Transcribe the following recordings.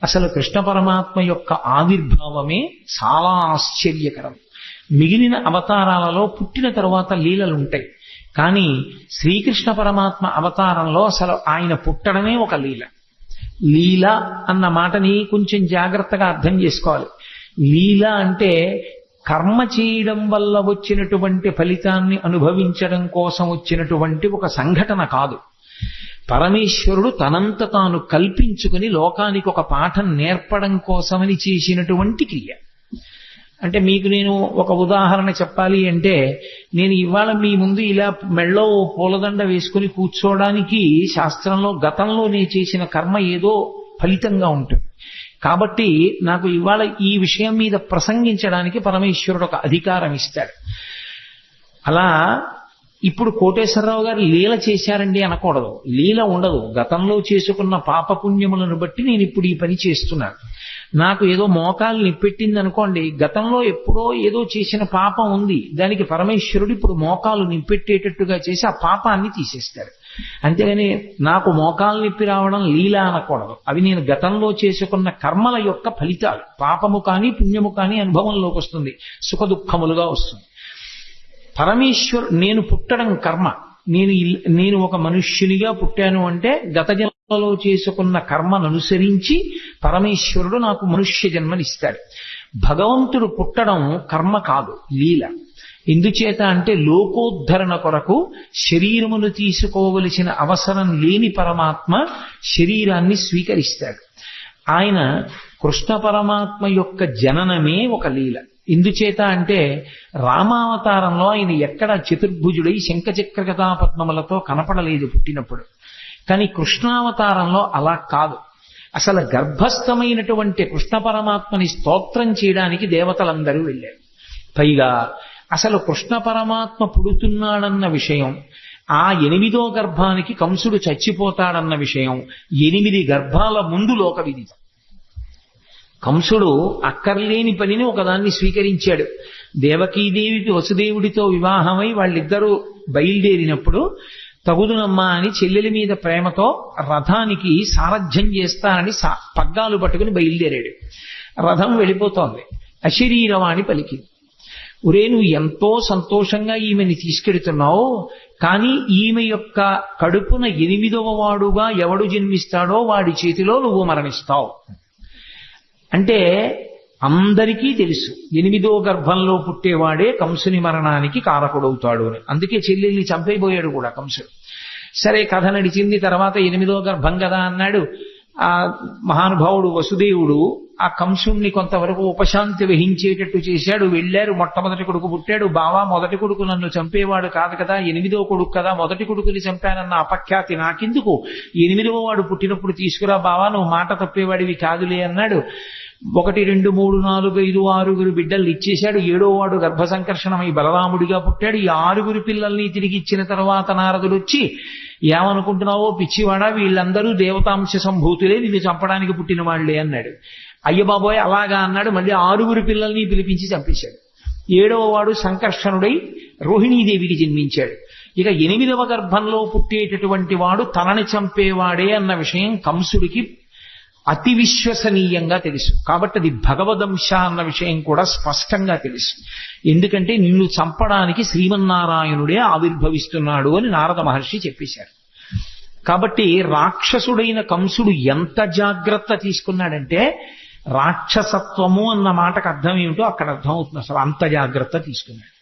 అసలు కృష్ణ పరమాత్మ యొక్క ఆవిర్భావమే చాలా ఆశ్చర్యకరం. మిగిలిన అవతారాలలో పుట్టిన తరువాత లీలలు ఉంటాయి, కానీ శ్రీకృష్ణ పరమాత్మ అవతారంలో అసలు ఆయన పుట్టడమే ఒక లీల. లీల అన్న మాటని కొంచెం జాగ్రత్తగా అర్థం చేసుకోవాలి. లీల అంటే కర్మ చేయడం వల్ల వచ్చినటువంటి ఫలితాన్ని అనుభవించడం కోసం వచ్చినటువంటి ఒక సంఘటన కాదు. పరమేశ్వరుడు తనంత తాను కల్పించుకుని లోకానికి ఒక పాఠం నేర్పడం కోసమని చేసినటువంటి క్రియ. అంటే మీకు నేను ఒక ఉదాహరణ చెప్పాలి అంటే, నేను ఇవాళ మీ ముందు ఇలా మెళ్ళో పూలదండ వేసుకుని కూర్చోవడానికి శాస్త్రంలో గతంలో నేను చేసిన కర్మ ఏదో ఫలితంగా ఉంటుంది. కాబట్టి నాకు ఇవాళ ఈ విషయం మీద ప్రసంగించడానికి పరమేశ్వరుడు ఒక అధికారం ఇస్తాడు. అలా ఇప్పుడు కోటేశ్వరరావు గారు లీల చేశారండి అనకూడదు. లీల ఉండదు. గతంలో చేసుకున్న పాపపుణ్యములను బట్టి నేను ఇప్పుడు ఈ పని చేస్తున్నాను. నాకు ఏదో మోకాలు నిప్పెట్టింది అనుకోండి, గతంలో ఎప్పుడో ఏదో చేసిన పాపం ఉంది, దానికి పరమేశ్వరుడు ఇప్పుడు మోకాలు నిప్పెట్టేటట్టుగా చేసి ఆ పాపాన్ని తీసేస్తాడు. అంతేగాని నాకు మోకాలు నిప్పి రావడం లీల అనకూడదు. అవి నేను గతంలో చేసుకున్న కర్మల యొక్క ఫలితాలు. పాపము కానీ పుణ్యము కానీ అనుభవంలోకి వస్తుంది, సుఖ దుఃఖములుగా వస్తుంది. నేను పుట్టడం కర్మ. నేను ఒక మనుష్యునిగా పుట్టాను అంటే గత జన్మలో చేసుకున్న కర్మను అనుసరించి పరమేశ్వరుడు నాకు మనుష్య జన్మనిస్తాడు. భగవంతుడు పుట్టడం కర్మ కాదు, లీల. ఎందుచేత అంటే లోకోద్ధరణ కొరకు శరీరమును తీసుకోవలసిన అవసరం లేని పరమాత్మ శరీరాన్ని స్వీకరిస్తాడు. ఆయన కృష్ణ పరమాత్మ యొక్క జననమే ఒక లీల. ఎందుచేత అంటే రామావతారంలో ఆయన ఎక్కడ చతుర్భుజుడై శంఖచక్ర గదాపద్మములతో కనపడలేదు పుట్టినప్పుడు. కానీ కృష్ణావతారంలో అలా కాదు. అసలు గర్భస్థమైనటువంటి కృష్ణ పరమాత్మని స్తోత్రం చేయడానికి దేవతలందరూ వెళ్ళారు. పైగా అసలు కృష్ణ పరమాత్మ పుడుతున్నాడన్న విషయం, ఆ 8వ గర్భానికి కంసుడు చచ్చిపోతాడన్న విషయం 8 గర్భాల ముందు లోక విదితం. కంసుడు అక్కర్లేని పనిని ఒకదాన్ని స్వీకరించాడు. దేవకీదేవికి వసుదేవుడితో వివాహమై వాళ్ళిద్దరూ బయలుదేరినప్పుడు తగుదునమ్మా అని చెల్లెలి మీద ప్రేమతో రథానికి సారథ్యం చేస్తానని పగ్గాలు పట్టుకుని బయలుదేరాడు. రథం వెళ్ళిపోతోంది. అశరీరవాణి పలికింది, ఒరే నువ్వు ఎంతో సంతోషంగా ఈమెని తీసుకెడుతున్నావు, కానీ ఈమె యొక్క కడుపున 8వ వాడుగా ఎవడు జన్మిస్తాడో వాడి చేతిలో నువ్వు మరణిస్తావు. అంటే అందరికీ తెలుసు 8వ గర్భంలో పుట్టేవాడే కంసుని మరణానికి కారకుడవుతాడు అని. అందుకే చెల్లెల్ని చంపైపోయాడు కూడా కంసుడు. సరే, కథ నడిచింది. తర్వాత 8వ గర్భం కదా అన్నాడు. ఆ మహానుభావుడు వసుదేవుడు ఆ కంసుణ్ణి కొంతవరకు ఉపశాంతి వహించేటట్టు చేశాడు. వెళ్ళారు. మొట్టమొదటి కొడుకు పుట్టాడు. బావా, మొదటి కొడుకు నన్ను చంపేవాడు కాదు కదా, 8వ కొడుకు కదా, మొదటి కొడుకుని చంపానన్న అపఖ్యాతి నాకెందుకు, 8వ వాడు పుట్టినప్పుడు తీసుకురా బావా, నువ్వు మాట తప్పేవాడివి కాదులే అన్నాడు. 1, 2, 3, 4, 5, 6 బిడ్డల్ని ఇచ్చేశాడు. 7వ వాడు గర్భ సంకర్షణమై బలరాముడిగా పుట్టాడు. ఈ 6 పిల్లల్ని తిరిగి ఇచ్చిన తర్వాత నారదుడు వచ్చి, ఏమనుకుంటున్నావో పిచ్చివాడా, వీళ్ళందరూ దేవతాంశ సంభూతులే, నిన్ను చంపడానికి పుట్టిన వాళ్లే అన్నాడు. అయ్య బాబోయ్ అలాగా అన్నాడు. మళ్ళీ 6 పిల్లల్ని పిలిపించి చంపేశాడు. 7వ వాడు సంకర్షణుడై రోహిణీదేవికి జన్మించాడు. ఇక 8వ గర్భంలో పుట్టేటటువంటి వాడు తనని చంపేవాడే అన్న విషయం కంసుడికి అతి విశ్వసనీయంగా తెలుసు. కాబట్టి అది భగవదంశ అన్న విషయం కూడా స్పష్టంగా తెలుసు. ఎందుకంటే నిన్ను చంపడానికి శ్రీమన్నారాయణుడే ఆవిర్భవిస్తున్నాడు అని నారద మహర్షి చెప్పేశారు. కాబట్టి రాక్షసుడైన కంసుడు ఎంత జాగ్రత్త తీసుకున్నాడంటే, రాక్షసత్వము అన్న మాటకు అర్థం ఏమిటో అక్కడ అర్థం అవుతుంది. అసలు అంత జాగ్రత్త తీసుకున్నాడు.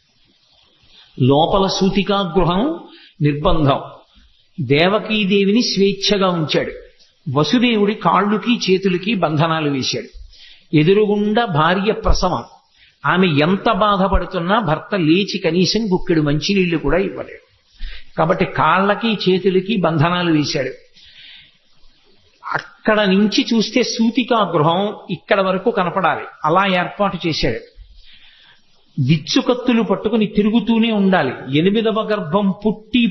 లోపల సూతికా గృహం నిర్బంధం, దేవకీదేవిని స్వేచ్ఛగా ఉంచాడు. వసుదేవుడి కాళ్ళుకి చేతులకి బంధనాలు వేశాడు. ఎదురుగుండా భార్య ప్రసవం. ఆమె ఎంత బాధపడుతున్నా భర్త లేచి కనీసం గుక్కెడు మంచినీళ్లు కూడా ఇవ్వలేడు. కాబట్టి కాళ్ళకి చేతులకి బంధనాలు వేశాడు. అక్కడ నుంచి చూస్తే సూతికా గృహం ఇక్కడ వరకు కనపడాలి, అలా ఏర్పాటు చేశాడు. విచ్చుకత్తులు పట్టుకుని తిరుగుతూనే ఉండాలి. 8వ గర్భం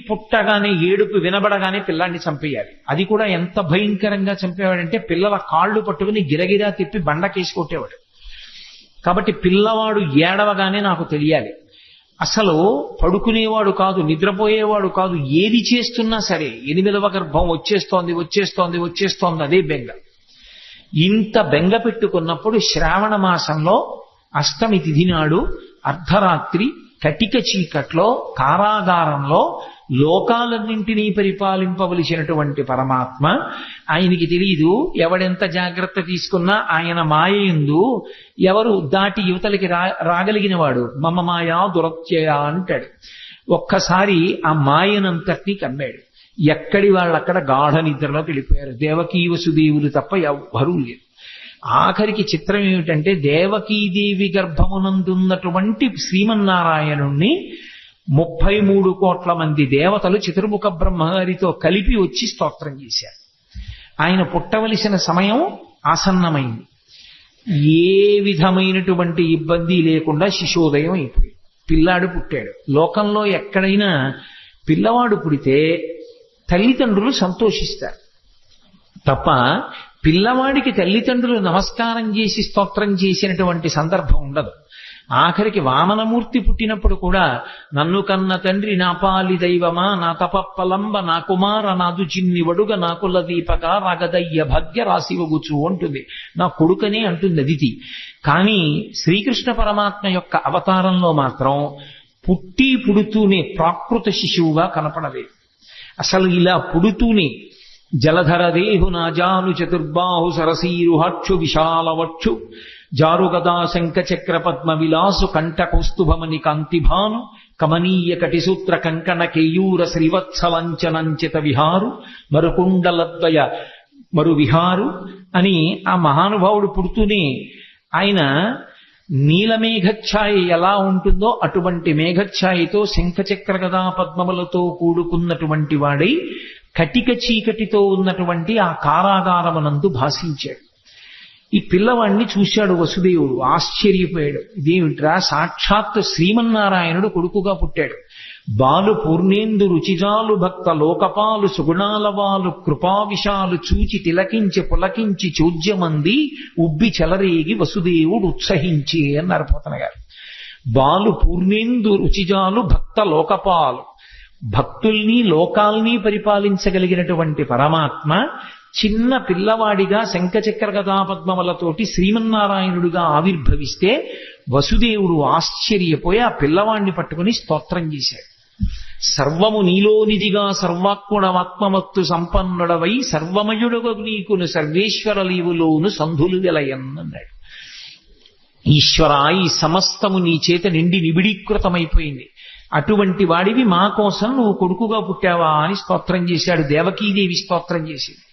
పుట్టగానే ఏడుపు వినబడగానే పిల్లాన్ని చంపేయాలి. అది కూడా ఎంత భయంకరంగా చంపేవాడంటే, పిల్లల కాళ్ళు పట్టుకుని గిరగిరా తిప్పి బండకేసి కొట్టేవాడు. కాబట్టి పిల్లవాడు ఏడవగానే నాకు తెలియాలి. అసలు పడుకునేవాడు కాదు, నిద్రపోయేవాడు కాదు, ఏది చేస్తున్నా సరే 8వ గర్భం వచ్చేస్తోంది, అదే బెంగ. ఇంత బెంగ పెట్టుకున్నప్పుడు శ్రావణ మాసంలో అష్టమి తిథి నాడు అర్ధరాత్రి కటిక చీకట్లో కారాగారంలో లోకాలన్నింటినీ పరిపాలింపవలసినటువంటి పరమాత్మ, ఆయనకి తెలియదు ఎవడెంత జాగ్రత్త తీసుకున్నా ఆయన మాయయందు ఎవరు దాటి యువతలకి రాగలిగిన వాడు. మమ మాయా దురత్యయ అంటాడు. ఒక్కసారి ఆ మాయనంతటినీ కమ్మాడు. ఎక్కడి వాళ్ళక్కడ గాఢ నిద్రలోకి వెళ్ళిపోయారు. దేవకీ వసుదేవులు తప్ప ఎవ్వరూ లేరు. ఆఖరికి చిత్రం ఏమిటంటే దేవకీదేవి గర్భమునందున్నటువంటి శ్రీమన్నారాయణుణ్ణి 33 కోట్ల మంది దేవతలు చతుర్ముఖ బ్రహ్మగారితో కలిపి వచ్చి స్తోత్రం చేశారు. ఆయన పుట్టవలసిన సమయం ఆసన్నమైంది. ఏ విధమైనటువంటి ఇబ్బంది లేకుండా శిశోదయం అయిపోయింది. పిల్లాడు పుట్టాడు. లోకంలో ఎక్కడైనా పిల్లవాడు పుడితే తల్లిదండ్రులు సంతోషిస్తారు తప్ప పిల్లవాడికి తల్లిదండ్రులు నమస్కారం చేసి స్తోత్రం చేసినటువంటి సందర్భం ఉండదు. ఆఖరికి వామనమూర్తి పుట్టినప్పుడు కూడా నన్ను కన్న తండ్రి నా పాలి దైవమా నా తపప్పలంబ నా కుమార నాదు చిన్ని వడుగ నా కుల దీపక రాగదయ్య భాగ్య రాశివగుచు అంటుంది. నా కొడుకనే అంటుంది అదితి. కానీ శ్రీకృష్ణ పరమాత్మ యొక్క అవతారంలో మాత్రం పుడుతూనే ప్రాకృత శిశువుగా కనపడలేదు. అసలు ఇలా పుడుతూనే జలధర దేహు నాజాను చతుర్బాహు సరసీరుహక్షు విశాలవక్షు జారుగదా శంఖ చక్ర పద్మ విలాసు కంఠ కౌస్తుభమణి కాంతిభాను కమనీయ కటిసూత్ర కంకణ కేయూర శ్రీవత్సలంచనంచిత విహారు మరుకుండలద్వయ మరు విహారు అని ఆ మహానుభావుడు పుడుతూనే ఆయన నీలమేఘఛాయ ఎలా ఉంటుందో అటువంటి మేఘఛాయతో శంఖచక్ర గదా పద్మములతో కూడుకున్నటువంటి వాడై కటిక చీకటితో ఉన్నటువంటి ఆ కారాగారమునందు భాషించాడు. ఈ పిల్లవాడిని చూశాడు వసుదేవుడు, ఆశ్చర్యపోయాడు. ఇదేమిట్రా, సాక్షాత్ శ్రీమన్నారాయణుడు కొడుకుగా పుట్టాడు. బాలు పూర్ణేందు రుచిజాలు భక్త లోకపాలు సుగుణాలవాలు కృపావిశాలు చూచి తిలకించి పులకించి చోద్యమంది ఉబ్బి చెలరేగి వసుదేవుడు ఉత్సహించి అన్నారు పోతన గారు. బాలు పూర్ణేందు రుచిజాలు భక్త లోకపాలు, భక్తుల్ని లోకాల్ని పరిపాలించగలిగినటువంటి పరమాత్మ చిన్న పిల్లవాడిగా శంఖచక్ర గదా పద్మములతోటి శ్రీమన్నారాయణుడిగా ఆవిర్భవిస్తే వసుదేవుడు ఆశ్చర్యపోయి ఆ పిల్లవాడిని పట్టుకుని స్తోత్రం చేశాడు. సర్వము నీలోనిదిగా సర్వాత్మడమాత్మమత్తు సంపన్నుడవై సర్వమయుడగు నీకును సర్వేశ్వర లీవులోను సంధులు వెలయన్నన్నాడు. ఈశ్వర, ఈ సమస్తము నీ చేత నిండి నిబిడీకృతమైపోయింది. అటువంటి వాడివి మా కోసం నువ్వు కొడుకుగా పుట్టావా అని స్తోత్రం చేశాడు. దేవకీదేవి స్తోత్రం చేసింది.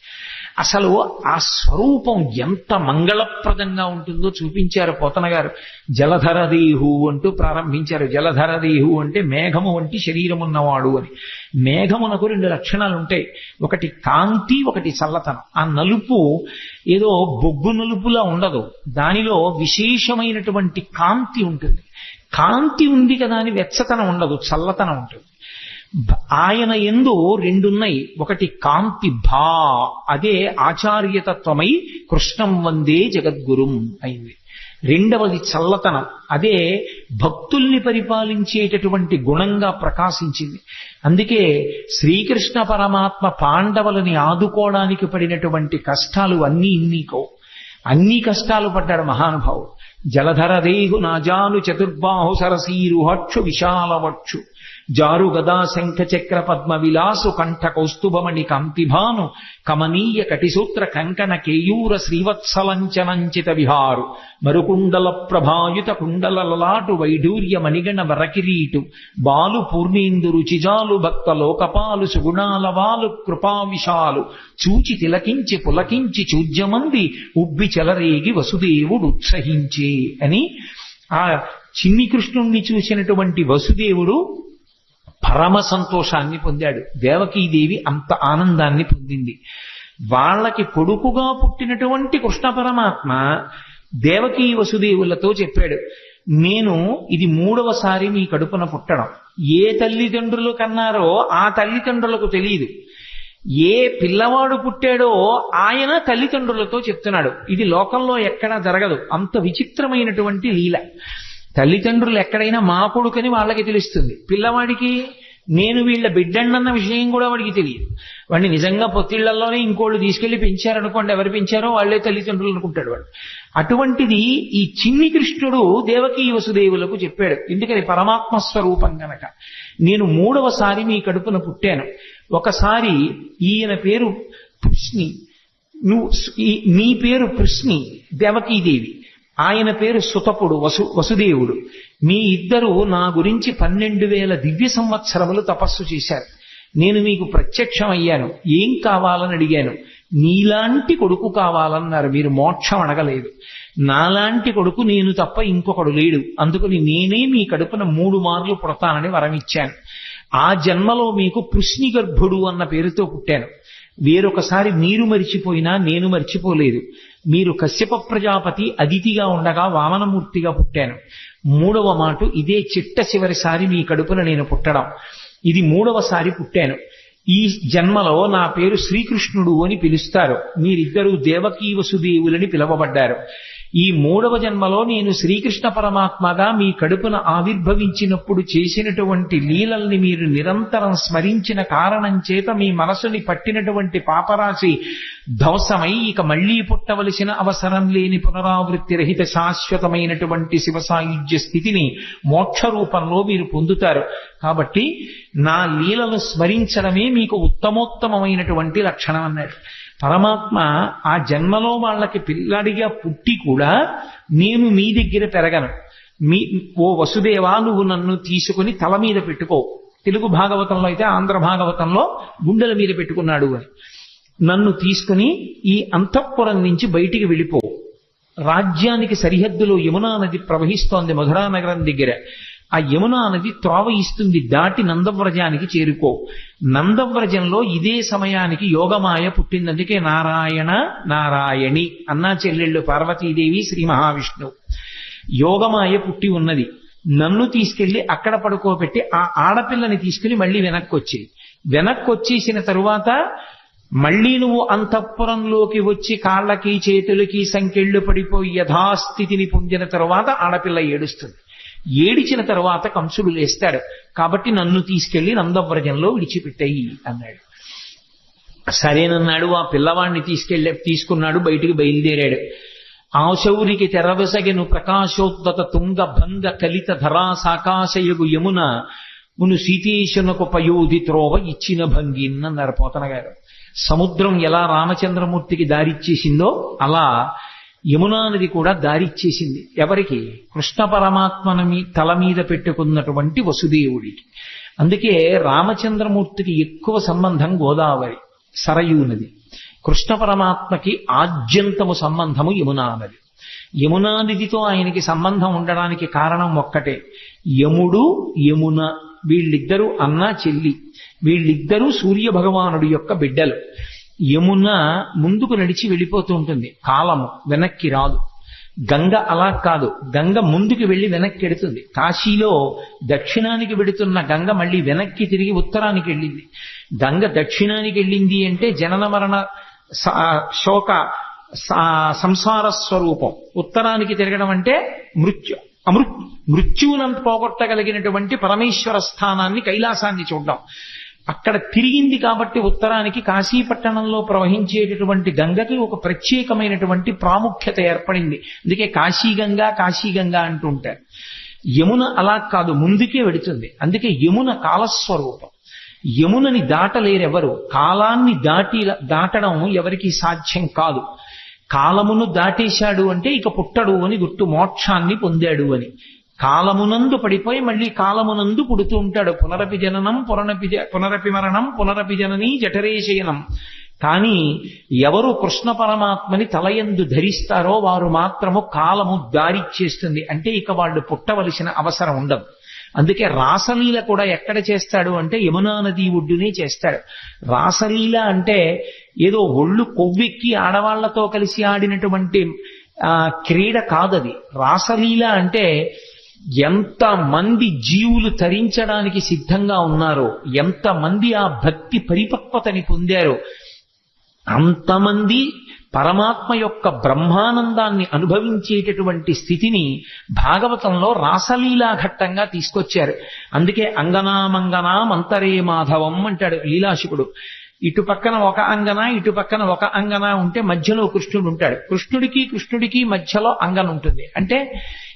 అసలు ఆ స్వరూపం ఎంత మంగళప్రదంగా ఉంటుందో చూపించారు పోతన గారు. జలధరదేహు అంటూ ప్రారంభించారు. జలధరదేహు అంటే మేఘము వంటి శరీరం ఉన్నవాడు అని. మేఘమునకు 2 లక్షణాలు ఉంటాయి. ఒకటి కాంతి, ఒకటి చల్లతనం. ఆ నలుపు ఏదో బొగ్గు నలుపులా ఉండదు, దానిలో విశేషమైనటువంటి కాంతి ఉంటుంది. కాంతి ఉంది కదా అని వెచ్చతనం ఉండదు, చల్లతనం ఉంటుంది. ఆయన యందు 2 ఉన్నాయి. ఒకటి కాంతి భా, అదే ఆచార్యతత్వమై కృష్ణం వందే జగద్గురుం అయింది. రెండవది చల్లతనం, అదే భక్తుల్ని పరిపాలించేటటువంటి గుణంగా ప్రకాశించింది. అందుకే శ్రీకృష్ణ పరమాత్మ పాండవులని ఆదుకోవడానికి పడినటువంటి కష్టాలు అన్నీ ఇన్నీకో, అన్ని కష్టాలు పడ్డాడు మహానుభావుడు. జలధరదేహు నాజాను చతుర్బాహు సరసీరుహక్షు విశాలవక్షు జారు గదా శంఖ చక్ర పద్మ విలాసు కంఠ కౌస్తుభమణి కాంతిభాను కమనీయ కటిసూత్ర కంకణ కేయూర శ్రీవత్సలంచనంచిత విహారు మరుకుండల ప్రభాయుత కుండల లలాటు వైఢూర్య మణిగణ వరకిరీటు బాలు పూర్ణేందు రుచిజాలు భక్త లోకపాలు సుగుణాలవాలు కృపావిశాలు చూచి తిలకించి పులకించి చూజ్యమంది ఉబ్బి చెలరేగి వసుదేవుడు ఉత్సహించే అని ఆ చిన్ని కృష్ణుణ్ణి చూసినటువంటి వసుదేవుడు పరమ సంతోషాన్ని పొందాడు. దేవకీదేవి అంత ఆనందాన్ని పొందింది. వాళ్ళకి కొడుకుగా పుట్టినటువంటి కృష్ణ పరమాత్మ దేవకీ వసుదేవులతో చెప్పాడు, నేను ఇది 3వసారి మీ కడుపున పుట్టడం. ఏ తల్లిదండ్రులు కన్నారో ఆ తల్లిదండ్రులకు తెలియదు. ఏ పిల్లవాడు పుట్టాడో ఆయన తల్లిదండ్రులతో చెప్తున్నాడు. ఇది లోకంలో ఎక్కడా జరగదు. అంత విచిత్రమైనటువంటి లీల. తల్లిదండ్రులు ఎక్కడైనా మా కొడుకని వాళ్ళకి తెలుస్తుంది, పిల్లవాడికి నేను వీళ్ళ బిడ్డండన్న విషయం కూడా వాడికి తెలియదు. వాడిని నిజంగా పొత్తిళ్లలోనే ఇంకోళ్ళు తీసుకెళ్లి పెంచారనుకోండి, ఎవరు పెంచారో వాళ్లే తల్లిదండ్రులు అనుకుంటాడు వాడు. అటువంటిది ఈ చిన్ని కృష్ణుడు దేవకీ వసుదేవులకు చెప్పాడు. ఎందుకని? పరమాత్మ స్వరూపం గనక. నేను 3వసారి మీ కడుపున పుట్టాను. ఒకసారి ఈయన పేరు కృష్ణి, నీ పేరు కృష్ణి దేవకీదేవి, ఆయన పేరు సుతపుడు వసుదేవుడు. మీ ఇద్దరు నా గురించి 12,000 దివ్య సంవత్సరములు తపస్సు చేశారు. నేను మీకు ప్రత్యక్షం అయ్యాను. ఏం కావాలని అడిగాను. నీలాంటి కొడుకు కావాలన్నారు. మీరు మోక్షం అడగలేదు. నాలాంటి కొడుకు నేను తప్ప ఇంకొకడు లేడు, అందుకని నేనే మీ కడుపున 3 మార్లు పుడతానని వరమిచ్చాను. ఆ జన్మలో మీకు కృష్ణి గర్భుడు అన్న పేరుతో పుట్టాను. వేరొకసారి మీరు మరిచిపోయినా నేను మర్చిపోలేదు. మీరు కశ్యప ప్రజాపతి అదితిగా ఉండగా వామనమూర్తిగా పుట్టాను. 3వ మాట ఇదే చిట్ట చివరిసారి మీ కడుపున నేను పుట్టడం. ఇది 3వసారి పుట్టాను. ఈ జన్మలో నా పేరు శ్రీకృష్ణుడు అని పిలుస్తారు. మీరిద్దరూ దేవకీ వసుదేవులని పిలవబడ్డారు. ఈ 3వ జన్మలో నేను శ్రీకృష్ణ పరమాత్మగా మీ కడుపున ఆవిర్భవించినప్పుడు చేసినటువంటి లీలల్ని మీరు నిరంతరం స్మరించిన కారణం చేత మీ మనసుని పట్టినటువంటి పాపరాశి ధ్వంసమై ఇక మళ్లీ పుట్టవలసిన అవసరం లేని పునరావృత్తి రహిత శాశ్వతమైనటువంటి శివ సాయుధ్య స్థితిని మోక్ష రూపంలో మీరు పొందుతారు. కాబట్టి నా లీలను స్మరించడమే మీకు ఉత్తమోత్తమైనటువంటి లక్షణం అన్నాడు. పరమాత్మ ఆ జన్మలో వాళ్ళకి పిల్లాడిగా పుట్టి కూడా నేను మీ దగ్గర పెరగను. ఓ వసుదేవా, నువ్వు నన్ను తీసుకుని తల మీద పెట్టుకో. తెలుగు భాగవతంలో అయితే, ఆంధ్ర భాగవతంలో గుండెల మీద పెట్టుకున్నాడు అని. నన్ను తీసుకుని ఈ అంతఃపురం నుంచి బయటికి వెళ్ళిపో. రాజ్యానికి సరిహద్దులో యమునా నది ప్రవహిస్తోంది మధురా నగరం దగ్గర. ఆ యమునా నది త్రోవ ఇస్తుంది, దాటి నందవ్రజానికి చేరుకో. నందవ్రజంలో ఇదే సమయానికి యోగమాయ పుట్టింది. అందుకే నారాయణ నారాయణి అన్నా చెల్లెళ్ళు పార్వతీదేవి శ్రీ మహావిష్ణువు. యోగమాయ పుట్టి ఉన్నది. నన్ను తీసుకెళ్లి అక్కడ పడుకోబెట్టి ఆ ఆడపిల్లని తీసుకుని మళ్ళీ వెనక్కొచ్చేసిన తరువాత మళ్లీ నువ్వు అంతఃపురంలోకి వచ్చి కాళ్ళకి చేతులకి సంకెళ్ళు పడిపోయి యథాస్థితిని పొందిన తరువాత ఆడపిల్ల ఏడుస్తుంది. ఏడిచిన తరువాత కంసుడు లేస్తాడు. కాబట్టి నన్ను తీసుకెళ్లి నందవ్రజంలో విడిచిపెట్టాయి అన్నాడు. సరేనన్నాడు. ఆ పిల్లవాడిని తీసుకున్నాడు. బయటికి బయలుదేరాడు. ఆశౌరికి తెరవసగెను ప్రకాశోద్దత తుంగ భంగ కలిత ధరా సాకాశయగు యమున మును సీతేశునకు పయోధి త్రోవ ఇచ్చిన భంగిన్నన్నారు పోతన గారు. సముద్రం ఎలా రామచంద్రమూర్తికి దారిచ్చేసిందో అలా యమునా నది కూడా దారిచ్చేసింది. ఎవరికి? కృష్ణ పరమాత్మని తల మీద పెట్టుకున్నటువంటి వసుదేవుడికి. అందుకే రామచంద్రమూర్తికి ఎక్కువ సంబంధం గోదావరి సరయూ నది. కృష్ణ పరమాత్మకి ఆద్యంతము సంబంధము యమునా నది. యమునా నదితో ఆయనకి సంబంధం ఉండడానికి కారణం ఒక్కటే. యముడు యమున వీళ్ళిద్దరూ అన్నా చెల్లి. వీళ్ళిద్దరూ సూర్య భగవానుడి యొక్క బిడ్డలు. యమున ముందుకు నడిచి వెళ్ళిపోతూ ఉంటుంది, కాలము వెనక్కి రాదు. గంగ అలా కాదు, గంగ ముందుకు వెళ్లి వెనక్కి ఎడుతుంది. కాశీలో దక్షిణానికి వెడుతున్న గంగ మళ్ళీ వెనక్కి తిరిగి ఉత్తరానికి వెళ్ళింది. గంగ దక్షిణానికి వెళ్ళింది అంటే జనన మరణ శోక సంసార స్వరూపం. ఉత్తరానికి తిరగడం అంటే మృత్యువునంత పోగొట్టగలిగినటువంటి పరమేశ్వర స్థానాన్ని, కైలాసాన్ని చూడడం. అక్కడ తిరిగింది కాబట్టి ఉత్తరానికి కాశీపట్టణంలో ప్రవహించేటటువంటి గంగకి ఒక ప్రత్యేకమైనటువంటి ప్రాముఖ్యత ఏర్పడింది. అందుకే కాశీగంగా అంటూ ఉంటారు. యమున అలా కాదు, ముందుకే వెడుతుంది. అందుకే యమున కాలస్వరూపం. యమునని దాటలేరెవరు. కాలాన్ని దాటడం ఎవరికి సాధ్యం కాదు. కాలమును దాటేశాడు అంటే ఇక పుట్టడు అని గుర్తు, మోక్షాన్ని పొందాడు అని. కాలమునందు పడిపోయి మళ్ళీ కాలమునందు పుడుతూ ఉంటాడు. పునరపి జననం పునరపి మరణం పునరపి జననీ జఠరేశయనం. కానీ ఎవరు కృష్ణ పరమాత్మని తలయందు ధరిస్తారో వారు మాత్రము కాలము దారిచ్చేస్తుంది. అంటే ఇక వాళ్ళు పుట్టవలసిన అవసరం ఉండదు. అందుకే రాసలీల కూడా ఎక్కడ చేస్తాడు అంటే యమునా నది ఒడ్డునే చేస్తాడు. రాసలీల అంటే ఏదో ఒళ్ళు కొవ్వెక్కి ఆడవాళ్లతో కలిసి ఆడినటువంటి క్రీడ కాదది. రాసలీల అంటే ఎంతమంది జీవులు తరించడానికి సిద్ధంగా ఉన్నారో, ఎంతమంది ఆ భక్తి పరిపక్వతని పొందారో అంతమంది పరమాత్మ యొక్క బ్రహ్మానందాన్ని అనుభవించేటటువంటి స్థితిని భాగవతంలో రాసలీలా ఘట్టంగా తీసుకొచ్చారు. అందుకే అంగనామంగనాం అంతరే మాధవం అంటాడు లీలాశుకుడు. ఇటు పక్కన ఒక అంగన ఇటు పక్కన ఒక అంగన ఉంటే మధ్యలో కృష్ణుడు ఉంటాడు. కృష్ణుడికి మధ్యలో అంగన ఉంటుంది. అంటే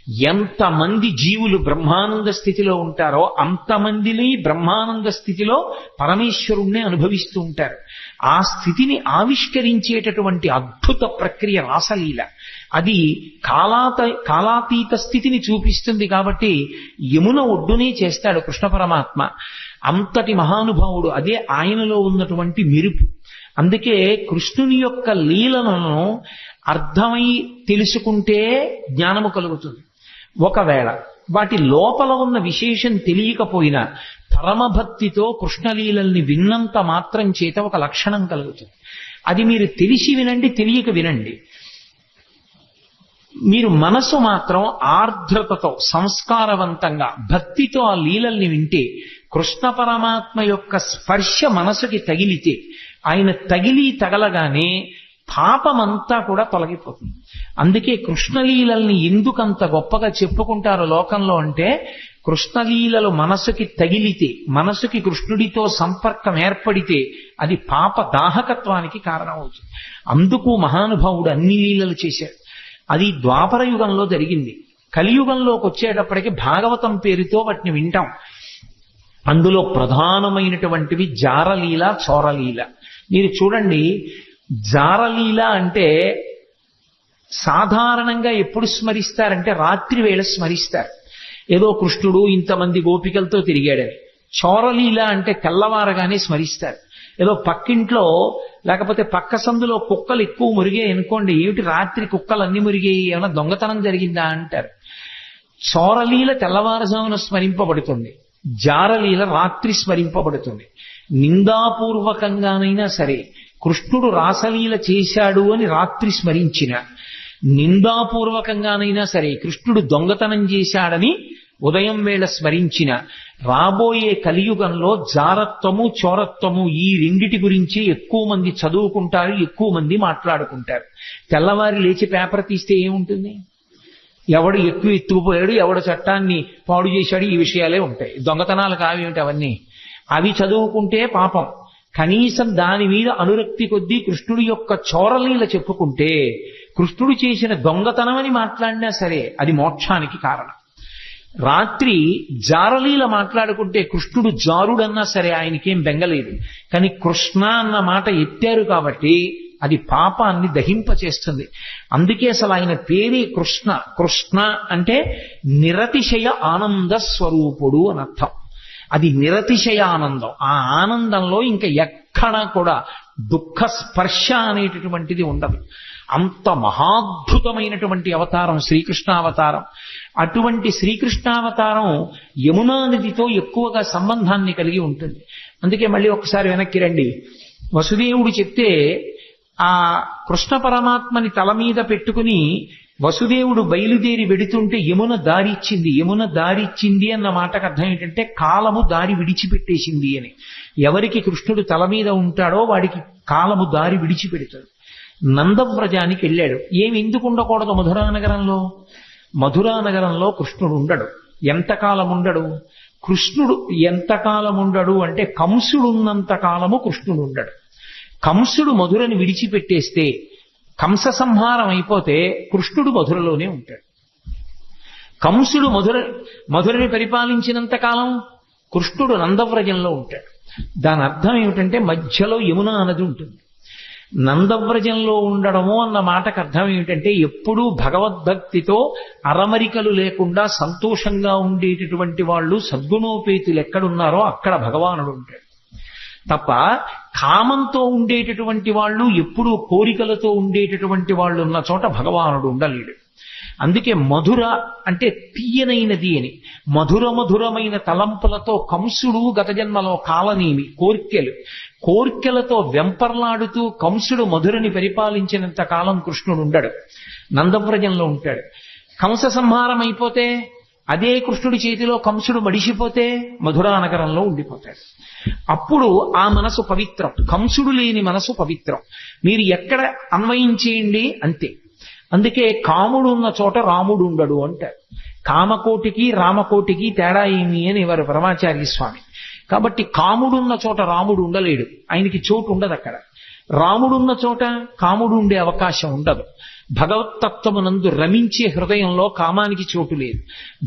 ఎంతమంది జీవులు బ్రహ్మానంద స్థితిలో ఉంటారో అంతమందిని బ్రహ్మానంద స్థితిలో పరమేశ్వరుణ్ణి అనుభవిస్తూ ఉంటారు. ఆ స్థితిని ఆవిష్కరించేటటువంటి అద్భుత ప్రక్రియ రాసలీల. అది కాలాతీత స్థితిని చూపిస్తుంది. కాబట్టి యమున ఒడ్డునే చేస్తాడు కృష్ణ పరమాత్మ. అంతటి మహానుభావుడు. అదే ఆయనలో ఉన్నటువంటి మెరుపు. అందుకే కృష్ణుని యొక్క లీలలను అర్థమై తెలుసుకుంటే జ్ఞానము కలుగుతుంది. ఒకవేళ వాటి లోపల ఉన్న విశేషం తెలియకపోయినా పరమభక్తితో కృష్ణలీలల్ని విన్నంత మాత్రం చేత ఒక లక్షణం కలుగుతుంది. అది మీరు తెలిసి వినండి, తెలియక వినండి. మీరు మనసు మాత్రం ఆర్ద్రతతో సంస్కారవంతంగా భక్తితో ఆ లీలల్ని వింటే, కృష్ణ పరమాత్మ యొక్క స్పర్శ మనసుకి తగిలితే, ఆయన తగలగానే పాపమంతా కూడా తొలగిపోతుంది. అందుకే కృష్ణలీలల్ని ఎందుకంత గొప్పగా చెప్పుకుంటారు లోకంలో అంటే, కృష్ణలీలలు మనసుకి తగిలితే, మనసుకి కృష్ణుడితో సంపర్కం ఏర్పడితే అది పాప దాహకత్వానికి కారణమవుతుంది. అందుకు మహానుభావుడు అన్ని లీలలు చేశాడు. అది ద్వాపర యుగంలో జరిగింది. కలియుగంలోకి వచ్చేటప్పటికి భాగవతం పేరుతో వాటిని వింటాం. అందులో ప్రధానమైనటువంటివి జారలీల, చోరలీల. మీరు చూడండి, జారలీల అంటే సాధారణంగా ఎప్పుడు స్మరిస్తారంటే రాత్రి వేళ స్మరిస్తారు. ఏదో కృష్ణుడు ఇంతమంది గోపికలతో తిరిగాడని. చోరలీల అంటే తెల్లవారగానే స్మరిస్తారు. ఏదో పక్కింట్లో లేకపోతే పక్క సందులో కుక్కలు ఎక్కువ మురిగాయి అనుకోండి, ఏమిటి రాత్రి కుక్కలు అన్ని మురిగాయి, ఏమైనా దొంగతనం జరిగిందా అంటారు. చోరలీల తెల్లవారుజామున స్మరింపబడుతుంది, జారలీల రాత్రి స్మరింపబడుతుంది. నిందాపూర్వకంగానైనా సరే కృష్ణుడు రాసలీల చేశాడు అని రాత్రి స్మరించిన, నిందాపూర్వకంగానైనా సరే కృష్ణుడు దొంగతనం చేశాడని ఉదయం వేళ స్మరించిన, రాబోయే కలియుగంలో జారత్వము, చోరత్వము ఈ రెండిటి గురించి ఎక్కువ మంది చదువుకుంటారు, ఎక్కువ మంది మాట్లాడుకుంటారు. తెల్లవారి లేచి పేపర్ తీస్తే ఏముంటుంది? ఎవడు ఎక్కువ ఎత్తుకుపోయాడు, ఎవడు చట్టాన్ని పాడు చేశాడు, ఈ విషయాలే ఉంటాయి. దొంగతనాలు కావేమిటి అవన్నీ? అవి చదువుకుంటే పాపం. కనీసం దాని మీద అనురక్తి కొద్దీ కృష్ణుడి యొక్క చోరలీల చెప్పుకుంటే, కృష్ణుడు చేసిన దొంగతనం అని మాట్లాడినా సరే అది మోక్షానికి కారణం. రాత్రి జారలీల మాట్లాడుకుంటే కృష్ణుడు జారుడన్నా సరే ఆయనకేం బెంగలేదు. కానీ కృష్ణ అన్న మాట ఎత్తారు కాబట్టి అది పాపాన్ని దహింపచేస్తుంది. అందుకే అసలు ఆయన పేరే కృష్ణ. కృష్ణ అంటే నిరతిశయ ఆనంద స్వరూపుడు అని అర్థం. అది నిరతిశయ ఆనందం. ఆ ఆనందంలో ఇంకా ఎక్కడా కూడా దుఃఖ స్పర్శ అనేటటువంటిది ఉండదు. అంత మహాద్భుతమైనటువంటి అవతారం శ్రీకృష్ణావతారం. అటువంటి శ్రీకృష్ణావతారం యమునా నదితో ఎక్కువగా సంబంధాన్ని కలిగి ఉంటుంది. అందుకే మళ్ళీ ఒకసారి వెనక్కి రండి. వసుదేవుడు చెప్తే ఆ కృష్ణ పరమాత్మని తల మీద పెట్టుకుని వసుదేవుడు బయలుదేరి వెడుతుంటే యమున దారిచ్చింది. యమున దారిచ్చింది అన్న మాటకు అర్థం ఏంటంటే కాలము దారి విడిచిపెట్టేసింది అని. ఎవరికి కృష్ణుడు తల మీద ఉంటాడో వాడికి కాలము దారి విడిచిపెడతాడు. నందవ్రజానికి వెళ్ళాడు. ఏమి ఎందుకు ఉండకూడదు మధురానగరంలో? మధురానగరంలో కృష్ణుడు ఉండడు. ఎంతకాలం ఉండడు? కృష్ణుడు ఎంతకాలం ఉండడు అంటే కంసుడు ఉన్నంత కాలము కృష్ణుడు ఉండడు. కంసుడు మధురని విడిచిపెట్టేస్తే, కంస సంహారం అయిపోతే కృష్ణుడు మధురలోనే ఉంటాడు. కంసుడు మధురని పరిపాలించినంత కాలం కృష్ణుడు నందవ్రజంలో ఉంటాడు. దాని అర్థం ఏమిటంటే మధ్యలో యమునా నది ఉంటుంది. నందవ్రజంలో ఉండడము అన్న మాటకు అర్థం ఏమిటంటే ఎప్పుడూ భగవద్భక్తితో అరమరికలు లేకుండా సంతోషంగా ఉండేటటువంటి వాళ్ళు సద్గుణోపేతులు ఎక్కడున్నారో అక్కడ భగవానుడు ఉంటాడు తప్ప, కామంతో ఉండేటటువంటి వాళ్ళు, ఎప్పుడూ కోరికలతో ఉండేటటువంటి వాళ్ళు ఉన్న చోట భగవానుడు ఉండలేడు. అందుకే మధుర అంటే తీయనైనది అని. మధురమైన తలంపులతో కంసుడు గత జన్మలో కాలనేమి కోర్కెలతో వెంపర్లాడుతూ కంసుడు మధురని పరిపాలించినంత కాలం కృష్ణుడు ఉండడు, నందవ్రజంలో ఉంటాడు. కంస సంహారం అయిపోతే అదే కృష్ణుడి చేతిలో కంసుడు మడిసిపోతే మధురానగరంలో ఉండిపోతాడు. అప్పుడు ఆ మనసు పవిత్రం. కంసుడు లేని మనసు పవిత్రం. మీరు ఎక్కడ అన్వయించేయండి అంతే. అందుకే కాముడు ఉన్న చోట రాముడు ఉండడు అంటారు. కామకోటికి రామకోటికి తేడా ఏమి అని వారు పరమాచార్య స్వామి. కాబట్టి కాముడున్న చోట రాముడు ఉండలేడు, ఆయనకి చోటు ఉండదు అక్కడ. రాముడున్న చోట కాముడు ఉండే అవకాశం ఉండదు. భగవత్తత్వమునందు రమించే హృదయంలో కామానికి చోటు లేదు.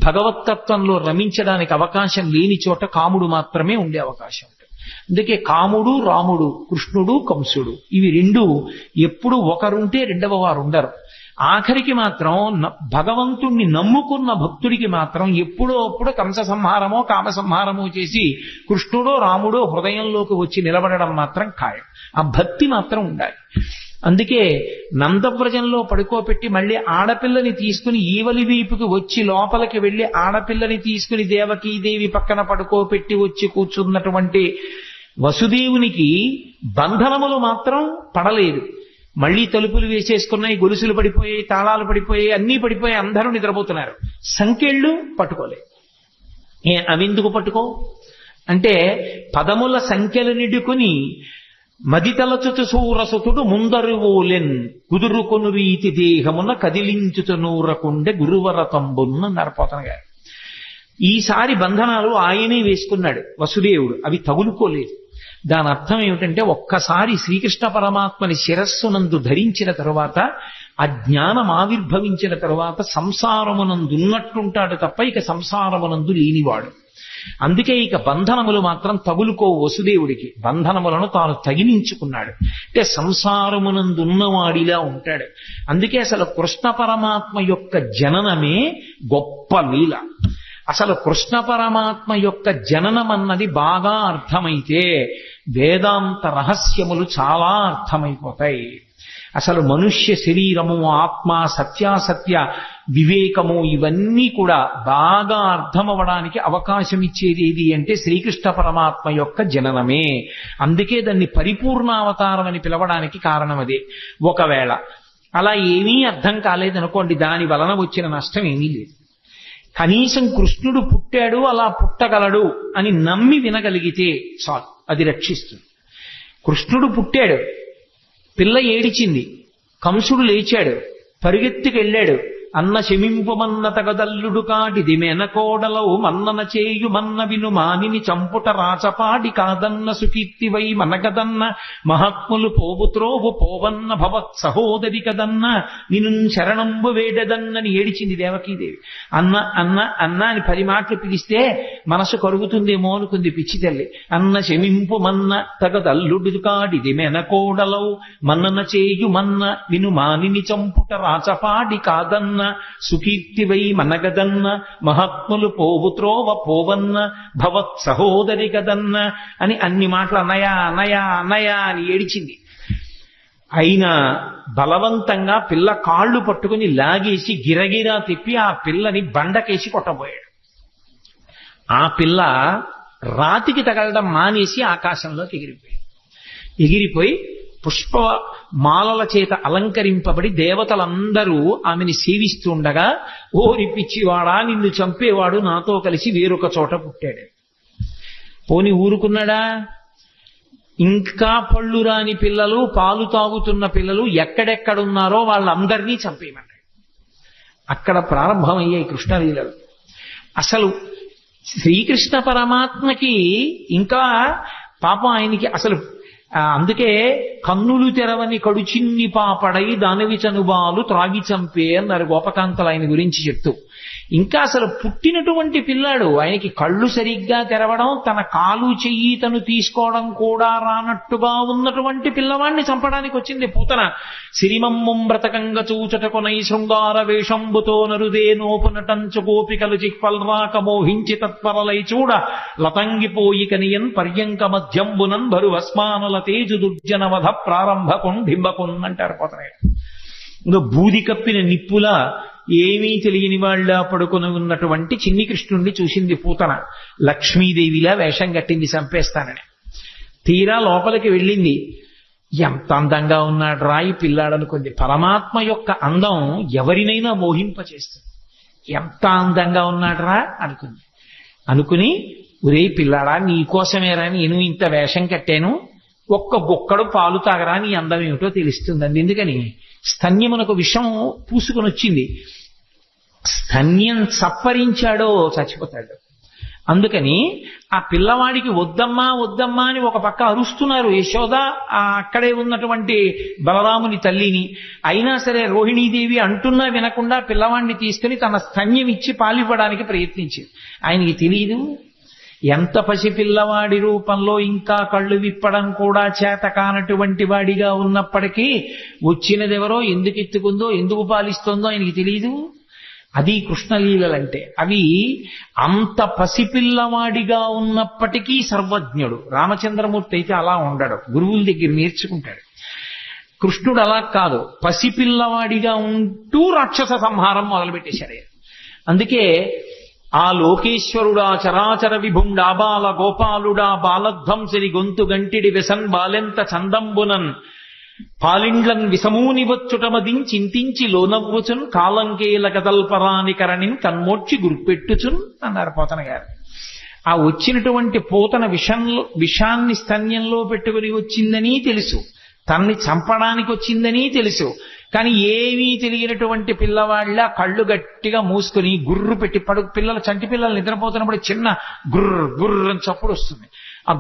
భగవత్తత్వంలో రమించడానికి అవకాశం లేని చోట కాముడు మాత్రమే ఉండే అవకాశం ఉంటుంది. అందుకే కాముడు రాముడు, కృష్ణుడు కంసుడు, ఇవి రెండు ఎప్పుడు ఒకరుంటే రెండవ వారు ఉండరు. ఆఖరికి మాత్రం భగవంతుణ్ణి నమ్ముకున్న భక్తుడికి మాత్రం ఎప్పుడో అప్పుడు కంస సంహారమో కామ సంహారమో చేసి కృష్ణుడో రాముడో హృదయంలోకి వచ్చి నిలబడడం మాత్రం ఖాయం. ఆ భక్తి మాత్రం ఉండాలి. అందుకే నందవ్రజంలో పడుకోబెట్టి మళ్ళీ ఆడపిల్లని తీసుకుని ఈవలి వీపుకి వచ్చి లోపలికి వెళ్లి ఆడపిల్లని తీసుకుని దేవకీదేవి పక్కన పడుకోబెట్టి వచ్చి కూర్చున్నటువంటి వసుదేవునికి బంధనములు మాత్రం పడలేదు. మళ్లీ తలుపులు వేసేసుకున్నాయి, గొలుసులు పడిపోయాయి, తాళాలు పడిపోయాయి, అన్నీ పడిపోయి అందరూ నిద్రపోతున్నారు. సంకెళ్ళు పట్టుకోలే. అవెందుకు పట్టుకో అంటే పదముల సంఖ్యలు నిడుకుని మదితలచుతు సూరసుతుడు ముందరువోలెన్ కుదురుకొను రీతి దేహమున కదిలించుతు నూరకుండే గురువరతంబున్న నరపోతన గారు. ఈసారి బంధనాలు ఆయనే వేసుకున్నాడు వసుదేవుడు, అవి తగులుకోలేదు. దాని అర్థం ఏమిటంటే ఒక్కసారి శ్రీకృష్ణ పరమాత్మని శిరస్సునందు ధరించిన తరువాత, ఆ జ్ఞానం ఆవిర్భవించిన తరువాత సంసారమునందున్నట్టుంటాడు తప్ప ఇక సంసారమునందు లేనివాడు. అందుకే ఇక బంధనములు మాత్రం తగులుకో వసుదేవుడికి. బంధనములను తాను తగిలించుకున్నాడు. అంటే సంసారమునందున్నవాడిలా ఉంటాడు. అందుకే అసలు కృష్ణ పరమాత్మ యొక్క జననమే గొప్ప లీల. అసలు కృష్ణ పరమాత్మ యొక్క జననం అన్నది బాగా అర్థమైతే వేదాంత రహస్యములు చాలా అర్థమైపోతాయి. అసలు మనుష్య శరీరము, ఆత్మ, సత్యాసత్య వివేకము ఇవన్నీ కూడా బాగా అర్థమవడానికి అవకాశం ఇచ్చేది ఏది అంటే శ్రీకృష్ణ పరమాత్మ యొక్క జననమే. అందుకే దాన్ని పరిపూర్ణావతారం అని పిలవడానికి కారణం అదే. ఒకవేళ అలా ఏమీ అర్థం కాలేదనుకోండి, దాని వలన వచ్చిన నష్టం ఏమీ లేదు. కనీసం కృష్ణుడు పుట్టాడు, అలా పుట్టగలడు అని నమ్మి వినగలిగితే చాలు, అది రక్షిస్తుంది. కృష్ణుడు పుట్టాడు, పిల్ల ఏడిచింది, కంసుడు లేచాడు, పరిగెత్తుకెళ్ళాడు, అన్న శమింపుమన్న తగదల్లుడు కాటిది మెనకోడలవు మన్నన చేయు మన్న విను మానిని చంపుట రాచపాడి కాదన్న సుకీర్తివై మనగదన్న మహాత్ములు పోవుత్రోవు పోవన్న భవత్ సహోదరి కదన్న నిను శరణంబు వేడదన్నని ఏడిచింది దేవకీదేవి. అన్న అన్న అన్న అని 10 మాటలు పిలిస్తే మనసు కరుగుతుందేమో అనుకుంది పిచ్చి తల్లి. అన్న శమింపుమన్న తగదల్లుడు కాడిది మెనకోడలవు మన్నన చేయు మన్న విను మానిని చంపుట రాచపాడి కాదన్న సుకీర్తివై మనగదన్న మహాత్ములు పోవుత్రోవ పోవన్న భవత్ సహోదరి కదన్న అని అన్ని మాటలు అన్నయా అన్నయా అన్నయా అని ఏడిచింది. అయినా బలవంతంగా పిల్ల కాళ్ళు పట్టుకుని లాగేసి గిరగిరా తిప్పి ఆ పిల్లని బండకేసి కొట్టబోయాడు. ఆ పిల్ల రాతికి తగలడం మానేసి ఆకాశంలోకి ఎగిరిపోయి పుష్ప మాలల చేత అలంకరింపబడి దేవతలందరూ ఆమెని సేవిస్తుండగా, ఓరి పిచ్చివాడా, నిన్ను చంపేవాడు నాతో కలిసి వేరొక చోట పుట్టాడు. పోని ఊరుకున్నాడా? ఇంకా పళ్ళు రాని పిల్లలు, పాలు తాగుతున్న పిల్లలు ఎక్కడెక్కడున్నారో వాళ్ళందరినీ చంపేయమన్నాడు. అక్కడ ప్రారంభమయ్యాయి కృష్ణలీలలు. అసలు శ్రీకృష్ణ పరమాత్మకి ఇంకా పాపం ఆయనకి అసలు అందుకే కన్నులు తెరవని కడుచిన్ని పాపడై దానవి చనుబాలు త్రాగి చంపే అన్నారు గోపకాంతలు ఆయన గురించి చెప్తూ. ఇంకా అసలు పుట్టినటువంటి పిల్లాడు, ఆయనకి కళ్ళు సరిగ్గా తెరవడం, తన కాలు చెయ్యి తను తీసుకోవడం కూడా రానట్టుగా ఉన్నటువంటి పిల్లవాడిని చంపడానికి వచ్చింది పూతన. సిరిమమ్మం బ్రతకంగ చూచటకొనై శృంగార వేషంబుతో నరుదే నోపునటంచు గోపికలు చిక్పల్రాక మోహించి తత్పరలై చూడ లతంగిపోయి కనియన్ పర్యంక మధ్యంబునన్ భరు వస్మానుల తేజు దుర్జనవధ ప్రారంభకున్ డింబకున్ అంటారు పోతన. ఇంకా బూది కప్పిన నిప్పులా ఏమీ తెలియని వాళ్ళ పడుకొని ఉన్నటువంటి చిన్ని కృష్ణుణ్ణి చూసింది పూతన. లక్ష్మీదేవిలా వేషం కట్టింది చంపేస్తానని. తీరా లోపలికి వెళ్ళింది. ఎంత అందంగా ఉన్నాడు రాయి పిల్లాడనుకుంది. పరమాత్మ యొక్క అందం ఎవరినైనా మోహింపచేస్తుంది. ఎంత అందంగా ఉన్నాడురా అనుకుంది. అనుకుని, ఒరే పిల్లాడా, నీకోసమేరా నేను ఇంత వేషం కట్టాను, ఒక్క బొక్కడు పాలు తాగరా, నీ అందం ఏమిటో తెలుస్తుందండి. ఎందుకని స్తన్యమునకు విషం పూసుకొని వచ్చింది. స్తన్యం చప్పరించాడో చచ్చిపోతాడు. అందుకని ఆ పిల్లవాడికి వద్దమ్మా వద్దమ్మా అని ఒక పక్క అరుస్తున్నారు యశోద అక్కడే ఉన్నటువంటి బలరాముని తల్లిని. అయినా సరే రోహిణీదేవి అంటున్నా వినకుండా పిల్లవాడిని తీసుకుని తన స్తన్యం ఇచ్చి పాలివ్వడానికి ప్రయత్నించింది. ఆయనకి తెలియదు ఎంత పసిపిల్లవాడి రూపంలో ఇంకా కళ్ళు విప్పడం కూడా చేత కానటువంటి వాడిగా ఉన్నప్పటికీ వచ్చినదెవరో, ఎందుకు ఎత్తుకుందో, ఎందుకు పాలిస్తుందో ఆయనకి తెలియదు. అది కృష్ణలీలలంటే. అవి అంత పసిపిల్లవాడిగా ఉన్నప్పటికీ సర్వజ్ఞుడు. రామచంద్రమూర్తి అయితే అలా ఉండడు, గురువుల దగ్గర నేర్చుకుంటాడు. కృష్ణుడు అలా కాదు, పసిపిల్లవాడిగా ఉంటూ రాక్షస సంహారం మొదలుపెట్టేశాడు. అందుకే ఆ లోకేశ్వరుడా చరాచర విభుండా బాల గోపాలుడా బాలధ్వంసరి గొంతు గంటిడి వెసన్ బాలెంత చందంబునన్ పాలిండ్లన్ విసమూని వచ్చుటమదించింతించి లోనవ్వుచున్ కాలంకేల కదల్పరాని కరణిన్ కన్మోడ్చి గుర్పెట్టుచున్ అన్నారు పోతన గారు. ఆ వచ్చినటువంటి పూతన విషాన్ని స్తన్యంలో పెట్టుకుని వచ్చిందని తెలుసు, తన్ని చంపడానికి వచ్చిందని తెలుసు. కానీ ఏమీ తెలియనటువంటి పిల్లవాళ్ళ కళ్ళు గట్టిగా మూసుకుని గుర్రు పెట్టి పిల్లలు, చంటి పిల్లలు నిద్రపోతున్నప్పుడు చిన్న గుర్రు అని చప్పుడు వస్తుంది. ఆ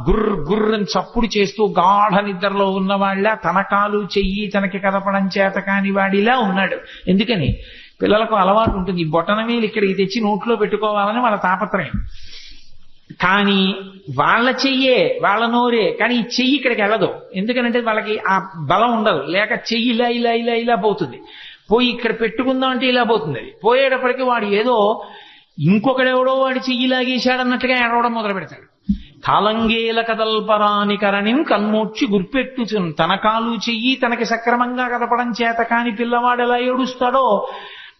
గుర్రని చప్పుడు చేస్తూ గాఢ నిద్రలో ఉన్నవాళ్ళ తన కాలు చెయ్యి తనకి కదపడం చేత కాని వాడిలా ఉన్నాడు. ఎందుకని పిల్లలకు అలవాటు ఉంటుంది, ఈ బొటనవేలు ఇక్కడికి తెచ్చి నోట్లో పెట్టుకోవాలని వాళ్ళ తాపత్రయం. కానీ వాళ్ళ చెయ్యే వాళ్ళ నోరే, కానీ ఈ చెయ్యి ఇక్కడికి వెళ్ళదు. ఎందుకనంటే వాళ్ళకి ఆ బలం ఉండదు. లేక చెయ్యి ఇలా ఇలా ఇలా ఇలా పోతుంది, పోయి ఇక్కడ పెట్టుకుందాం అంటే ఇలా పోతుంది. అది పోయేటప్పటికి వాడు ఏదో ఇంకొకడెవడో వాడి చెయ్యి లాగేశాడన్నట్టుగా ఏడవడం మొదలు పెడతాడు. కాలంగేల కదల్పరాని కరణిన్ కన్మోడ్చి గుర్పెట్టుచున్. తన కాలు చెయ్యి తనకి సక్రమంగా కదపడం చేత కాని పిల్లవాడు ఎలా ఏడుస్తాడో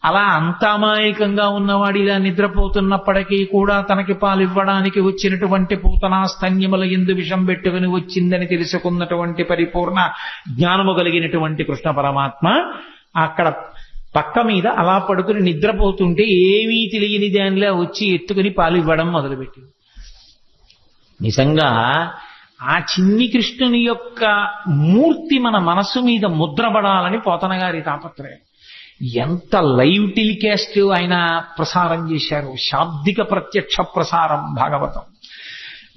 అలా అంతమాయకంగా ఉన్నవాడు ఇలా నిద్రపోతున్నప్పటికీ కూడా తనకి పాలివ్వడానికి వచ్చినటువంటి పూతనా స్తన్యముల ఎందు విషం పెట్టుకుని వచ్చిందని తెలుసుకున్నటువంటి పరిపూర్ణ జ్ఞానము కలిగినటువంటి కృష్ణ పరమాత్మ అక్కడ పక్క మీద అలా పడుకుని నిద్రపోతుంటే ఏమీ తెలియని దానిలా వచ్చి ఎత్తుకుని పాలివ్వడం మొదలుపెట్టింది. నిజంగా ఆ చిన్ని కృష్ణుని యొక్క మూర్తి మన మనస్సు మీద ముద్రపడాలని పోతన గారి తాపత్రయం. ఎంత లైవ్ టెలికాస్ట్ ఆయన ప్రసారం చేశారు, శాబ్దిక ప్రత్యక్ష ప్రసారం భాగవతం.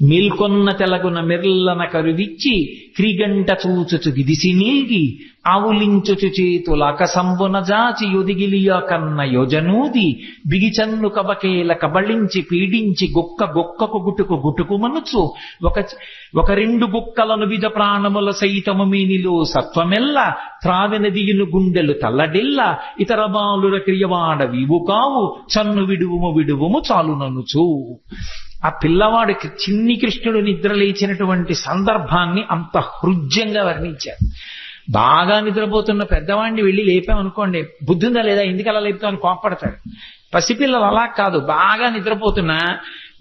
మేల్కొన్న తెలగున మెర్లన కరువిచ్చి క్రిగంట చూచుచు గిదిసి నీల్గి ఆవులించుచు చేతుల అకసంబున జాచి యొదిగిలియ కన్న యోజనూది బిగిచన్ను కబకేల కబళించి పీడించి గొక్కకు గుటుకు మనుచు ఒక రెండు గుక్కలను విధ ప్రాణముల సైతము మీనిలో సత్వమెల్ల త్రావెనదియును గుండెలు తల్లడిల్ల ఇతర బాలుర క్రియవాడ వీవు కావు చన్ను విడువుము చాలుననుచు. ఆ పిల్లవాడికి చిన్ని కృష్ణుడు నిద్ర లేచినటువంటి సందర్భాన్ని అంత హృద్యంగా వర్ణించారు. బాగా నిద్రపోతున్న పెద్దవాడిని వెళ్ళి లేపామనుకోండి, బుద్ధుందా లేదా, ఎందుకు అలా లేపుతామని కోప్పడతాడు. పసిపిల్లలు అలా కాదు, బాగా నిద్రపోతున్నా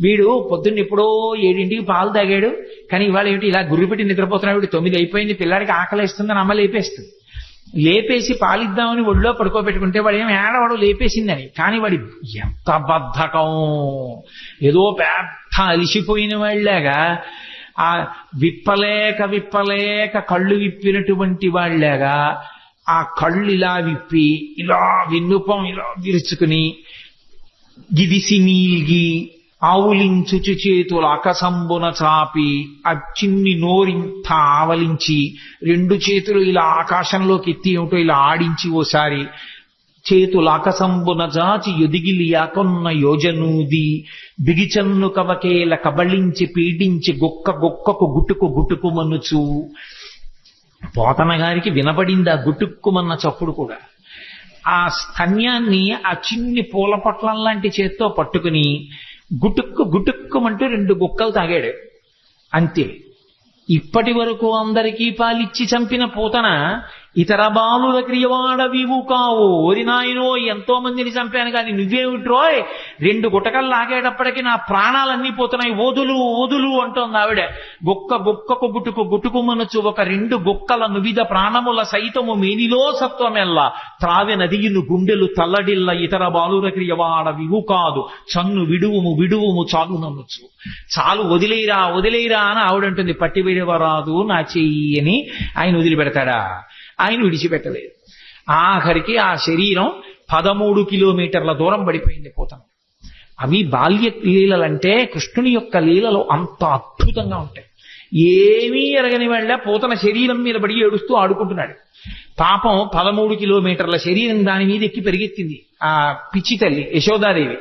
వీడు పొద్దున్న ఎప్పుడో 7ంటికి పాలు తాగాడు, కానీ ఇవాళ ఏమిటి ఇలా గుర్రు పెట్టి నిద్రపోతున్నాడు, వీడు 9 అయిపోయింది, పిల్లాడికి ఆకలిస్తుందని అమ్మ లేపేస్తుంది. లేపేసి పాలిద్దామని ఒళ్ళో పడుకోబెట్టుకుంటే వాడు ఏం ఏడవాడు లేపేసిందని. కానీ వాడి ఎంత బద్ధకం, ఏదో పెద్ద అలిసిపోయిన వాళ్ళలాగా ఆ విప్పలేక కళ్ళు విప్పినటువంటి వాళ్ళలాగా ఆ కళ్ళు ఇలా విప్పి ఇలా విన్నుపం ఇలా విరుచుకుని గిదిసి నీల్గి ఆవులించుచు చేతుల అకసంబున చాపి ఆ చిన్ని నోరింత ఆవలించి 2 చేతులు ఇలా ఆకాశంలోకి ఎత్తి ఏమిటో ఇలా ఆడించి ఓసారి చేతుల అకసంబున జాచి యొదిగిలియా కొన్న యోజనూది బిగిచన్ను కవకేల కబళించి పీడించి గొక్కకు గుటుకు మనుచు. పోతన గారికి వినపడింది ఆ గుటుక్కుమన్న చప్పుడు కూడా. ఆ స్తన్యాన్ని ఆ చిన్ని పూల పొట్లం లాంటి చేత్తో పట్టుకుని గుటుక్కుమంటూ 2 గుక్కలు తాగాడు అంతే. ఇప్పటి వరకు అందరికీ పాలిచ్చి చంపిన పూతన ఇతర బాలుల క్రియవాడ వీవు కావు. ఓరి నాయనో, ఎంతో మందిని చంపాను కానీ నువ్వేమిట్రోయ్ 2 గుటకలు లాగేటప్పటికీ నా ప్రాణాలన్నీ పోతున్నాయి, ఓదులు అంటోంది ఆవిడ. గొక్కకు గుటుకు మనచు ఒక 2 గుక్కల నువిధ ప్రాణముల సైతము మేనిలో సత్వమెల్ల త్రావె నదియును గుండెలు తల్లడిల్ల ఇతర బాలుల క్రియవాడ వివు కాదు చన్ను విడువుము చాలు నన్నుచు. చాలు వదిలేరా అని ఆవిడంటుంది. పట్టి విడవరాదు నా చెయ్యి అని ఆయన వదిలిపెడతాడా? ఆయన విడిచిపెట్టలేదు. ఆఖరికి ఆ శరీరం 13 కిలోమీటర్ల దూరం పడిపోయింది పూతన. అవి బాల్య లీలలంటే కృష్ణుని యొక్క లీలలు అంత అద్భుతంగా ఉంటాయి. ఏమీ ఎరగని వాళ్ళ పూతన శరీరం మీద పడి ఏడుస్తూ ఆడుకుంటున్నాడు. పాపం 13 కిలోమీటర్ల శరీరం దాని మీద ఎక్కి పెరిగెత్తింది ఆ పిచ్చి తల్లి యశోదాదేవి.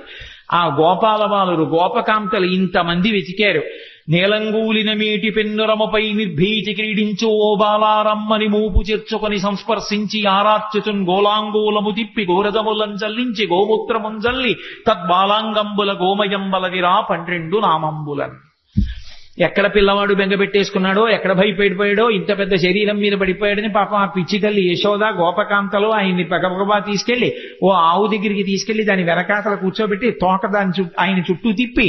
ఆ గోపాల బాలురు గోపకాంతలు ఇంతమంది వెతికారు. నీలంగూలిన మీటి పెన్నురమపై నిర్భీతి క్రీడించు ఓ బాలారమ్మని మూపు చేర్చుకొని సంస్పర్శించి ఆరార్చుచున్ గోలాంగూలము తిప్పి గోరదములం చల్లించి గోమూత్రముంజల్లి తద్బాలాంగంబుల గోమయంబలదిరా 12 నామంబులన్. ఎక్కడ పిల్లవాడు బెంగపెట్టేసుకున్నాడో, ఎక్కడ భయపడిపోయాడో, ఇంత పెద్ద శరీరం మీద పడిపోయాడని పాపం ఆ పిచ్చి తల్లి యశోద గోపకాంతలు ఆయన్ని పగపగబా తీసుకెళ్లి ఓ ఆవు దగ్గరికి తీసుకెళ్లి దాని వెనకాతల కూర్చోబెట్టి తోక దాని ఆయన చుట్టూ తిప్పి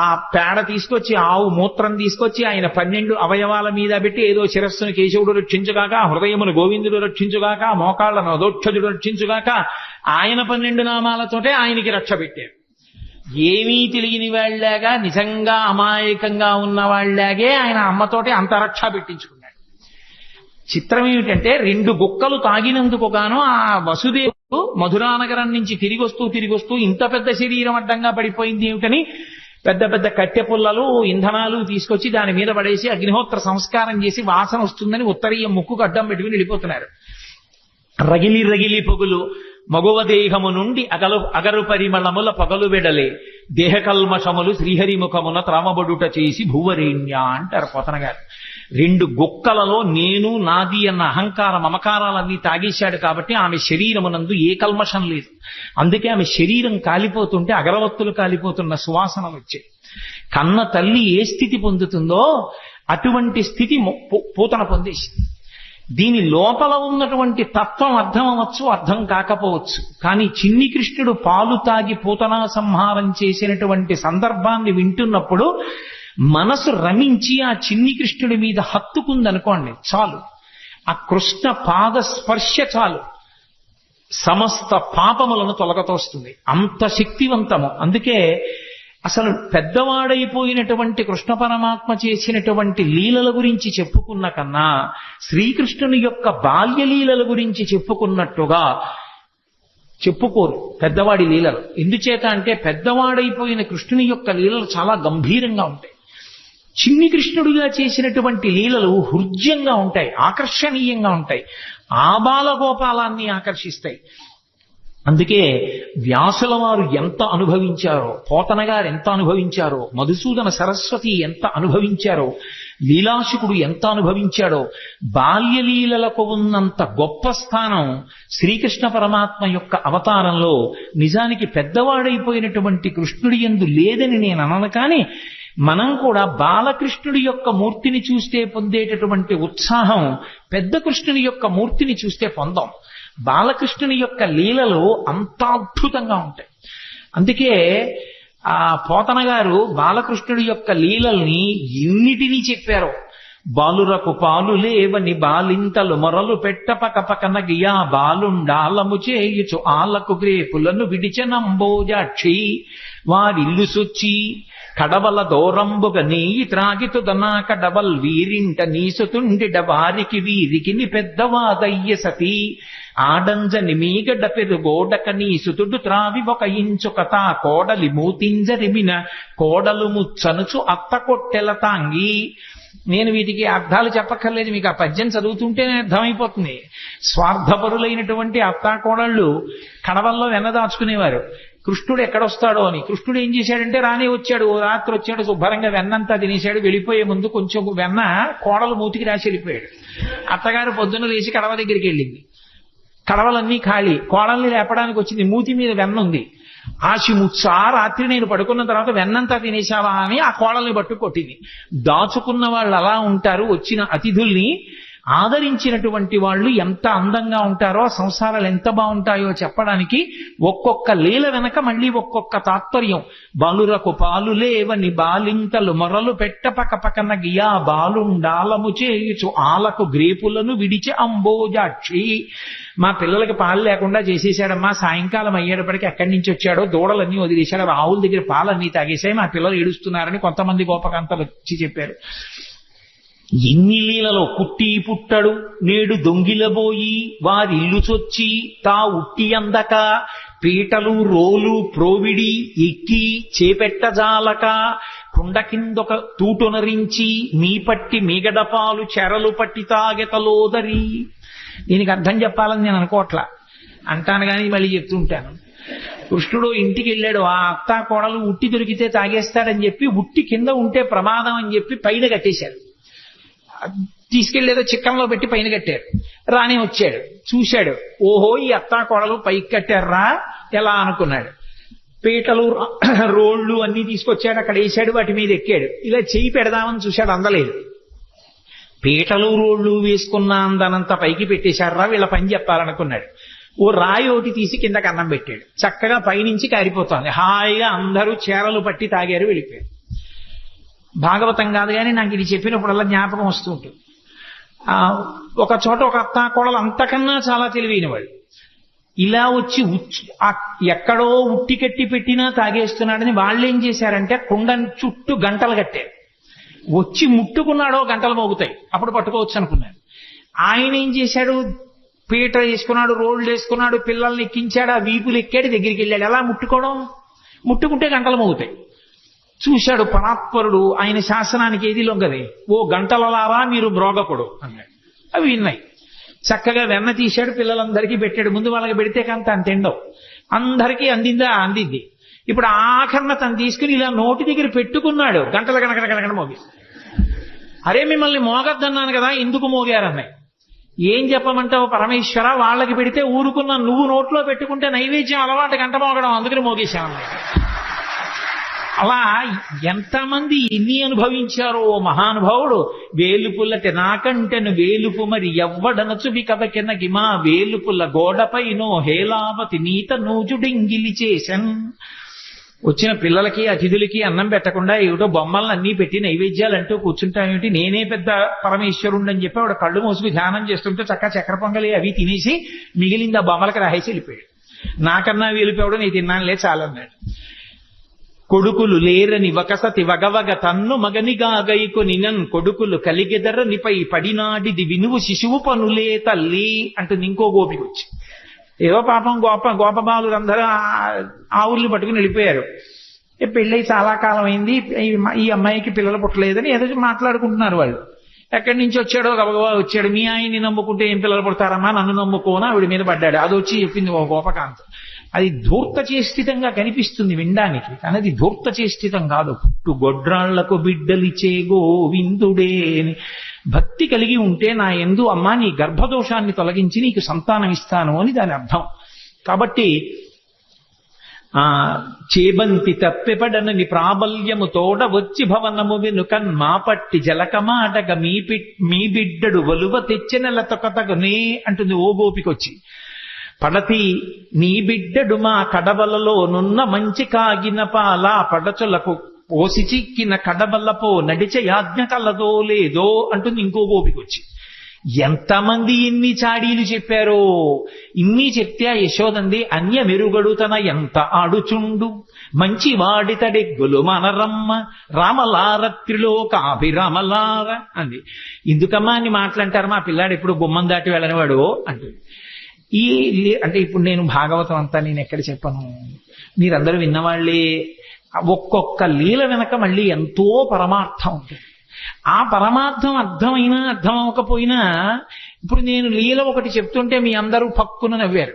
ఆ పేడ తీసుకొచ్చి ఆవు మూత్రం తీసుకొచ్చి ఆయన 12 అవయవాల మీద పెట్టి ఏదో శిరస్సును కేశవుడు రక్షించుగాక, హృదయమును గోవిందుడు రక్షించుగాక, మోకాళ్లను అదోక్షజుడు రక్షించుగాక, ఆయన 12 నామాలతోటే ఆయనకి రక్ష పెట్టారు. ఏమీ తెలియని వాళ్ళలాగా నిజంగా అమాయకంగా ఉన్న వాళ్ళలాగే ఆయన అమ్మతోటి అంతరక్ష పెట్టించుకున్నాడు. చిత్రం ఏమిటంటే 2 గుక్కలు తాగినందుకు గాను ఆ వసుదేవుడు మధురానగరం నుంచి తిరిగి వస్తూ ఇంత పెద్ద శరీరం అడ్డంగా పడిపోయింది ఏమిటని పెద్ద పెద్ద కట్టె పుల్లలు ఇంధనాలు తీసుకొచ్చి దాని మీద పడేసి అగ్నిహోత్ర సంస్కారం చేసి వాసన వస్తుందని ఉత్తరీయ ముక్కుకు అడ్డం పెట్టుకుని వెళ్ళిపోతున్నారు. రగిలి రగిలి పొగులు మగువ దేహము నుండి అగరు పరిమళముల పగలు వెడలే దేహకల్మషములు శ్రీహరిముఖమున త్రామబడుట చేసి భూవరేణ్య అంటారు పోతన గారు. 2 గుక్కలలో నేను నాది అన్న అహంకార మమకారాలన్నీ తాగేశాడు కాబట్టి ఆమె శరీరమునందు ఏ కల్మషం లేదు. అందుకే ఆమె శరీరం కాలిపోతుంటే అగరవత్తులు కాలిపోతున్న సువాసనలు వచ్చాయి. కన్న తల్లి ఏ స్థితి పొందుతుందో అటువంటి స్థితి పూతన పొందేసింది. దీని లోపల ఉన్నటువంటి తత్వం అర్థం అవ్వచ్చు, అర్థం కాకపోవచ్చు. కానీ చిన్ని కృష్ణుడు పాలు తాగి పూతనా సంహారం చేసినటువంటి సందర్భాన్ని వింటున్నప్పుడు మనసు రమించి ఆ చిన్ని కృష్ణుడి మీద హత్తుకుందనుకోండి చాలు, ఆ కృష్ణ పాద స్పర్శ చాలు సమస్త పాపములను తొలగతోస్తుంది. అంత శక్తివంతము. అందుకే అసలు పెద్దవాడైపోయినటువంటి కృష్ణ పరమాత్మ చేసినటువంటి లీలల గురించి చెప్పుకున్న కన్నా శ్రీకృష్ణుని యొక్క బాల్యలీలల గురించి చెప్పుకున్నట్టుగా చెప్పుకోరు పెద్దవాడి లీలలు. ఎందుచేత అంటే పెద్దవాడైపోయిన కృష్ణుని యొక్క లీలలు చాలా గంభీరంగా ఉంటాయి. చిన్ని కృష్ణుడిగా చేసినటువంటి లీలలు హృద్యంగా ఉంటాయి, ఆకర్షణీయంగా ఉంటాయి, ఆబాలగోపాలాన్ని ఆకర్షిస్తాయి. అందుకే వ్యాసుల వారు ఎంత అనుభవించారో, పోతన గారు ఎంత అనుభవించారో, మధుసూదన సరస్వతి ఎంత అనుభవించారో, లీలాశుకుడు ఎంత అనుభవించాడో, బాల్యలీలలకు ఉన్నంత గొప్ప స్థానం శ్రీకృష్ణ పరమాత్మ యొక్క అవతారంలో నిజానికి పెద్దవాడైపోయినటువంటి కృష్ణుడి యందు లేదని నేను అనను. కానీ మనం కూడా బాలకృష్ణుడి యొక్క మూర్తిని చూస్తే పొందేటటువంటి ఉత్సాహం పెద్ద కృష్ణుని యొక్క మూర్తిని చూస్తే పొందాం. బాలకృష్ణుని యొక్క లీలలు అంత అద్భుతంగా ఉంటాయి. అందుకే ఆ పోతన గారు బాలకృష్ణుడి యొక్క లీలల్ని ఎన్నిటినీ చెప్పారో. బాలురకు పాలు లేవని బాలింతలు మొరలు పెట్ట పకపకన గియా బాలుండాలము చేయుచు ఆలకు గ్రేపులను విడిచెనంబోజాక్షి వారిల్లు సొచ్చి కడవల దూరంబుగ నీయి త్రాగితుదనా కడవల్ వీరింట నీసుతుండిడ వారికి వీరికి పెద్దవాదయ్య సతీ ఆడంజని మీగడ్డ పెరుగోడక నీసుతుడు త్రావి ఒక ఇంచుక తా కోడలి మూతింజరిమిన కోడలు ముచ్చనుచు అత్త కొట్టెల తాంగి. నేను వీటికి అర్థాలు చెప్పక్కర్లేదు, మీకు ఆ పద్యం చదువుతుంటేనే అర్థమైపోతుంది. స్వార్థపరులైనటువంటి అత్తాకోడళ్ళు కడవల్లో వెన్నదాచుకునేవారు. కృష్ణుడు ఎక్కడొస్తాడో అని. కృష్ణుడు ఏం చేశాడంటే రానే వచ్చాడు, ఓ రాత్రి వచ్చాడు, శుభ్రంగా వెన్నంతా తినేశాడు. వెళ్ళిపోయే ముందు కొంచెం వెన్న కోడలు మూతికి రాసి వెళ్ళిపోయాడు. అత్తగారు పొద్దున్న లేచి కడవ దగ్గరికి వెళ్ళింది. కడవలన్నీ ఖాళీ. కోడల్ని లేపడానికి వచ్చింది, మూతి మీద వెన్న ఉంది. ఆశిముత్సా రాత్రి నేను పడుకున్న తర్వాత వెన్నంతా తినేశావా అని ఆ కోడల్ని పట్టు కొట్టింది. దాచుకున్న వాళ్ళు అలా ఉంటారు. వచ్చిన అతిథుల్ని ఆదరించినటువంటి వాళ్ళు ఎంత అందంగా ఉంటారో, సంసారాలు ఎంత బాగుంటాయో చెప్పడానికి ఒక్కొక్క లీల వెనక మళ్ళీ ఒక్కొక్క తాత్పర్యం. బాలురకు పాలు లేవని బాలింతలు మొరలు పెట్ట పకపకన గియా బాలుండాలము చేయుచు ఆలకు గ్రేపులను విడిచి అంబోజాక్షి. మా పిల్లలకి పాలు లేకుండా చేసేసాడమ్మా, సాయంకాలం అయ్యేటప్పటికి ఎక్కడి నుంచి వచ్చాడో దూడలన్నీ వదిలేశాడు, ఆవుల దగ్గర పాలన్నీ తాగేశాయి, మా పిల్లలు ఏడుస్తున్నారని కొంతమంది గోపకాంతలు వచ్చి చెప్పారు. ఎన్ని లీలలో పుట్టి పుట్టడు నేడు దొంగిలబోయి వారిల్లు చొచ్చి తా ఉట్టి అందక పీటలు రోలు ప్రోవిడి ఎక్కి చేపెట్టజాలక కుండ కిందొక తూటునరించి మీ పట్టి మీగడపాలు చెరలు పట్టి తాగెతలోదరి. దీనికి అర్థం చెప్పాలని నేను అనుకోవట్లా, అంటాను కానీ మళ్ళీ చెప్తుంటాను. కృష్ణుడు ఇంటికి వెళ్ళాడు, ఆ అత్త కోడలు ఉట్టి దొరికితే తాగేస్తాడని చెప్పి ఉట్టి కింద ఉంటే ప్రమాదం అని చెప్పి పైన కట్టేశారు. తీసుకెళ్లేదో చిక్కంలో పెట్టి పైన కట్టారు. రాణి వచ్చాడు, చూశాడు, ఓహో ఈ అత్తా కోడలు పైకి కట్టారా ఎలా అనుకున్నాడు. పీటలు రోళ్లు అన్ని తీసుకొచ్చాడు, అక్కడ వేసాడు, వాటి మీద ఎక్కాడు. ఇలా చెయ్యి పెడదామని చూశాడు, అందలేదు. పీటలు రోళ్లు వేసుకున్న అందనంత పైకి పెట్టేశారా, వీళ్ళ పని చెప్పాలనుకున్నాడు. ఓ రాయి ఒకటి తీసి కిందకి అన్నం పెట్టాడు. చక్కగా పైనుంచి కారిపోతోంది. హాయిగా అందరూ చీరలు పట్టి తాగారు, వెళ్ళిపోయారు. భాగవతం కాదు కానీ నాకు ఇది చెప్పినప్పుడల్లా జ్ఞాపకం వస్తూ ఉంటుంది. ఒక చోట ఒక అత్తా కోడలు అంతకన్నా చాలా తెలివైన వాళ్ళు ఇలా వచ్చి ఎక్కడో ఉట్టి కట్టి పెట్టినా తాగేస్తున్నాడని వాళ్ళు ఏం చేశారంటే కుండ చుట్టూ గంటలు కట్టారు. వచ్చి ముట్టుకున్నాడో గంటలు మోగుతాయి, అప్పుడు పట్టుకోవచ్చు అనుకున్నాడు. ఆయన ఏం చేశాడు, పీట వేసుకున్నాడు, రోడ్లు వేసుకున్నాడు, పిల్లల్ని ఎక్కించాడు, ఆ వీపులు ఎక్కాడు, దగ్గరికి వెళ్ళాడు. ఎలా ముట్టుకోవడం, ముట్టుకుంటే గంటలు మోగుతాయి. చూశాడు పరాత్పరుడు, ఆయన శాసనానికి ఏది లొంగది. ఓ గంటలలారా మీరు బ్రోగకుడు అన్నాడు. అవి విన్నాయి. చక్కగా వెన్న తీశాడు, పిల్లలందరికీ పెట్టాడు. ముందు వాళ్ళకి పెడితే కానీ తను తిండవు. అందరికీ అందిందా, అందింది. ఇప్పుడు ఆఖరణ తను తీసుకుని ఇలా నోటి దగ్గర పెట్టుకున్నాడు, గంటల గనక మోగి. అరే మిమ్మల్ని మోగద్దన్నాను కదా, ఎందుకు మోగారన్నాయి. ఏం చెప్పమంటావు పరమేశ్వర, వాళ్ళకి పెడితే ఊరుకున్నా, నువ్వు నోట్లో పెట్టుకుంటే నైవేద్యం అలవాటు గంట మోగడం, అందుకని మోగేశామన్నాయి. అలా ఎంతమంది ఇన్ని అనుభవించారో మహానుభావుడు. వేలుపుల్లటి నాకంటెను వేలుపు మరి ఎవ్వడనచు బికబకెన గిమా వేలుపుల్ల గోడపైనో హేలావతి నీత నూజుడింగిలి చేసన్. వచ్చిన పిల్లలకి అతిథులకి అన్నం పెట్టకుండా ఏమిటో బొమ్మలను అన్నీ పెట్టి నైవేద్యాలంటూ కూర్చుంటామేమిటి, నేనే పెద్ద పరమేశ్వరుణ్ణని చెప్పి ఆవిడ కళ్ళు మూసుకు ధ్యానం చేస్తుంటే చక్కెర పొంగలి అవి తినేసి మిగిలింది ఆ బొమ్మలకి రాసేసి వెళ్ళిపోయాడు. నాకన్నా వేలిపోవడం నేను తిన్నానులే చాలన్నాడు. కొడుకులు లేరని వకసతి వగవగ తన్ను మగనిగా గైకొనినన్ కొడుకులు కలిగెదర నిపై పడినాడిది వినువు శిశువు పనులే తల్లి అంటుంది ఇంకో గోపికి వచ్చి. ఏదో పాపం గోపబాలురందరూ ఆవుల్ని పట్టుకుని వెళ్ళిపోయారు. పెళ్ళై చాలా కాలం అయింది, ఈ అమ్మాయికి పిల్లలు పుట్టలేదని ఏదో మాట్లాడుకుంటున్నారు వాళ్ళు. ఎక్కడి నుంచి వచ్చాడో గబగబా వచ్చాడు. మీ ఆయన్ని నమ్ముకుంటే ఏం పిల్లలు పుడతారమ్మా, నన్ను నమ్ముకోనా ఆవిడ మీద పడ్డాడు. అది వచ్చి చెప్పింది ఓ గోపకాంత. అది ధూర్త చేష్టితంగా కనిపిస్తుంది వినడానికి, కానీ అది ధూర్త చేష్టితం కాదు. పుట్టు గొడ్రాళ్లకు బిడ్డలిచే గోవిందుడే అని భక్తి కలిగి ఉంటే నా యందు అమ్మా నీ గర్భదోషాన్ని తొలగించి నీకు సంతానం ఇస్తాను అని దాని అర్థం. కాబట్టి చేబంతి తప్పెపడనని ప్రాబల్యము తోడ వచ్చి భవనము వెనుకన్ మా పట్టి జలకమాటగ మీ బిడ్డడు వలువ తెచ్చెనెల తొకతగనే అంటుంది ఓ గోపికొచ్చి. పడతి నీ బిడ్డడు మా కడవలలో నున్న మంచి కాగిన పాల పడచులకు పోసి చిక్కిన కడవలపో నడిచే యాజ్ఞ కలదో లేదో అంటుంది ఇంకో గోపికొచ్చి. ఎంతమంది ఇన్ని చాడీలు చెప్పారో. ఇన్ని చెప్తే యశోదంది అన్య మెరుగడు తన ఎంత ఆడుచుండు మంచి వాడితడెగ్గులు మనరమ్మ రామలారత్రిలోకాభిరామలార అంది. ఎందుకమ్మా అని మాట్లాంటారు, మా పిల్లాడు ఎప్పుడు గుమ్మం దాటి వెళ్ళనివాడు అంటుంది. అంటే ఇప్పుడు నేను భాగవతం అంతా నేను ఎక్కడ చెప్పను, మీరందరూ విన్నవాళ్ళే. ఒక్కొక్క లీల వెనక మళ్ళీ ఎంతో పరమార్థం ఉంటుంది. ఆ పరమార్థం అర్థమైనా అర్థం అవ్వకపోయినా ఇప్పుడు నేను లీల ఒకటి చెప్తుంటే మీ అందరూ పక్కున నవ్వారు.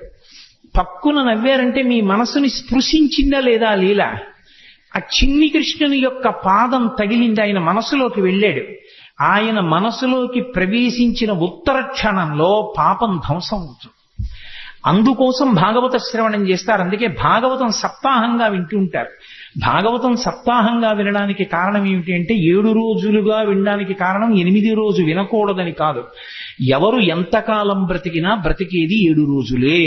పక్కున నవ్వారంటే మీ మనసుని స్పృశించిందా లేదా లీల? ఆ చిన్ని కృష్ణుని యొక్క పాదం తగిలింది, ఆయన మనసులోకి వెళ్ళాడు. ఆయన మనసులోకి ప్రవేశించిన ఉత్తర క్షణంలో పాపం ధ్వంసం అవుతుంది. అందుకోసం భాగవత శ్రవణం చేస్తారు. అందుకే భాగవతం సప్తాహంగా వింటూ ఉంటారు. భాగవతం సప్తాహంగా వినడానికి కారణం ఏమిటి అంటే 7 రోజులుగా వినడానికి కారణం 8 రోజు వినకూడదని కాదు. ఎవరు ఎంతకాలం బ్రతికినా బ్రతికేది 7 రోజులే.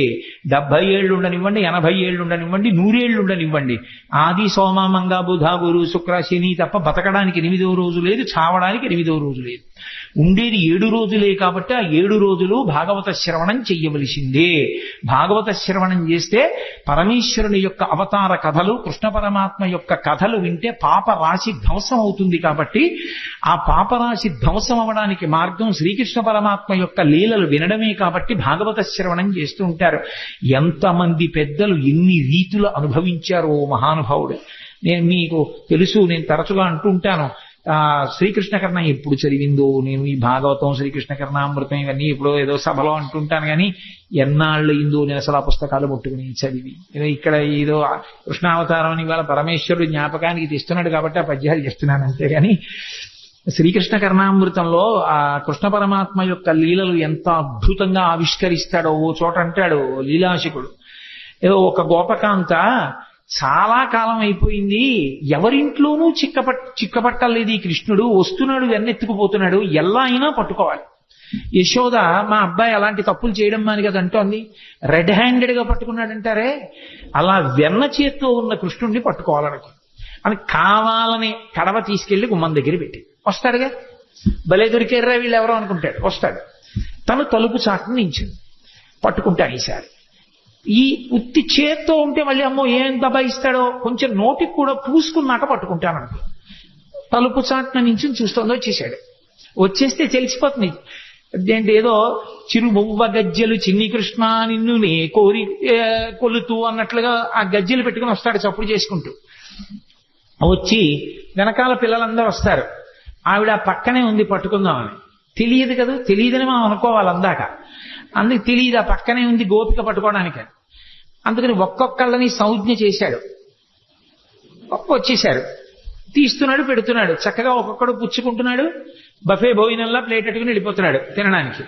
70 ఏళ్ళు ఉండనివ్వండి, 80 ఏళ్ళు ఉండనివ్వండి, 100 ఏళ్ళు ఉండనివ్వండి. ఆది సోమ మంగ బుధ గురు శుక్ర శని తప్ప బతకడానికి 8వ రోజు లేదు, చావడానికి 8వ రోజు లేదు. ఉండేది 7 రోజులే కాబట్టి ఆ 7 రోజులు భాగవత శ్రవణం చెయ్యవలసిందే. భాగవత శ్రవణం చేస్తే పరమేశ్వరుని యొక్క అవతార కథలు, కృష్ణ పరమాత్మ యొక్క కథలు వింటే పాపరాశి ధ్వంసం అవుతుంది. కాబట్టి ఆ పాపరాశి ధ్వంసం అవడానికి మార్గం శ్రీకృష్ణ పరమాత్మ యొక్క లీలలు వినడమే. కాబట్టి భాగవత శ్రవణం చేస్తూ ఉంటారు. ఎంతమంది పెద్దలు ఎన్ని రీతులు అనుభవించారో మహానుభావుడు. నేను మీకు తెలుసు, నేను తరచుగా అంటూ ఉంటాను, శ్రీకృష్ణ కర్ణ ఎప్పుడు చదివిందో నేను ఈ భాగవతం, శ్రీకృష్ణ కర్ణామృతం ఇవన్నీ ఎప్పుడో ఏదో సభలో అంటుంటాను, కానీ ఎన్నాళ్ళు అయిందో నేను అసలు ఆ పుస్తకాలు ముట్టుకుని చదివి. ఇక్కడ ఏదో కృష్ణావతారం అని ఇవాళ పరమేశ్వరుడు జ్ఞాపకానికి తెస్తున్నాడు కాబట్టి ఆ పద్యాలు చేస్తున్నాను అంతేగాని శ్రీకృష్ణ కర్ణామృతంలో ఆ కృష్ణ పరమాత్మ యొక్క లీలలు ఎంత అద్భుతంగా ఆవిష్కరిస్తాడో. ఓ చోట అంటాడు లీలాశకుడు, ఏదో ఒక గోపకాంత చాలా కాలం అయిపోయింది, ఎవరింట్లోనూ చిక్కపట్టలేదు ఈ కృష్ణుడు, వస్తున్నాడు వెన్నెత్తుకుపోతున్నాడు, ఎలా అయినా పట్టుకోవాలి. యశోద మా అబ్బాయి అలాంటి తప్పులు చేయడం మాని కదా అంటోంది, రెడ్ హ్యాండెడ్ గా పట్టుకున్నాడంటారే, అలా వెన్న చేత్తో ఉన్న కృష్ణుడిని పట్టుకోవాలనుకో అని కావాలని కడవ తీసుకెళ్లి గుమ్మం దగ్గర పెట్టి వస్తాడుగా. భలే దొరికేర్రా వీళ్ళు ఎవరో అనుకుంటాడు, వస్తాడు. తను తలుపు చాటును నించుంది, పట్టుకుంటాడు. ఈసారి ఈ ఉత్తి చేత్తో ఉంటే మళ్ళీ అమ్మో ఏం దబాయిస్తాడో, కొంచెం నోటికి కూడా పూసుకున్నాక పట్టుకుంటాను అనుకో. తలుపు చాటున నుంచి చూస్తోందో వచ్చేసాడు. వచ్చేస్తే తెలిసిపోతుంది, ఏంటి ఏదో చిరుబొవ్వ గజ్జెలు చిన్ని కృష్ణ నిన్ను నే కోరి కొలుతూ అన్నట్లుగా ఆ గజ్జెలు పెట్టుకుని వస్తాడు చప్పుడు చేసుకుంటూ. వచ్చి వెనకాల పిల్లలందరూ వస్తారు. ఆవిడ పక్కనే ఉంది పట్టుకుందామని. తెలియదు కదా, తెలియదని మనం అనుకోవాలి అందాక. అందుకు తెలియదు, ఆ పక్కనే ఉంది గోపిక పట్టుకోవడానికి. అందుకని ఒక్కొక్కళ్ళని సంజ్ఞ చేశాడు. వచ్చేశారు, తీస్తున్నాడు, పెడుతున్నాడు, చక్కగా ఒక్కొక్కడు పుచ్చుకుంటున్నాడు. బఫే భోజనంలా ప్లేట్ పెట్టుకుని వెళ్ళిపోతున్నాడు తినడానికి.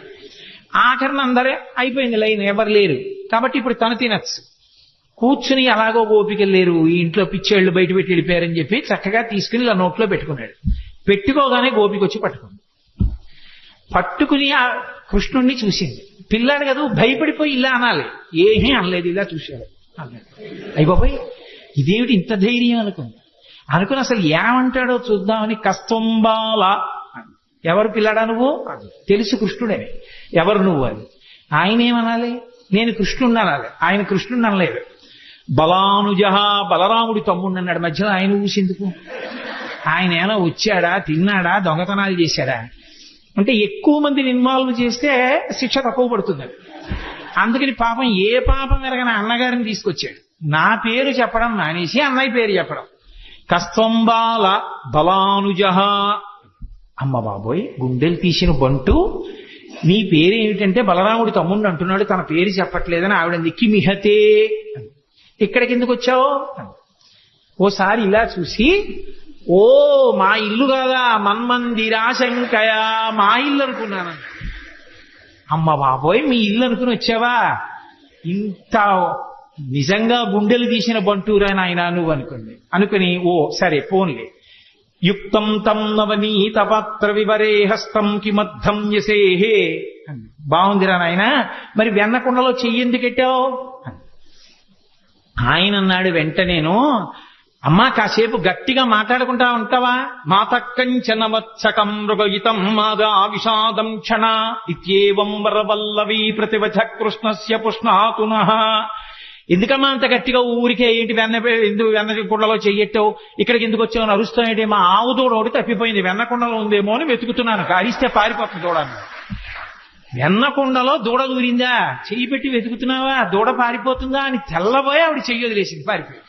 ఆఖరణ అందరే అయిపోయింది లైన్, ఎవరు లేరు కాబట్టి ఇప్పుడు తను తినచ్చు. కూర్చుని అలాగో గోపికలు లేరు, ఈ ఇంట్లో పిచ్చేళ్లు బయట పెట్టి వెళ్ళిపోయారని చెప్పి చక్కగా తీసుకుని ఇలా నోట్లో పెట్టుకున్నాడు. పెట్టుకోగానే గోపిక వచ్చి పట్టుకుని ఆ కృష్ణుణ్ణి చూసింది. పిల్లాడు కదా, భయపడిపోయి ఇలా అనాలి, ఏమీ అనలేదు, ఇలా చూశాడు. అయ్యబాబోయ్ ఇదేమిటి ఇంత ధైర్యం అనుకుని అసలు ఏమంటాడో చూద్దామని కస్తంబాల. ఎవరు పిల్లాడా నువ్వు? తెలుసు కృష్ణుడే. ఎవరు నువ్వు అని. ఆయన ఏమనాలి? నేను కృష్ణుణ్ణి అనాలి. ఆయన కృష్ణుణ్ణి అనలేదు. బలానుజ, బలరాముడి తమ్ముడు అన్నాడు. మధ్యలో ఆయన ఊసిందుకు? ఆయన ఏమైనా వచ్చాడా, తిన్నాడా, దొంగతనాలు చేశాడా? అంటే ఎక్కువ మందిని ఇన్వాల్వ్ చేస్తే శిక్ష తక్కువ పడుతుంది. అందుకని పాపం ఏ పాపం ఎరగని అన్నగారిని తీసుకొచ్చాడు. నా పేరు చెప్పడం మానేసి అన్నయ్య పేరు చెప్పడం. కస్తంబాల బలానుజ. అమ్మ బాబోయ్, గుండెలు తీసిన బంటు, నీ పేరేమిటంటే బలరాముడి తమ్ముడు అంటున్నాడు, తన పేరు చెప్పట్లేదని ఆవిడ కిమిహతే, ఇక్కడికి ఎందుకు వచ్చావు? ఓసారి ఇలా చూసి, ఓ మా ఇల్లు కాదా, మన్మందిరాశంకయ, మా ఇల్లు అనుకున్నాను. అమ్మ బాబోయ్ మీ ఇల్లు అనుకుని వచ్చావా? ఇంత నిజంగా గుండెలు తీసిన బంటూరా నాయన నువ్వు అనుకుని ఓ సరే పోన్లే. యుక్తం తం నవనీత పాత్ర వివరే హస్తం కిమద్ధం యసేహే. బాగుందిరా నాయన, మరి వెన్నకుండలో చెయ్యెందుకు పెట్టావు? ఆయన అన్నాడు వెంటనేను, అమ్మా కాసేపు గట్టిగా మాట్లాడుకుంటా ఉంటావా? మాతకంచనవత్సకం మృగయితం మాదా విషాదం క్షణ ఇత్యేవం వరవల్లవీ ప్రతివచ కృష్ణస్య పుష్ణాతునః. ఎందుకమ్మా అంత గట్టిగా ఊరికే ఏంటి వెన్న కుండలో చెయ్యెట్టావు, ఇక్కడికి ఎందుకు వచ్చావు అరుస్తానంటే, మా ఆవు దూడ ఒకటి తప్పిపోయింది, వెన్నకుండలో ఉందేమో అని వెతుకుతున్నాను, అరిస్తే పారిపోతుంది దూడని. వెన్నకుండలో దూడ దూరిందా, చెయ్యి పెట్టి వెతుకుతున్నావా, దూడ పారిపోతుందా అని తెల్లబోయి ఆవిడ చెయ్యి వదిలేసింది, పారిపోయి.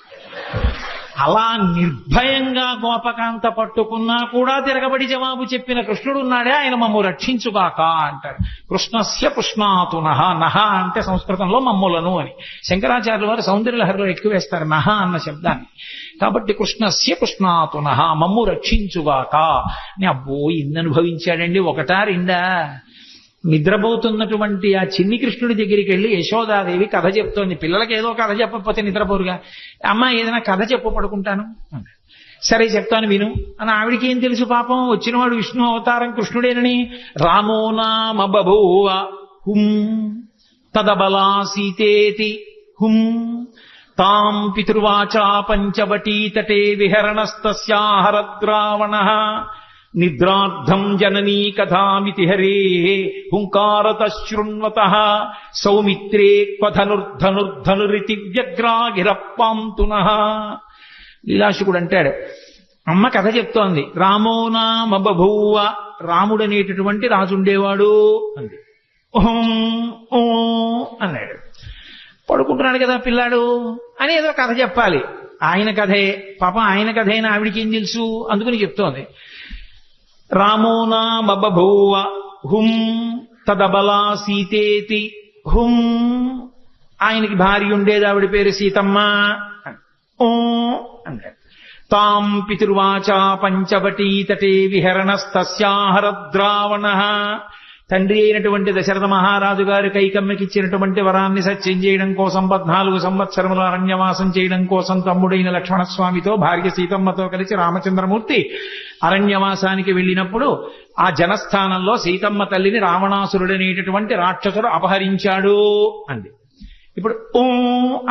అలా నిర్భయంగా గోపకాంత పట్టుకున్నా కూడా తిరగబడి జవాబు చెప్పిన కృష్ణుడు ఉన్నాడే, ఆయన మమ్ము రక్షించుగాక అంటాడు. కృష్ణస్య పుష్ణాతునః. నహ అంటే సంస్కృతంలో మమ్ములను అని. శంకరాచార్యుల వారు సౌందర్యలహరిలో ఎక్కువ వేస్తారు నహ అన్న శబ్దాన్ని. కాబట్టి కృష్ణస్య పుష్ణాతునః, మమ్ము రక్షించుగాక. అబ్బో ఇన్ని అనుభవించాడండి, ఒకటా రెండా? నిద్రపోతున్నటువంటి ఆ చిన్ని కృష్ణుడి దగ్గరికి వెళ్ళి యశోదాదేవి కథ చెప్తోంది. పిల్లలకి ఏదో కథ చెప్పకపోతే నిద్రపోరుగా. అమ్మ ఏదైనా కథ చెప్పు పడుకుంటాను. సరే చెప్తాను విను అని. ఆవిడికి ఏం తెలుసు పాపం, వచ్చినవాడు విష్ణు అవతారం కృష్ణుడేనని. రామో నామ బభూవ హుం తదబలా సీతేతి హుం తాం పితృవాచా పంచవటీ తటే విహరణస్తస్యాహరద్రావణః నిద్రార్థం జననీ కథామితి హరే హుంకారత శృణ్వత సౌమిత్రే క్వధనుర్ధనుర్ధనురితి వ్యగ్రాగిరప్పాంతునః. లీలాశుకుడు అంటాడు, అమ్మ కథ చెప్తోంది. రామో నామ బభూవ, రాముడనేటటువంటి రాజు ఉండేవాడు అంది. ఓం ఓ అన్నాడు. పడుకుంటున్నాడు కదా పిల్లాడు అని ఏదో కథ చెప్పాలి. ఆయన కథే, పాపం ఆయన కథైనా ఆవిడికి ఏం తెలుసు, అందుకని చెప్తోంది. రామో నామ బభూవ హుం తదబలా సీతేతి హుం, ఆయనకి భార్య ఉండేది, ఆవిడ పేరు సీతమ్మ. ఓ అన్నాడు. తాం పితుర్వాచ పంచవటీ తటే విహరణస్తస్యాహరద్రావణ, తండ్రి అయినటువంటి దశరథ మహారాజు గారు కైకమ్మకిచ్చినటువంటి వరాన్ని సత్యం చేయడం కోసం 14 సంవత్సరములు అరణ్యవాసం చేయడం కోసం తమ్ముడైన లక్ష్మణస్వామితో భార్య సీతమ్మతో కలిసి రామచంద్రమూర్తి అరణ్యవాసానికి వెళ్ళినప్పుడు ఆ జనస్థానంలో సీతమ్మ తల్లిని రావణాసురుడనేటటువంటి రాక్షసుడు అపహరించాడు అంది. ఇప్పుడు ఓ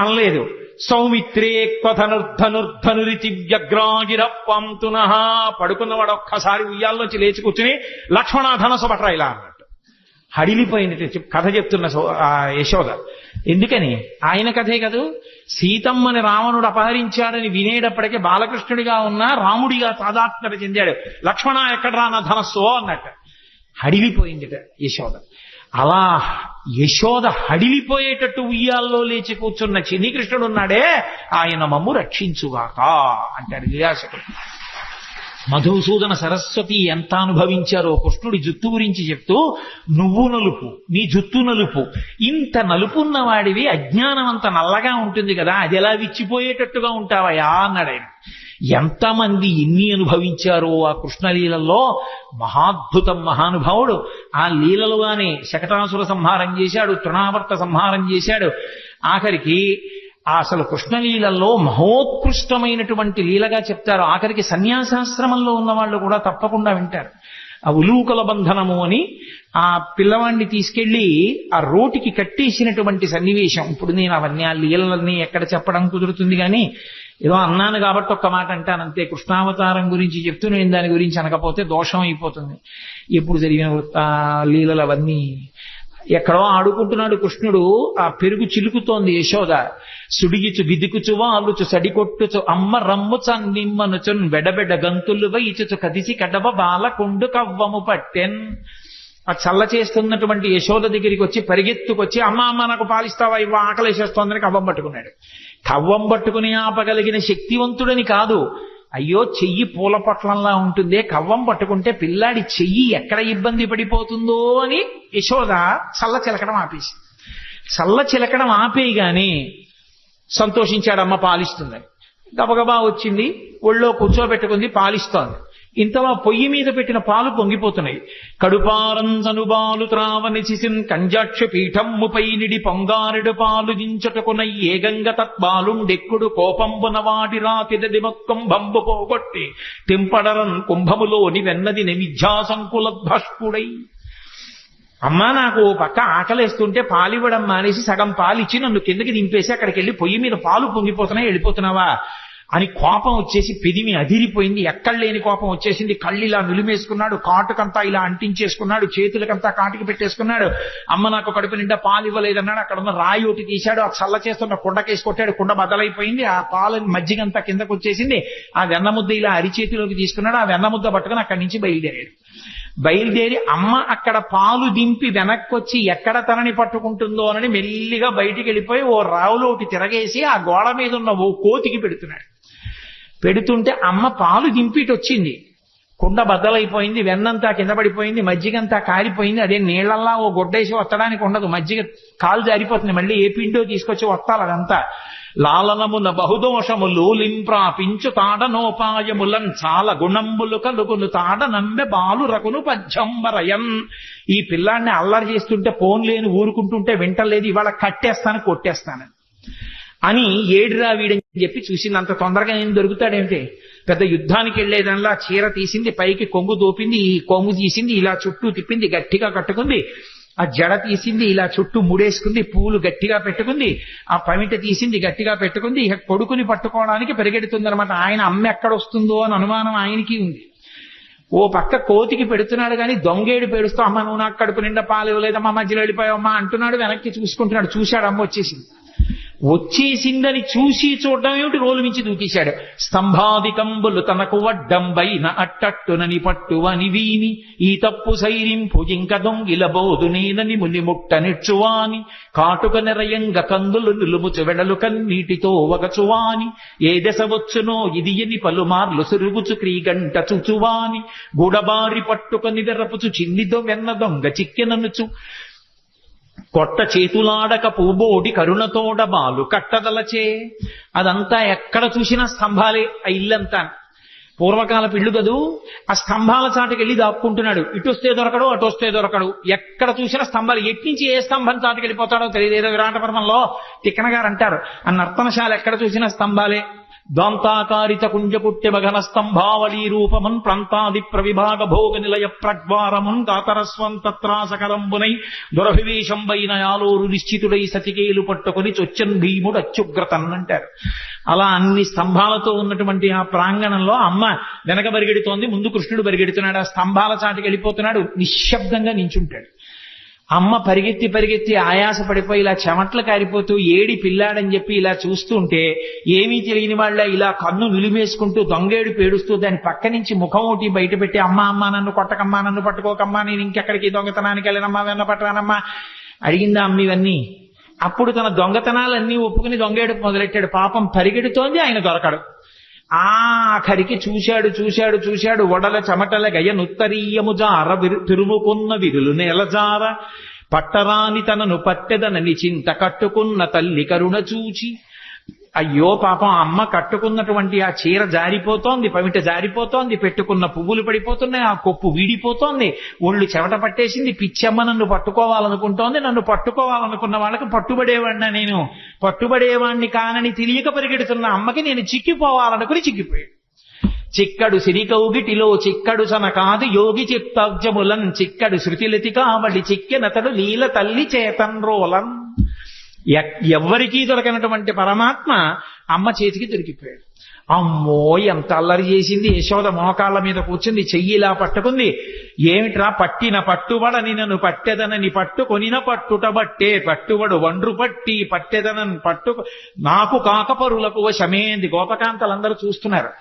అనలేదు. సౌమిత్రే క్వధనుర్ధనుర్ధనురితి వ్యగ్రాగిరప్పాంతునః, పడుకున్నవాడు ఒక్కసారి ఉయ్యాల్లోంచి లేచి కూర్చుని లక్ష్మణ ధనస్సు పట్రా ఇలా అన్నట్టు హడిలిపోయింది కథ చెప్తున్న యశోద. ఎందుకని? ఆయన కథే కదూ. సీతమ్మని రావణుడు అపహరించాడని వినేటప్పటికీ బాలకృష్ణుడిగా ఉన్న రాముడిగా తాదాత్మ్యత చెందాడు. లక్ష్మణ ఎక్కడరా నా ధనస్సు అన్నట్టు హడిలిపోయిందిట యశోద. అలా యశోద హడిలిపోయేటట్టు ఉయ్యాల్లో లేచి కూర్చున్న చిన్నీకృష్ణుడు ఉన్నాడే, ఆయన మమ్ము రక్షించుగాక అంటాడు లీలాశకుడు. మధుసూదన సరస్వతి ఎంత అనుభవించారో కృష్ణుడి జుత్తు గురించి చెప్తూ, నువ్వు నలుపు, నీ జుత్తు నలుపు, ఇంత నలుపున్న వాడివి అజ్ఞానం అంత నల్లగా ఉంటుంది కదా, అది ఎలా విచ్చిపోయేటట్టుగా ఉంటావయా అన్నాడు ఆయన. ఎంతమంది ఎన్ని అనుభవించారో ఆ కృష్ణలీలలో. మహాద్భుతం మహానుభావుడు. ఆ లీలలుగానే శకటాసుర సంహారం చేశాడు, తృణావర్త సంహారం చేశాడు. ఆఖరికి అసలు కృష్ణలీలలో మహోత్కృష్టమైనటువంటి లీలగా చెప్తారు. ఆఖరికి సన్యాసాశ్రమంలో ఉన్న వాళ్ళు కూడా తప్పకుండా వింటారు. ఆ ఉలూకల బంధనము అని ఆ పిల్లవాడిని తీసుకెళ్లి ఆ రోటికి కట్టేసినటువంటి సన్నివేశం. ఇప్పుడు నేను అవన్నీ ఆ లీలలన్నీ ఎక్కడ చెప్పడం కుదురుతుంది, కానీ ఏదో అన్నాను కాబట్టి ఒక్క మాట అంటానంతే. కృష్ణావతారం గురించి చెప్తూ నేను దాని గురించి అనకపోతే దోషం అయిపోతుంది. ఎప్పుడు జరిగిన లీలలు అవన్నీ. ఎక్కడో ఆడుకుంటున్నాడు కృష్ణుడు, ఆ పెరుగు చిలుకుతోంది యశోద. సుడిగిచు విదికుచు వాలుచు సడికొట్టుచు అమ్మ రమ్ము చన్నిమ్మనుచున్ వెడబెడ గంతులు వైచుచు కదిసి కడవ బాలకుండు కవ్వము పట్టెన్. ఆ చల్ల చేస్తున్నటువంటి యశోద దగ్గరికి వచ్చి పరిగెత్తుకొచ్చి, అమ్మ అమ్మ నాకు పాలిస్తావా, ఇవ్వ ఆకలేసేస్తోందని కవ్వం పట్టుకున్నాడు. కవ్వం పట్టుకుని ఆపగలిగిన శక్తివంతుడని కాదు, అయ్యో చెయ్యి పూల పొట్లంలా ఉంటుందే, కవ్వం పట్టుకుంటే పిల్లాడి చెయ్యి ఎక్కడ ఇబ్బంది పడిపోతుందో అని యశోద చల్ల చిలకడం ఆపేసి. చల్ల చిలకడం ఆపేయగానే సంతోషించాడు, అమ్మ పాలిస్తుందని. గబగబా వచ్చింది, ఒళ్ళో కూర్చోబెట్టుకుంది, పాలిస్తోంది. ఇంతలో పొయ్యి మీద పెట్టిన పాలు పొంగిపోతున్నాయి. కడుపారంచనుబాలు త్రావనిసిసిన్ కంజాక్ష పీఠమ్ముపై నిడి పొంగారెడు పాలు దించటకున ఏగంగ తత్బాలుండెక్కుడు కోపంబున వాటి రాతిదది మొక్కంభంబు పోగొట్టి తింపడరన్ కుంభములోని వెన్నది నిమిధ్యాసంకులద్భష్పుడై. అమ్మా నాకు పక్క ఆకలేస్తుంటే పాలివ్వడం మానేసి సగం పాలిచ్చి నన్ను కిందకి దింపేసి అక్కడికి వెళ్ళి పొయ్యి మీద పాలు పొంగిపోతున్నాయి, వెళ్ళిపోతున్నావా అని కోపం వచ్చేసి పెదిమి అదిరిపోయింది. ఎక్కడ లేని కోపం వచ్చేసింది. కళ్ళు ఇలా నిలిమేసుకున్నాడు, కాటుకంతా ఇలా అంటించేసుకున్నాడు, చేతులకంతా కాటుకి పెట్టేసుకున్నాడు. అమ్మ నాకు కడుపు నిండా పాలు ఇవ్వలేదన్నాడు. అక్కడ ఉన్న రాయి ఒకటి తీశాడు, ఆ చల్ల చేస్తున్న కుండకేసి కొట్టాడు, కుండ బదలైపోయింది. ఆ పాలని మజ్జిగంతా కిందకు వచ్చేసింది. ఆ వెన్నముద్ద ఇలా అరిచేతిలోకి తీసుకున్నాడు. ఆ వెన్నముద్ద పట్టుకుని అక్కడి నుంచి బయలుదేరి అమ్మ అక్కడ పాలు దింపి వెనక్కి వచ్చి ఎక్కడ తనని పట్టుకుంటుందో అని మెల్లిగా బయటికి వెళ్ళిపోయి ఓ రావులో ఒకటి తిరగేసి ఆ గోడ మీద ఉన్న ఓ కోతికి పెడుతున్నాడు. పెడుతుంటే అమ్మ పాలు దింపిటి వచ్చింది, కుండ బద్దలైపోయింది, వెన్నంతా కింద పడిపోయింది, మజ్జిగంతా కారిపోయింది. అదే నీళ్లల్లా ఓ గొడ్డేసి వత్తడానికి ఉండదు, మజ్జిగ కాలు జారిపోతుంది. మళ్ళీ ఏ పిండో తీసుకొచ్చి వత్తాలి అదంతా. లాలనమున బహుదోషము లోలింప్రాపించు తాడనోపాయములన్ చాలా గుణంబులు కలుగును తాడ నంబె బాలు రకును పద్యంబరయన్. ఈ పిల్లాన్ని అల్లరి చేస్తుంటే పోన్లేని ఊరుకుంటుంటే వింటలేదు, ఇవాళ కట్టేస్తాను కొట్టేస్తానని అని ఏడురా వీడని చెప్పి చూసింది. అంత తొందరగా నేను దొరుకుతాడేమిటి? పెద్ద యుద్ధానికి వెళ్లేదనలా చీర తీసింది, పైకి కొంగు దోపింది, ఈ కొంగు తీసింది, ఇలా చుట్టూ తిప్పింది, గట్టిగా కట్టుకుంది. ఆ జడ తీసింది, ఇలా చుట్టూ ముడేసుకుంది, పూలు గట్టిగా పెట్టుకుంది, ఆ పమిట తీసింది, గట్టిగా పెట్టుకుంది. ఇక కొడుకుని పట్టుకోవడానికి పరిగెడుతుంది అనమాట. ఆయన అమ్మ ఎక్కడొస్తుందో అని అనుమానం ఆయనకి ఉంది. ఓ పక్క కోతికి పెడుతున్నాడు కానీ దొంగేడు పేడుస్తూ అమ్మ నువ్వు నాకు కడుపు నిండా పాలు ఇవ్వలేదమ్మా మధ్యలో వెళ్ళిపోయావమ్మా అంటున్నాడు. వెనక్కి చూసుకుంటున్నాడు. చూశాడు అమ్మ వచ్చేసిందని చూసి చూడడం ఏమిటి, రోలు మించి దూకేశాడు. స్తంభాదికంబులు తనకు వడ్డంబైన అట్టట్టునని పట్టువని వీని ఈ తప్పు సైరింపు ఇంక దొంగిల బోధు నేనని ముని ముట్ట నెచ్చువాని కాటుక నెరయంగ కందులు నిలుముచు వెడలు కన్నీటితో వగచువాని ఏ దశ వచ్చునో ఇది ఎని పలుమార్లు సురుగుచు క్రీగంట చుచువాని గుడబారి పట్టుకొని దెరపుచు చిన్నిదో వెన్న దొంగ చిక్కెననుచు కొట్ట చేతులాడక పూబోడి కరుణతోడ బాలు కట్టదలచే. అదంతా ఎక్కడ చూసినా స్తంభాలే. ఆ ఇల్లంతా పూర్వకాలపు ఇల్లు కదూ. ఆ స్తంభాల చాటుకెళ్ళి దాక్కుంటున్నాడు. ఇటొస్తే దొరకడు, అటొస్తే దొరకడు. ఎక్కడ చూసినా స్తంభాలు. ఎట్నుంచి ఏ స్తంభం చాటుకెళ్ళిపోతాడో తెలియదు. ఏదో విరాటపర్వంలో తిక్కన గారు అంటారు, ఆ నర్తనశాల ఎక్కడ చూసినా స్తంభాలే. దాంతాకారిత కుంజపుట్టె మఘన స్తంభావళీ రూపమున్ ప్రాంతాది ప్రవిభాగ భోగ నిలయ ప్రగ్వారమున్ కాతరస్వం తత్రాసకరంబునై దురభివేశంబైన యాలోరు నిశ్చితుడై సతికేలు పట్టుకొని చొచ్చన్ భీముడు అత్యుగ్రతన్ అంటారు. అలా అన్ని స్తంభాలతో ఉన్నటువంటి ఆ ప్రాంగణంలో అమ్మ వెనక పరిగెడుతోంది, ముందు కృష్ణుడు పరిగెడుతున్నాడు. ఆ స్తంభాల చాటుకి వెళ్ళిపోతున్నాడు. నిశ్శబ్దంగా నించుంటాడు. అమ్మ పరిగెత్తి పరిగెత్తి ఆయాస పడిపోయి ఇలా చెమట్లు కారిపోతూ ఏడి పిల్లాడని చెప్పి ఇలా చూస్తుంటే ఏమీ తెలియని వాళ్ళ ఇలా కన్ను నిలిమేసుకుంటూ దొంగేడు పేడుస్తూ దాని పక్క నుంచి ముఖం ఒకటి బయట పెట్టి అమ్మ అమ్మ నన్ను కొట్టకమ్మా, నన్ను పట్టుకోకమ్మా, నేను ఇంకెక్కడికి దొంగతనానికి వెళ్ళనమ్మా, వెన్న పట్టరానమ్మా అడిగిందా అమ్మ ఇవన్నీ. అప్పుడు తన దొంగతనాలన్నీ ఒప్పుకుని దొంగేడు మొదలెట్టాడు. పాపం పరిగెడుతోంది, ఆయన దొరకడు. ఆఖరికి చూశాడు వడల చెమటల గయ నుత్తరీయము జార తిరుముకున్న విరులు నెలజార పట్టరాని తనను పట్టెదనని చింత కట్టుకున్న తల్లి కరుణ చూచి. అయ్యో పాపం అమ్మ కట్టుకున్నటువంటి ఆ చీర జారిపోతోంది, పమిట జారిపోతోంది, పెట్టుకున్న పువ్వులు పడిపోతున్నాయి, ఆ కొప్పు వీడిపోతోంది, ఒళ్ళు చెమట పట్టేసింది. పిచ్చమ్మ నన్ను పట్టుకోవాలనుకుంటోంది. నన్ను పట్టుకోవాలనుకున్న వాళ్ళకి పట్టుబడేవాడినా, నేను పట్టుబడేవాణ్ణి కానని తెలియక పరిగెడుతున్న అమ్మకి నేను చిక్కిపోవాలనుకుని చిక్కిపోయాడు. చిక్కడు సిరికౌగిటిలో చిక్కడు సన కాదు యోగి చిత్తాబ్జములన్ చిక్కడు శృతిలతి కావడి చిక్కెనతడు లీల తల్లి చేతన్రోలన్. ఎవ్వరికీ దొరకనటువంటి పరమాత్మ అమ్మ చేతికి దొరికిపోయాడు. అమ్మో ఎంత అల్లరి చేసింది. యశోద మోకాళ్ళ మీద కూర్చుంది, చెయ్యిలా పట్టుకుంది. ఏమిట్రా పట్టిన పట్టుబడని నన్ను పట్టెదనని పట్టుకొనిన పట్టుట బట్టే పట్టుబడు వండ్రు పట్టి పట్టెదనని పట్టు నాకు కాకపరులకు వశమేంది. గోపకాంతలందరూ చూస్తున్నారు.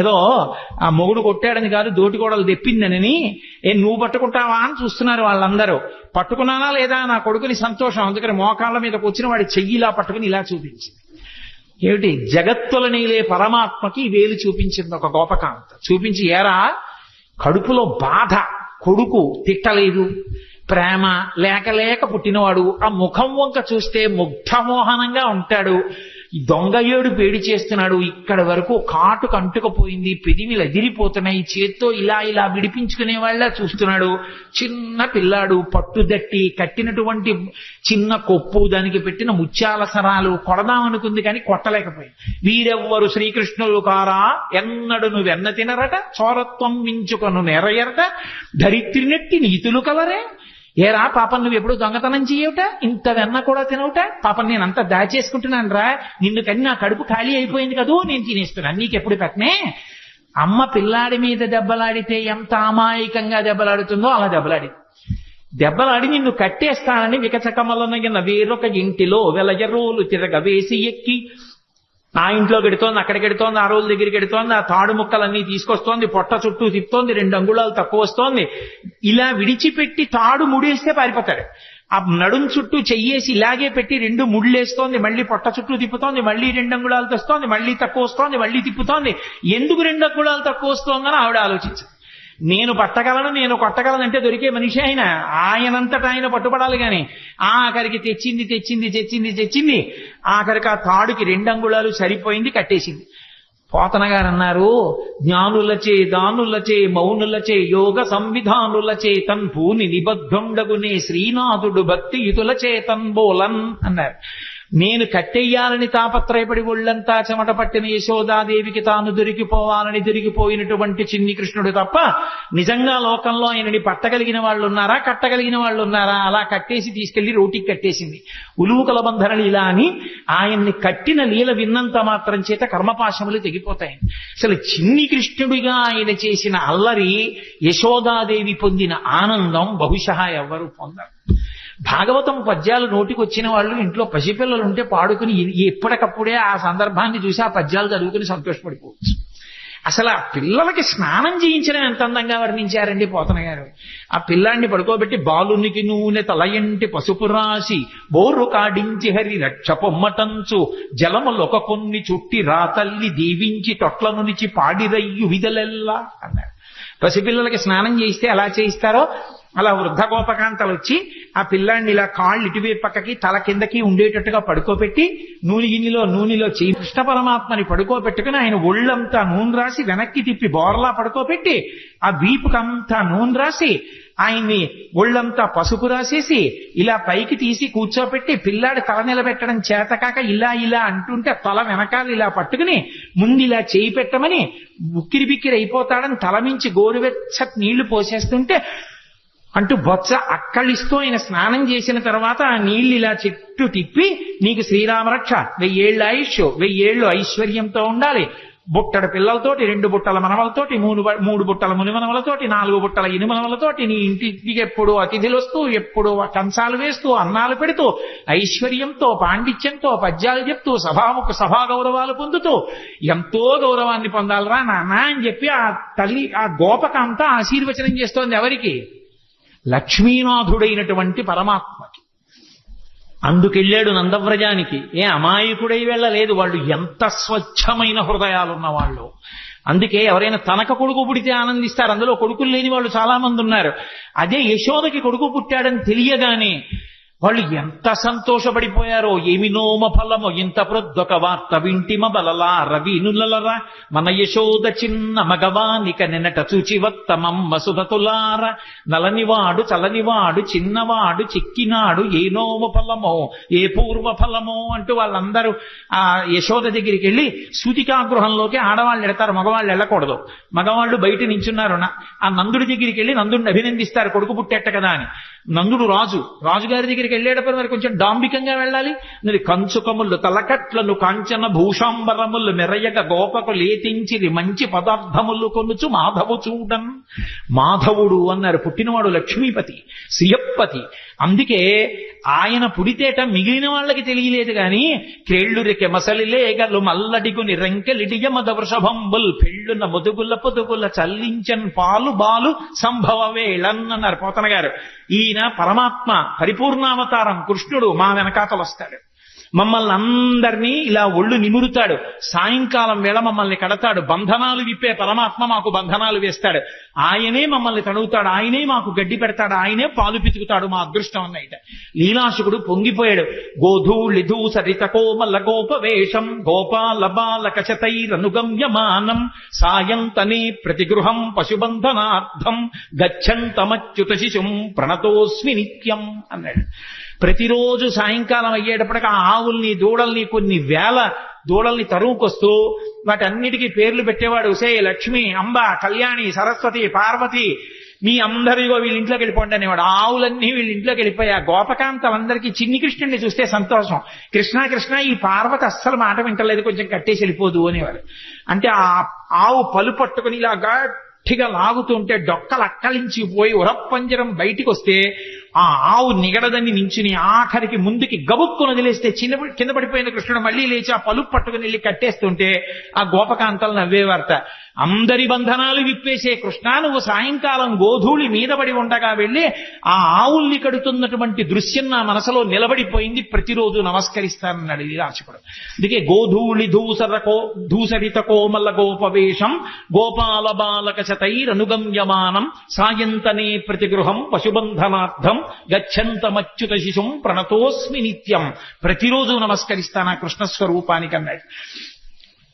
ఏదో ఆ మొగుడు కొట్టాడని కాదు, దోటికోడలు తెప్పిందనని నువ్వు పట్టుకుంటావా అని చూస్తున్నారు వాళ్ళందరూ. పట్టుకున్నానా లేదా నా కొడుకుని సంతోషం. అందుకని మోకాళ్ళ మీద కూర్చుని వాడి చెయ్యిలా పట్టుకుని ఇలా చూపించింది. ఏమిటి జగత్తులనీలే పరమాత్మకి వేలు చూపించింది ఒక గోపకాంత. చూపించి ఏరా కడుపులో బాధ, కొడుకు తిట్టలేదు, ప్రేమ లేక పుట్టినవాడు, ఆ ముఖం వంక చూస్తే ముగ్ధమోహనంగా ఉంటాడు, ఈ దొంగ ఏడు పేడి చేస్తున్నాడు, ఇక్కడ వరకు కాటు కంటుకపోయింది, పెదిమిలు ఎదిరిపోతున్నాయి, చేత్తో ఇలా ఇలా విడిపించుకునే వాళ్ళ చూస్తున్నాడు. చిన్న పిల్లాడు, పట్టుదట్టి కట్టినటువంటి చిన్న కొప్పు, దానికి పెట్టిన ముత్యాల సరాలు కొడదామనుకుంది కానీ కొట్టలేకపోయింది. వీరెవ్వరు శ్రీకృష్ణులు కారా ఎన్నడు నువ్వెన్న తినరట, చోరత్వం మించుకొను నెరయరట, ధరిత్రినెట్టి నీతులు కలరే. ఏరా పాపం నువ్వు ఎప్పుడు దొంగతనం చేయవుట, ఇంత వెన్న కూడా తినవుట, పాపం నేనంతా దాచేసుకుంటున్నాను రా, నిన్ను కని నా కడుపు ఖాళీ అయిపోయింది కదూ, నేను తినేస్తున్నాను, నీకెప్పుడు పెట్టనే. అమ్మ పిల్లాడి మీద దెబ్బలాడితే ఎంత అమాయకంగా దెబ్బలాడుతుందో అలా దెబ్బలాడి నిన్ను కట్టేస్తానని వికచకమలనగిన వేరొక ఇంటిలో వెలయరోలు తిరగవేసి ఎక్కి ఆ ఇంట్లో గెడుతోంది, అక్కడ గెడుతోంది, ఆ రోజు దగ్గరికి గెడుతోంది, ఆ తాడు ముక్కలన్నీ తీసుకొస్తోంది, పొట్ట చుట్టూ తిప్పుతోంది, 2 అంగుళాలు తక్కువ వస్తోంది. ఇలా విడిచిపెట్టి తాడు ముడేస్తే పారిపోతాడు. ఆ నడుం చుట్టూ చెయ్యేసి ఇలాగే పెట్టి 2 ముళ్ళేస్తోంది, మళ్ళీ పొట్ట చుట్టూ తిప్పుతోంది, మళ్ళీ 2 అంగుళాలు తెస్తోంది, మళ్ళీ తక్కువ వస్తోంది, మళ్ళీ తిప్పుతోంది. ఎందుకు 2 అంగుళాలు తక్కువ వస్తోందని ఆవిడ ఆలోచించింది. నేను పట్టగలను, నేను కొట్టగలనంటే దొరికే మనిషి ఆయనంతటా ఆయన పట్టుబడాలి గాని ఆఖరికి తెచ్చింది ఆఖరికి ఆ తాడుకి 2 అంగుళాలు సరిపోయింది, కట్టేసింది. పోతన గారు అన్నారు, జ్ఞానులచే దానులచే మౌనులచే యోగ సంవిధానులచే తన్ పూని నిబద్ధుండగునే శ్రీనాథుడు భక్తియుతుల చేతన్ బోలన్ అన్నారు. నేను కట్టెయ్యాలని తాపత్రయపడి ఒళ్ళంతా చెమట పట్టిన యశోదాదేవికి తాను దొరికిపోయినటువంటి చిన్ని కృష్ణుడు తప్ప నిజంగా లోకంలో ఆయనని పట్టగలిగిన వాళ్ళు ఉన్నారా, కట్టగలిగిన వాళ్ళు ఉన్నారా? అలా కట్టేసి తీసుకెళ్లి రోటికి కట్టేసింది. ఉలువుకల బంధన లీల అని ఆయన్ని కట్టిన లీల విన్నంత మాత్రం చేత కర్మపాశములు తెగిపోతాయి. అసలు చిన్ని కృష్ణుడిగా ఆయన చేసిన అల్లరి, యశోదాదేవి పొందిన ఆనందం బహుశా ఎవరు పొందరు. భాగవతం పద్యాలు నోటికి వచ్చిన వాళ్ళు ఇంట్లో పసిపిల్లలు ఉంటే పాడుకుని ఎప్పటికప్పుడే ఆ సందర్భాన్ని చూసి ఆ పద్యాలు చదువుకుని సంతోషపడిపోవచ్చు. అసలు ఆ పిల్లలకి స్నానం చేయించడం ఎంత అందంగా వర్ణించారండి పోతన గారు. ఆ పిల్లాన్ని పడుకోబెట్టి బాలునికి నూనె తలయంటి పసుపు రాసి బోర్రు కాడించి హరి రక్ష పొమ్మటంచు జలములొక కొన్ని చుట్టి రాతల్లి దీవించి తొట్ల నుంచి పాడిరయ్యు విదలెల్లా అన్నారు. పసిపిల్లలకి స్నానం చేయిస్తే ఎలా చేయిస్తారో అలా వృద్ధ గోపకాంతలు వచ్చి ఆ పిల్లాన్ని ఇలా కాళ్ళు ఇటువైపు పక్కకి తల కిందకి ఉండేటట్టుగా పడుకోబెట్టి నూనెలో చేయి కృష్ణ పరమాత్మని పడుకోబెట్టుకుని ఆయన ఒళ్ళంతా నూనె రాసి వెనక్కి తిప్పి బోర్లా పడుకోబెట్టి ఆ వీపుకంతా నూనె రాసి ఆయన్ని ఒళ్ళంతా పసుపు రాసేసి ఇలా పైకి తీసి కూర్చోబెట్టి పిల్లాడి తల నిలబెట్టడం చేతకాక ఇలా అంటుంటే తల వెనకాల ఇలా పట్టుకుని ముందు ఇలా చేయి పెట్టమని ఉక్కిరి బిక్కిరి అయిపోతాడని తలమించి గోరువెచ్చ నీళ్లు పోసేస్తుంటే అంటూ బొత్స అక్కడిస్తూ ఆయన స్నానం చేసిన తర్వాత ఆ నీళ్లు ఇలా చెట్టు తిప్పి నీకు శ్రీరామరక్ష 1000 ఏళ్ల ఆయుష్ 1000 ఏళ్లు ఐశ్వర్యంతో ఉండాలి, బుట్టడ పిల్లలతోటి 2 బుట్టల మనవలతోటి 3 బుట్టల మునిమనవలతోటి 4 బుట్టల ఇనుమనవలతోటి నీ ఇంటికి ఎప్పుడు అతిథులు వస్తూ ఎప్పుడు కంచాలు వేస్తూ అన్నాలు పెడుతూ ఐశ్వర్యంతో పాండిత్యంతో పద్యాలు చెప్తూ సభా గౌరవాలు పొందుతూ ఎంతో గౌరవాన్ని పొందాలరా నాన్న అని చెప్పి ఆ తల్లి ఆ గోపకంతా ఆశీర్వచనం చేస్తోంది. ఎవరికి? లక్ష్మీనాథుడైనటువంటి పరమాత్మకి. అందుకెళ్ళాడు నందవ్రజానికి. అమాయకుడై వెళ్ళలేదు. వాళ్ళు ఎంత స్వచ్ఛమైన హృదయాలున్న వాళ్ళు. అందుకే ఎవరైనా తనక కొడుకు పుడితే ఆనందిస్తారు. అందులో కొడుకులు లేని వాళ్ళు చాలా మంది ఉన్నారు. అదే యశోదకి కొడుకు పుట్టాడని తెలియగానే వాళ్ళు ఎంత సంతోషపడిపోయారో. ఏమి నోమ ఫలమో ఇంత ప్రొద్దొక వార్త వింటిమ బలలా రవినులరా మన యశోద చిన్న మగవానిక నిన్నట చూచివత్తమమ్మ సుధతులార నలనివాడు చలనివాడు చిన్నవాడు చిక్కినాడు ఏ నోమ ఫలమో ఏ పూర్వ ఫలమో అంటూ వాళ్ళందరూ ఆ యశోద దగ్గరికి వెళ్ళి సూతికాగృహంలోకి ఆడవాళ్ళు వెళతారు, మగవాళ్ళు వెళ్ళకూడదు. మగవాళ్ళు బయట నించున్నారు. ఆ నందుడి దగ్గరికి వెళ్ళి నందుడిని అభినందిస్తారు, కొడుకు పుట్టేట కదా అని. నందుడు రాజుగారి దగ్గరికి వెళ్ళేటప్పుడు మరి కొంచెం డాంబికంగా వెళ్ళాలి. మరి కంచుకములు తలకట్లను కాంచన భూషాంబరములు మెరయగ గోపకు లేతించిరి మంచి పదార్థములు కొనుచు మాధవు చూడన్. మాధవుడు అన్నారు. పుట్టినవాడు లక్ష్మీపతి, శ్రియప్పతి. అందుకే ఆయన పుడితేట మిగిలిన వాళ్ళకి తెలియలేదు గాని కేళ్లురికె మసలిలేగలు మల్లడిగుని రెంకెలిడియ మద వృషభంబుల్ పెళ్ళున ముదుగుల పొదుగుల చల్లించన్ పాలు బాలు సంభవ వేళన్ అన్నారు పోతన గారు. ఈయన పరమాత్మ పరిపూర్ణావతారం కృష్ణుడు మా వెనకాతలు వస్తాడు. మమ్మల్ని అందరినీ ఇలా ఒళ్ళు నిమురుతాడు. సాయంకాలం వేళ మమ్మల్ని కడతాడు. బంధనాలు విప్పే పరమాత్మ మాకు బంధనాలు వేస్తాడు. ఆయనే మమ్మల్ని తడుగుతాడు, ఆయనే మాకు గడ్డి పెడతాడు, ఆయనే పాలు పితుకుతాడు. మా అదృష్టం అన్నైట. లీలాశుకుడు పొంగిపోయాడు. గోధూళిధూ సరిత కోమల గోపవేషం గోపాల బాలకచతైరనుగమ్యమానం సాయంతనే ప్రతిగృహం పశుబంధనార్థం గచ్చంతమచ్యుత శిశుం ప్రణతోస్మి నిత్యం అన్నాడు. ప్రతిరోజు సాయంకాలం అయ్యేటప్పటికి ఆ ఆవుల్ని దూడల్ని కొన్ని వేల దూడల్ని తరువుకొస్తూ వాటన్నిటికీ పేర్లు పెట్టేవాడు. సే లక్ష్మి, అంబ, కళ్యాణి, సరస్వతి, పార్వతి, మీ అందరిగో వీళ్ళ ఇంట్లోకి వెళ్ళిపోండి అనేవాడు. ఆవులన్నీ వీళ్ళ ఇంట్లోకి వెళ్ళిపోయి ఆ గోపకాంతలందరికీ చిన్ని కృష్ణుడిని చూస్తే సంతోషం. కృష్ణ కృష్ణ ఈ పార్వతి అస్సలు మాట వింటలేదు, కొంచెం కట్టేసి వెళ్ళిపోదు అనేవాడు. అంటే ఆ ఆవు పలు పట్టుకుని ఇలా గట్టిగా లాగుతుంటే డొక్కలు అక్కలించిపోయి ఉరప్పంజరం బయటికి వస్తే ఆ ఆవు నిగడదని నించుని ఆఖరికి ముందుకి గబుక్కును వదిలేస్తే కింద పడిపోయిన కృష్ణుడు మళ్లీ లేచి ఆ పలుపు పట్టుకుని వెళ్ళి కట్టేస్తుంటే ఆ గోపకాంతలు నవ్వేవార్త. అందరి బంధనాలు విప్పేసే కృష్ణ, నువ్వు సాయంకాలం గోధూళి మీద పడి ఉండగా వెళ్ళి ఆ ఆవుల్ని కడుతున్నటువంటి దృశ్యం నా మనసులో నిలబడిపోయింది, ప్రతిరోజు నమస్కరిస్తానన్నాడు లీలాశకుడు. అందుకే గోధూళి ధూసరిత కోమల గోపవేషం గోపాల బాలక శతైరనుగమ్యమానం సాయంతనే ప్రతిగృహం పశుబంధనార్థం గచ్చంతమచ్యుత శిశుం ప్రణతోస్మి నిత్యం. ప్రతిరోజు నమస్కరిస్తానా కృష్ణ స్వరూపానికి అన్నాడు.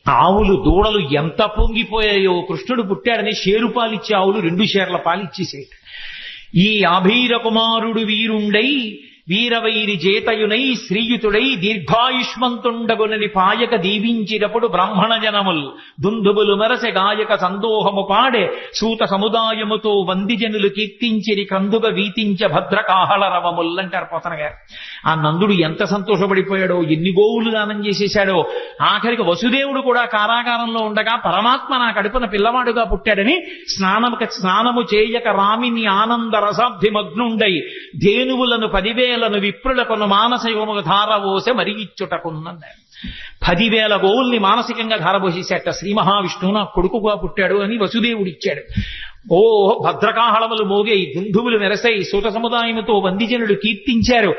ఆవులు దూడలు ఎంత పొంగిపోయాయో. కృష్ణుడు పుట్టాడని షేరు పాలిచ్చే ఆవులు 2 షేర్ల పాలిచ్చేసేట. ఈ ఆభీర కుమారుడు వీరుండై వీరవైరి జేతయునై శ్రీయుతుడై దీర్ఘాయుష్మంతుండగునని పాయక దీవించినప్పుడు బ్రాహ్మణ జనముల్ దుందుబులు మెరసె గాయక సందోహము పాడే సూత సముదాయముతో వందిజనులు కీర్తించిరి కందుగ వీతించ భద్రకాహళ రవముల్ అంటారు పోతన గారు. ఆ నందుడు ఎంత సంతోషపడిపోయాడో, ఎన్ని గోవులు దానం చేసేశాడో. ఆఖరికి వసుదేవుడు కూడా కారాగారంలో ఉండగా పరమాత్మ నా కడుపున పిల్లవాడుగా పుట్టాడని స్నానము చేయక రామిని ఆనంద రసాబ్ధిమగ్నుండై ధేనువులను 10,000 విప్రులకును మానసయోముగా ధారవోసె మరి ఇచ్చుటకున్నది. 10,000 గోవుల్ని మానసికంగా ధారపోసేసేట. శ్రీ మహావిష్ణువు నా కొడుకుగా పుట్టాడు అని వసుదేవుడిచ్చాడు. ఓ భద్రకాహళములు మోగై, దుందువులు మెరసై, సూత సముదాయముతో వందిజనులు కీర్తించారు.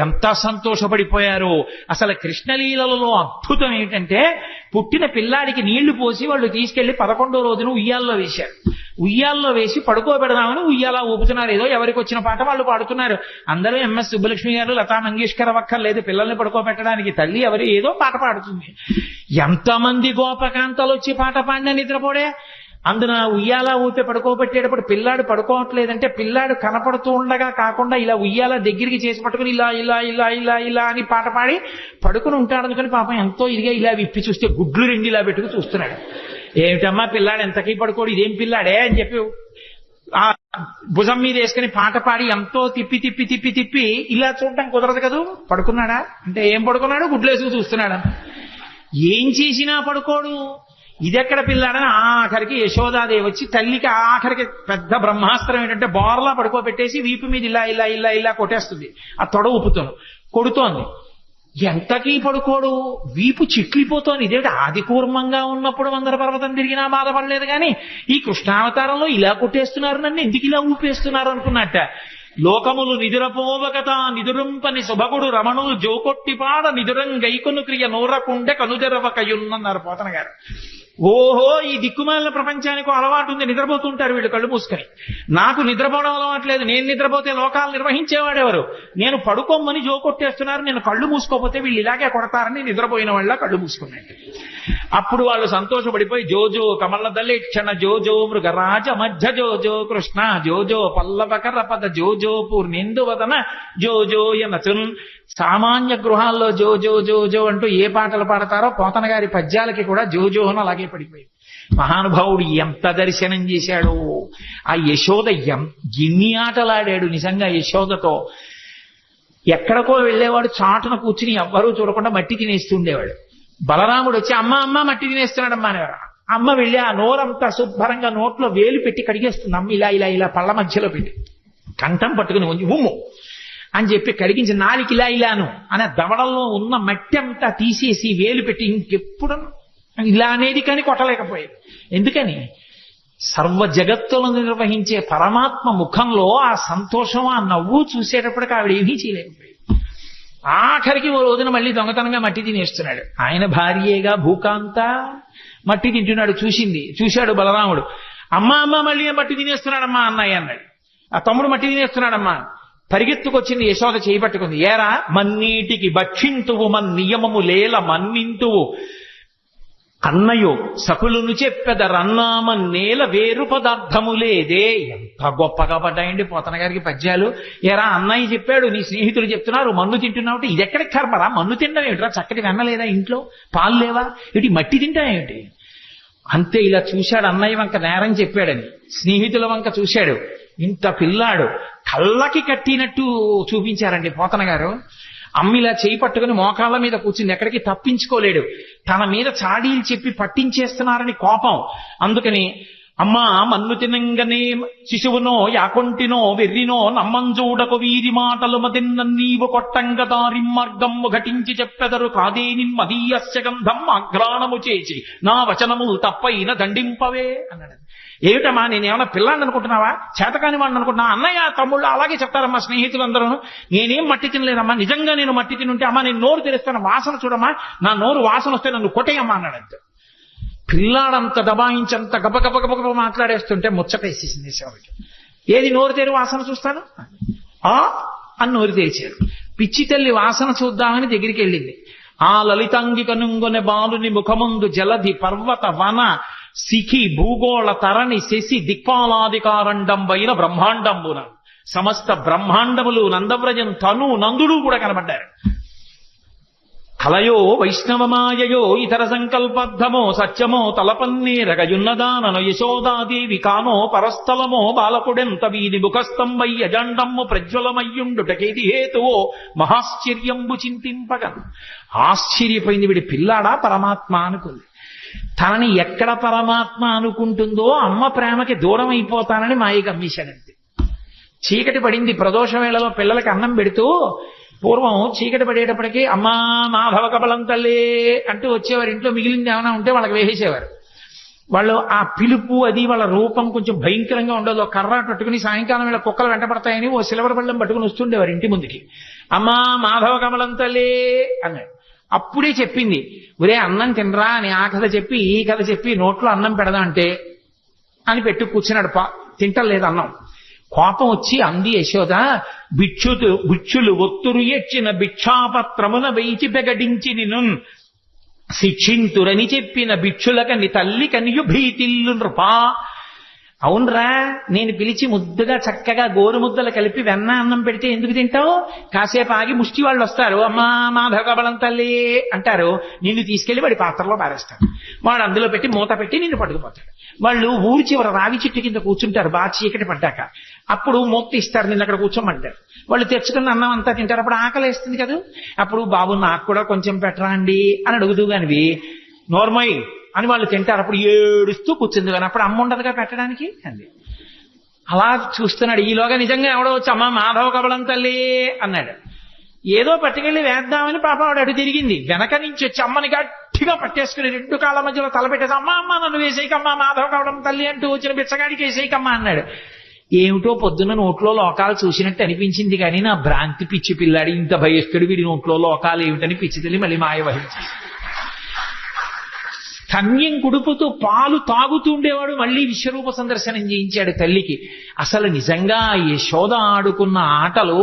ఎంత సంతోషపడిపోయారో. అసలు కృష్ణలీలలో అద్భుతం ఏంటంటే, పుట్టిన పిల్లాడికి నీళ్లు పోసి వాళ్ళు తీసుకెళ్లి 11వ రోజున ఉయ్యాల్లో వేశారు. ఉయ్యాల్లో వేసి పడుకోబెడదామని ఉయ్యాలా ఊపుతున్నారు. ఏదో ఎవరికి వచ్చిన పాట వాళ్ళు పాడుతున్నారు. అందరూ ఎంఎస్ సుబ్బలక్ష్మి గారు, లతా మంగేష్కర్ అక్కర్లేదు పిల్లల్ని పడుకోబెట్టడానికి. తల్లి ఎవరు ఏదో పాట పాడుతుంది. ఎంతమంది గోపకాంతలు వచ్చి పాట పాడినా నిద్రపోడే. అందున ఉయ్యాల ఊపి పడుకోబెట్టేటప్పుడు పిల్లాడు పడుకోవట్లేదంటే పిల్లాడు కనపడుతూ ఉండగా కాకుండా ఇలా ఉయ్యాల దగ్గరికి చేసి పట్టుకుని ఇలా ఇలా ఇలా ఇలా ఇలా అని పాట పాడి పడుకుని ఉంటాడు. అనుకుని పాపం ఎంతో ఇదిగా ఇలా విప్పి చూస్తే గుడ్లు 2 ఇలా పెట్టుకు చూస్తున్నాడు. ఏమిటమ్మా పిల్లాడు ఎంతకీ పడుకోడు, ఇదేం పిల్లాడే అని చెప్పి ఆ భుజం మీద వేసుకుని పాట పాడి ఎంతో తిప్పి తిప్పి తిప్పి తిప్పి ఇలా చూడటం కుదరదు కదూ. పడుకున్నాడా అంటే ఏం పడుకున్నాడు, గుడ్లు వేసుకు చూస్తున్నాడు. ఏం చేసినా పడుకోడు. ఇదెక్కడ పిల్లాడని ఆఖరికి యశోదాదేవి వచ్చి తల్లికి ఆఖరికి పెద్ద బ్రహ్మాస్త్రం ఏంటంటే బోర్లా పడుకోబెట్టేసి వీపు మీద ఇలా ఇలా ఇలా ఇలా కొట్టేస్తుంది. ఆ తొడ ఊపుతాను కొడుతోంది. ఎంతకీ పడుకోడు, వీపు చిట్లిపోతోంది. ఇదేమిటి ఆది కూర్మంగా ఉన్నప్పుడు మందర పర్వతం తిరిగినా బాధపడలేదు కానీ ఈ కృష్ణావతారంలో ఇలా కొట్టేస్తున్నారు, నన్ను ఎందుకు ఇలా ఊపేస్తున్నారు అనుకున్నట్ట. లోకములు నిదురపోవకత నిదురుంపని శుభగుడు రమణులు జోకొట్టిపాడ నిదురం గైకొను క్రియ నూరకుండె కనుదెరవకయున్నన్నారు పోతన గారు. ఓహో, ఈ దిక్కుమాలిన ప్రపంచానికి అలవాటు ఉంది, నిద్రపోతుంటారు వీళ్ళు కళ్ళు మూసుకొని. నాకు నిద్రపోవడం అలవాటు లేదు. నేను నిద్రపోతే లోకాలు నిర్వహించేవాడెవరు? నేను పడుకోమని జోకొట్టేస్తున్నారు, నేను కళ్ళు మూసుకోపోతే వీళ్ళు ఇలాగే కొడతారని నిద్రపోయిన వాళ్ళ కళ్ళు మూసుకున్నట్టు. అప్పుడు వాళ్ళు సంతోషపడిపోయి జోజో కమలదల్లి క్షణ జోజో మృగరాజ మధ్య జోజో కృష్ణ జోజో పల్లవకర పద జోజో పూర్ణేందువదన జోజో యనచున్. సామాన్య గృహాల్లో జోజో జోజో అంటూ ఏ పాటలు పాడతారో పోతన గారి పద్యాలకి కూడా జోజో అని అలాగే పడిపోయింది. మహానుభావుడు ఎంత దర్శనం చేశాడో. ఆ యశోద ఎన్ని ఆటలాడాడు నిజంగా యశోదతో. ఎక్కడికో వెళ్ళేవాడు చాటున కూర్చుని ఎవ్వరూ చూడకుండా మట్టి తినేస్తుండేవాడు. బలరాముడు వచ్చి అమ్మ అమ్మ మట్టి తినేస్తున్నాడమ్మా అనేవారు. అమ్మ వెళ్ళి ఆ నోరంతా శుభ్రంగా నోట్లో వేలు పెట్టి కడిగేస్తుంది. అమ్మ ఇలా ఇలా ఇలా పళ్ళ మధ్యలో పెట్టి కంఠం పట్టుకుని ఉంచి ఉమ్ము అని చెప్పి కడిగించి నాలికి ఇలా ఇలాను అనే దవడల్లో ఉన్న మట్టి అంతా తీసేసి వేలు పెట్టి ఇంకెప్పుడు ఇలా అనేది కానీ కొట్టలేకపోయేది. ఎందుకని? సర్వ జగత్తులను నిర్వహించే పరమాత్మ ముఖంలో ఆ సంతోషం, ఆ నవ్వు చూసేటప్పటికి ఆవిడ ఏమీ చేయలేకపోయింది. ఆఖరికి ఓ రోజున మళ్ళీ దొంగతనంగా మట్టి తినేస్తున్నాడు. ఆయన భార్యేగా భూకాంత మట్టి తింటున్నాడు. చూశాడు బలరాముడు. అమ్మా అమ్మ మళ్ళీ మట్టి తినేస్తున్నాడమ్మా అన్నయ్య అన్నాడు. ఆ తమ్ముడు మట్టి తినేస్తున్నాడమ్మా. పరిగెత్తుకొచ్చింది యశోద చేయబట్టుకుంది. ఏరా మన్నీటికి భక్షింతువు మన్ నియమము లేల మన్నింతువు అన్నయో సకులును చెప్పెదరన్నామ నేల వేరు పదార్థము లేదే. ఎంత గొప్పగా పడ్డాయండి పోతన గారికి పద్యాలు. ఏరా అన్నయ్య చెప్పాడు, నీ స్నేహితులు చెప్తున్నారు మన్ను తింటున్నావు. ఇది ఎక్కడికి కర్మరా? మన్ను తినడం ఏమిట్రా? చక్కటి వెన్న లేదా ఇంట్లో? పాలు లేవా? ఇటు మట్టి తింటాయేమిటి? అంతే. ఇలా చూశాడు అన్నయ్య వంక నేరం చెప్పాడని. స్నేహితుల వంక చూశాడు. ఇంత పిల్లాడు కళ్ళకి కట్టినట్టు చూపించారండి పోతన గారు. అమ్మిలా చేయి పట్టుకుని మోకాళ్ళ మీద కూర్చుంది. ఎక్కడికి తప్పించుకోలేడు. తన మీద చాడీలు చెప్పి పట్టించేస్తున్నారని కోపం. అందుకని అమ్మా మన్ను తినంగనే శిశువునో యాకొంటినో వెర్రినో నమ్మంజూడకు వీరి మాటలు మదిన్నీవు కొట్టంగ దారి మార్గము ఘటించి చెప్పెదరు కాదేని మదీయస్య గంధం ఆఘ్రాణము చేసి నా వచనములు తప్పైన దండింపవే అన్నాడు. ఏమిటమ్మా నేనేమన్నా పిల్లాన్ని అనుకుంటున్నావా? చేతకాని వాడిని అనుకుంటున్నా? అన్నయ్య తమ్ముళ్ళు అలాగే చెప్తారమ్మా స్నేహితులందరూ. నేనేం మట్టి తినలేదమ్మా. నిజంగా నేను మట్టి తినుంటే అమ్మా నేను నోరు తెరుస్తాను, వాసన చూడమ్మా, నా నోరు వాసన వస్తే నన్ను కొట్టేయమ్మా అన్నాడంతే. పిల్లాడంత దబాయించంత గబగబగబగ మాట్లాడేస్తుంటే ముచ్చటేసేసింది శివుడికి. ఏది నోరు తెరు వాసన చూస్తాను అని నోరు తెరిచారు. పిచ్చి తల్లి వాసన చూద్దామని దగ్గరికి వెళ్ళింది. ఆ లలితాంగి కనుంగొనె బాలుని ముఖముందు జలధి పర్వత వన శిఖి భూగోళ తరణి శశి దిక్పాలాధికారండంబైన బ్రహ్మాండంబున సమస్త బ్రహ్మాండములు, నందవ్రజం, తను, నందుడు కూడా కనబడ్డారు. కలయో వైష్ణవమాయయో ఇతర సంకల్పద్ధమో సత్యమో తలపన్నీరగయున్నదానను యశోదాదేవి కానో పరస్థలమో బాలకుడెంత వీధి ముఖస్థంబై అజాండమ్ము ప్రజ్వలమయ్యుండుటకేది హేతువో మహాశ్చర్యంబు చింతింపగన్. ఆశ్చర్యపోయింది, వీడి పిల్లాడా పరమాత్మ అనుకుంది. తనని ఎక్కడ పరమాత్మ అనుకుంటుందో అమ్మ ప్రేమకి దూరం అయిపోతానని మాయ గమ్మేశాడంతే. చీకటి పడింది. ప్రదోష వేళలో పిల్లలకి అన్నం పెడుతూ పూర్వం చీకటి పడేటప్పటికీ అమ్మా మాధవ కబలం తల్లే అంటూ వచ్చేవారు. ఇంట్లో మిగిలింది ఏమైనా ఉంటే వాళ్ళకి వేసేసేవారు. వాళ్ళు ఆ పిలుపు అది వాళ్ళ రూపం కొంచెం భయంకరంగా ఉండదు. కర్ర పట్టుకుని సాయంకాలం వేళ కుక్కలు వెంటపడతాయని ఓ సిలవర్ బళ్ళం పట్టుకుని వస్తుండేవారు ఇంటి ముందుకి. అమ్మా మాధవ కమలం తల్లే అన్నాడు. అప్పుడే చెప్పింది, ఒరే అన్నం తినరా అని. ఆ కథ చెప్పి ఈ కథ చెప్పి నోట్లో అన్నం పెడదా అంటే అని పెట్టు కూర్చున్నాడు. తింటలేదు అన్నం. కోపం వచ్చి అంది యశోద, భిక్షులు ఒత్తురు ఎచ్చిన భిక్షాపత్రమున వేచి బెగడించి నిన్ను శిక్షింతురని చెప్పిన భిక్షులకని తల్లి కనియు భీతిల్లు నృపా. అవునరా, నేను పిలిచి ముద్దుగా చక్కగా గోరు ముద్దలు కలిపి వెన్న అన్నం పెడితే ఎందుకు తింటావు? కాసేపు ఆగి ముష్టి వాళ్ళు వస్తారు, అమ్మా మాధవ కబలం తల్లి అంటారు. నిన్ను తీసుకెళ్లి వాడి పాత్రలో పారేస్తాడు. వాడు అందులో పెట్టి మూత పెట్టి నిన్ను పట్టుకుపోతాడు. వాళ్ళు ఊరి చివర రావి చెట్టు కింద కూర్చుంటారు బాగా చీకటి పడ్డాక. అప్పుడు మూత ఇస్తారు, నిన్ను అక్కడ కూర్చోమంటారు. వాళ్ళు తెచ్చుకున్న అన్నం అంతా తింటారు. అప్పుడు ఆకలి వేస్తుంది కదా. అప్పుడు బాబు నాకు కూడా కొంచెం పెట్టరా అండి అని అడుగుతూ కానివి నోర్మయ్ అని వాళ్ళు తింటారు. అప్పుడు ఏడుస్తూ కూర్చుంది కానీ అప్పుడు అమ్మ ఉండదుగా పెట్టడానికి అంది. అలా చూస్తున్నాడు. ఈలోగా నిజంగా ఎవడో వచ్చి అమ్మ మాధవ కబలం తల్లి అన్నాడు. ఏదో పట్టుకెళ్ళి వేద్దామని పాప వాడు అటు తిరిగింది. వెనక నుంచి వచ్చి అమ్మని గట్టిగా పట్టేసుకుని రెండు కాళ్ళ మధ్యలో తలపెట్టేసి అమ్మ అమ్మ నన్ను వేసేయకమ్మా మాధవ కబలం తల్లి అంటూ వచ్చిన బిచ్చగాడికి వేసేయకమ్మా అన్నాడు. ఏమిటో పొద్దున్న నోట్లో లోకాలు చూసినట్టు అనిపించింది కానీ నా భ్రాంతి పిచ్చి పిల్లాడి ఇంత భయస్తుడు వీడి నోట్లో లోకాలు ఏమిటని పిచ్చి తల్లి మళ్ళీ మాయ వహించి కన్యం కుడుపుతూ పాలు తాగుతూ ఉండేవాడు. మళ్ళీ విశ్వరూప సందర్శనం చేయించాడు తల్లికి. అసలు నిజంగా యశోద ఆడుకున్న ఆటలు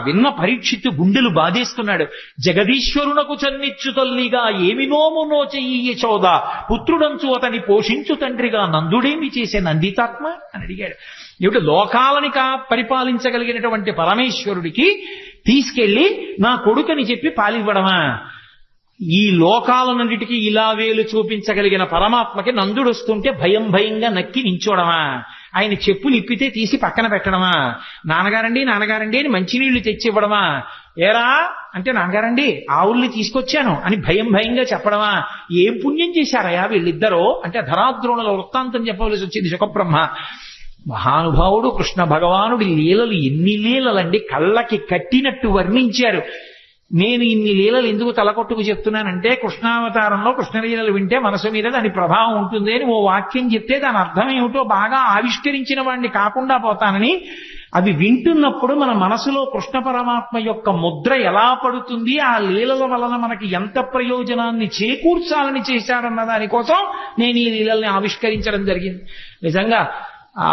విన్న పరీక్షిత్తు గుండెలు బాధేస్తున్నాడు. జగదీశ్వరునకు చన్నిచ్చు తల్లిగా ఏమి నోమునో చెయ్యి యశోద, పుత్రుడంచు అతని పోషించు తండ్రిగా నందుడేమి చేసే నందితాత్మ అని అడిగాడు. ఏమిటి లోకాలని పరిపాలించగలిగినటువంటి పరమేశ్వరుడికి తీసుకెళ్లి నా కొడుకని చెప్పి పాలివ్వడమా? ఈ లోకాలన్నిటికీ ఇలా వేలు చూపించగలిగిన పరమాత్మకి నందుడు వస్తుంటే భయంగా నక్కి నించోడమా? ఆయన చెప్పులు ఇప్పితే తీసి పక్కన పెట్టడమా? నాన్నగారండి నాన్నగారండి అని మంచినీళ్లు తెచ్చివ్వడమా? ఏరా అంటే నాన్నగారండి ఆవుల్ని తీసుకొచ్చాను అని భయంగా చెప్పడమా? ఏం పుణ్యం చేశారయా వీళ్ళిద్దరూ అంటే ధరాద్రోణుల వృత్తాంతం చెప్పవలసి వచ్చింది శుకబ్రహ్మ. మహానుభావుడు కృష్ణ భగవానుడి లీలలు ఎన్ని లీలలండి, కళ్ళకి కట్టినట్టు వర్ణించారు. నేను ఇన్ని లీలలు ఎందుకు తలకొట్టుకు చెప్తున్నానంటే కృష్ణావతారంలో కృష్ణలీలలు వింటే మనసు మీద దాని ప్రభావం ఉంటుంది అని ఓ వాక్యం చెప్తే దాని అర్థం ఏమిటో బాగా ఆవిష్కరించిన వాడిని కాకుండా పోతానని. అవి వింటున్నప్పుడు మన మనసులో కృష్ణ పరమాత్మ యొక్క ముద్ర ఎలా పడుతుంది, ఆ లీలల వలన మనకి ఎంత ప్రయోజనాన్ని చేకూర్చాలని చేశాడన్న దానికోసం నేను ఈ లీలల్ని ఆవిష్కరించడం జరిగింది. నిజంగా ఆ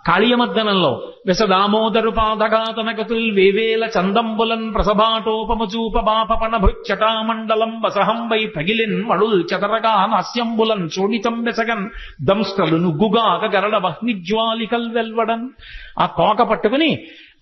కాళీయమర్దనంలో వెసదామోదరు పాదఘాతనకతుల్ వేవేల చందంబులన్ ప్రసభాటోపమచూప బాపపణ భృచ్చటామండలం వసహంబై పగిలిన్ మళుల్ చదరగా నాస్యంబులన్ చోడితం వెసగన్ దంస్టలు నుగ్గుగాక గరడ వహ్నిజ్వాలికల్ వెల్వడన్. ఆ తోక పట్టుకుని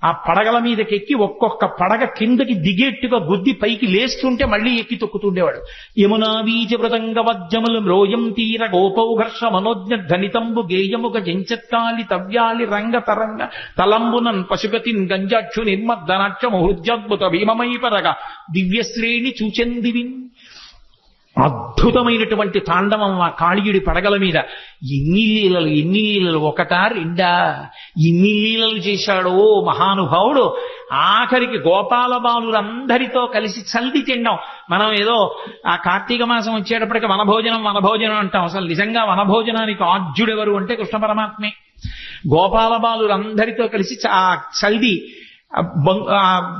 ఆ పడగల మీదకెక్కి ఒక్కొక్క పడగ కిందకి దిగేట్టుగా గుద్ది పైకి లేస్తుంటే మళ్ళీ ఎక్కి తొక్కుతుండేవాడు. యమునా బీజ మృదంగ వజ్జములు మ్రోయం తీర గోపౌఘర్ష మనోజ్ఞ ధనితంబు గేయముగ జంచత్కాలి తవ్యాలి రంగ తరంగ తలంబునన్ పశుగతిన్ గంజాక్షు నిర్మద్దనాక్షము హృద్యద్భుత భీమమై పరగ దివ్యశ్రేణి చూచెందివిన్. అద్భుతమైనటువంటి తాండవం ఆ కాళీయుడి పడగల మీద. ఎన్ని లీలలు ఒకటా రెండా? ఎన్ని లీలలు చేశాడో మహానుభావుడు. ఆఖరికి గోపాల బాలురందరితో కలిసి చల్ది తినడం. మనం ఏదో ఆ కార్తీక మాసం వచ్చేటప్పటికి వనభోజనం అంటాం. అసలు నిజంగా వనభోజనానికి ఆద్యుడెవరు అంటే కృష్ణ పరమాత్మే. గోపాల బాలురందరితో కలిసి ఆ చల్ది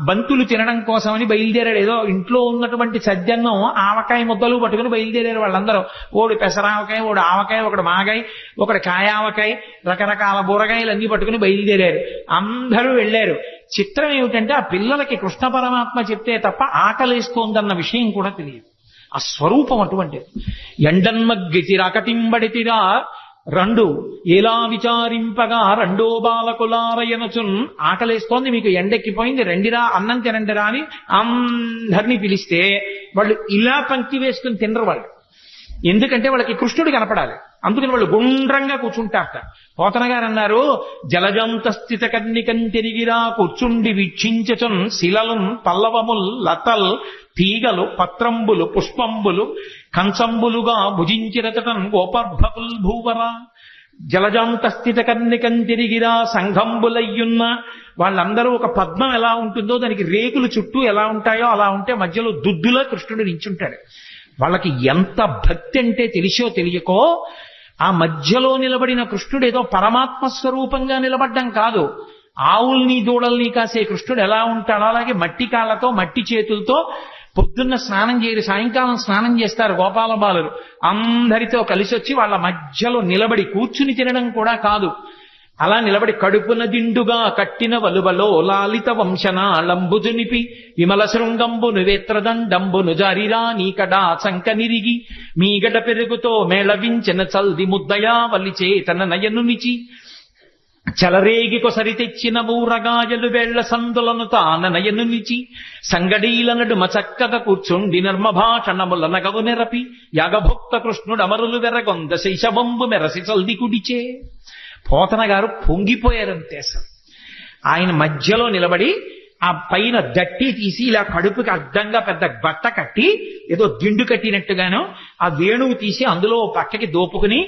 బంతులు తినడం కోసమని బయలుదేరాడు. ఏదో ఇంట్లో ఉన్నటువంటి సద్యన్నం ఆవకాయ ముద్దలు పట్టుకుని బయలుదేరారు వాళ్ళందరూ. ఓడి పెసరావకాయ, ఓడి ఆవకాయ, ఒకటి మాగాయ, ఒకటి కాయావకాయ, రకరకాల బూరగాయలు అన్ని పట్టుకుని బయలుదేరారు. అందరూ వెళ్ళారు. చిత్రం ఏమిటంటే ఆ పిల్లలకి కృష్ణ పరమాత్మ చెప్తే తప్ప ఆకలేస్తోందన్న విషయం కూడా తెలియదు. ఆ స్వరూపం అటువంటిది. ఎండన్మగ్గితిరా కటింబడితిరా రెండు ఎలా విచారింపగా రెండో బాలకులారయనచున్, ఆకలేస్తోంది, మీకు ఎండెక్కిపోయింది, రెండిరా అన్నం తినండిరా అని అందరినీ పిలిస్తే వాళ్ళు ఇలా పంక్తి వేసుకుని తినరు వాళ్ళు. ఎందుకంటే వాళ్ళకి కృష్ణుడు కనపడాలి, అందుకని వాళ్ళు గుండ్రంగా కూర్చుంటారట. పోతన గారు అన్నారు, జలజంత స్థిత కన్నికం తిరిగిరా కూర్చుండి వీక్షించచున్ శిలలున్ పల్లవముల్ లతల్ తీగలు పత్రంబులు పుష్పంబులు కంచంబులుగా భుజించిరతటన్ గోపర్భకుల్ భూవర. జలజాంత స్థిత కన్నికం తిరిగిరా సంఘంబులయ్యున్న వాళ్ళందరూ ఒక పద్మం ఎలా ఉంటుందో దానికి రేకులు చుట్టూ ఎలా ఉంటాయో అలా ఉంటే మధ్యలో దుద్దులో కృష్ణుడు నించుంటాడు. వాళ్ళకి ఎంత భక్తి అంటే తెలిసో తెలియకో ఆ మధ్యలో నిలబడిన కృష్ణుడు ఏదో పరమాత్మ స్వరూపంగా నిలబడ్డం కాదు, ఆవుల్ని దూడల్ని కాసే కృష్ణుడు ఎలా ఉంటాడో అలాగే మట్టి కాళ్ళతో మట్టి చేతులతో పొద్దున్న స్నానం చేయరు, సాయంకాలం స్నానం చేస్తారు గోపాల బాలురు. అందరితో కలిసి వచ్చి వాళ్ళ మధ్యలో నిలబడి కూర్చుని తినడం కూడా కాదు, అలా నిలబడి కడుపున దిండుగా కట్టిన వలువలో లాలిత వంశనాళంబుజునిపి విమల శృంగంబును వేత్రదండంబును జారిరా నీకడా చంక నిరిగి మీగడ పెరుగుతో మేళవించిన చల్ది ముద్దయా వల్లి చేతన నయనునిచి చలరేగి కొసరి తెచ్చిన ఊరగాయలు వేళ్ల సందులను తాన నయనునిచి సంగడీల నడుమ చక్కగా కూర్చుండి నర్మభాషణముల నగవు నెరపి యాగభుక్త కృష్ణుడు అమరులు వెరగొంద శైశవంబు మెరసి చల్ది కుడిచే. పోతన గారు పొంగిపోయారంతే. అసలు ఆయన మధ్యలో నిలబడి ఆ పైన దట్టి తీసి ఇలా కడుపుకి అడ్డంగా పెద్ద బట్ట కట్టి ఏదో దిండు కట్టినట్టుగానో ఆ వేణువు తీసి అందులో పక్కకి దోపుకుని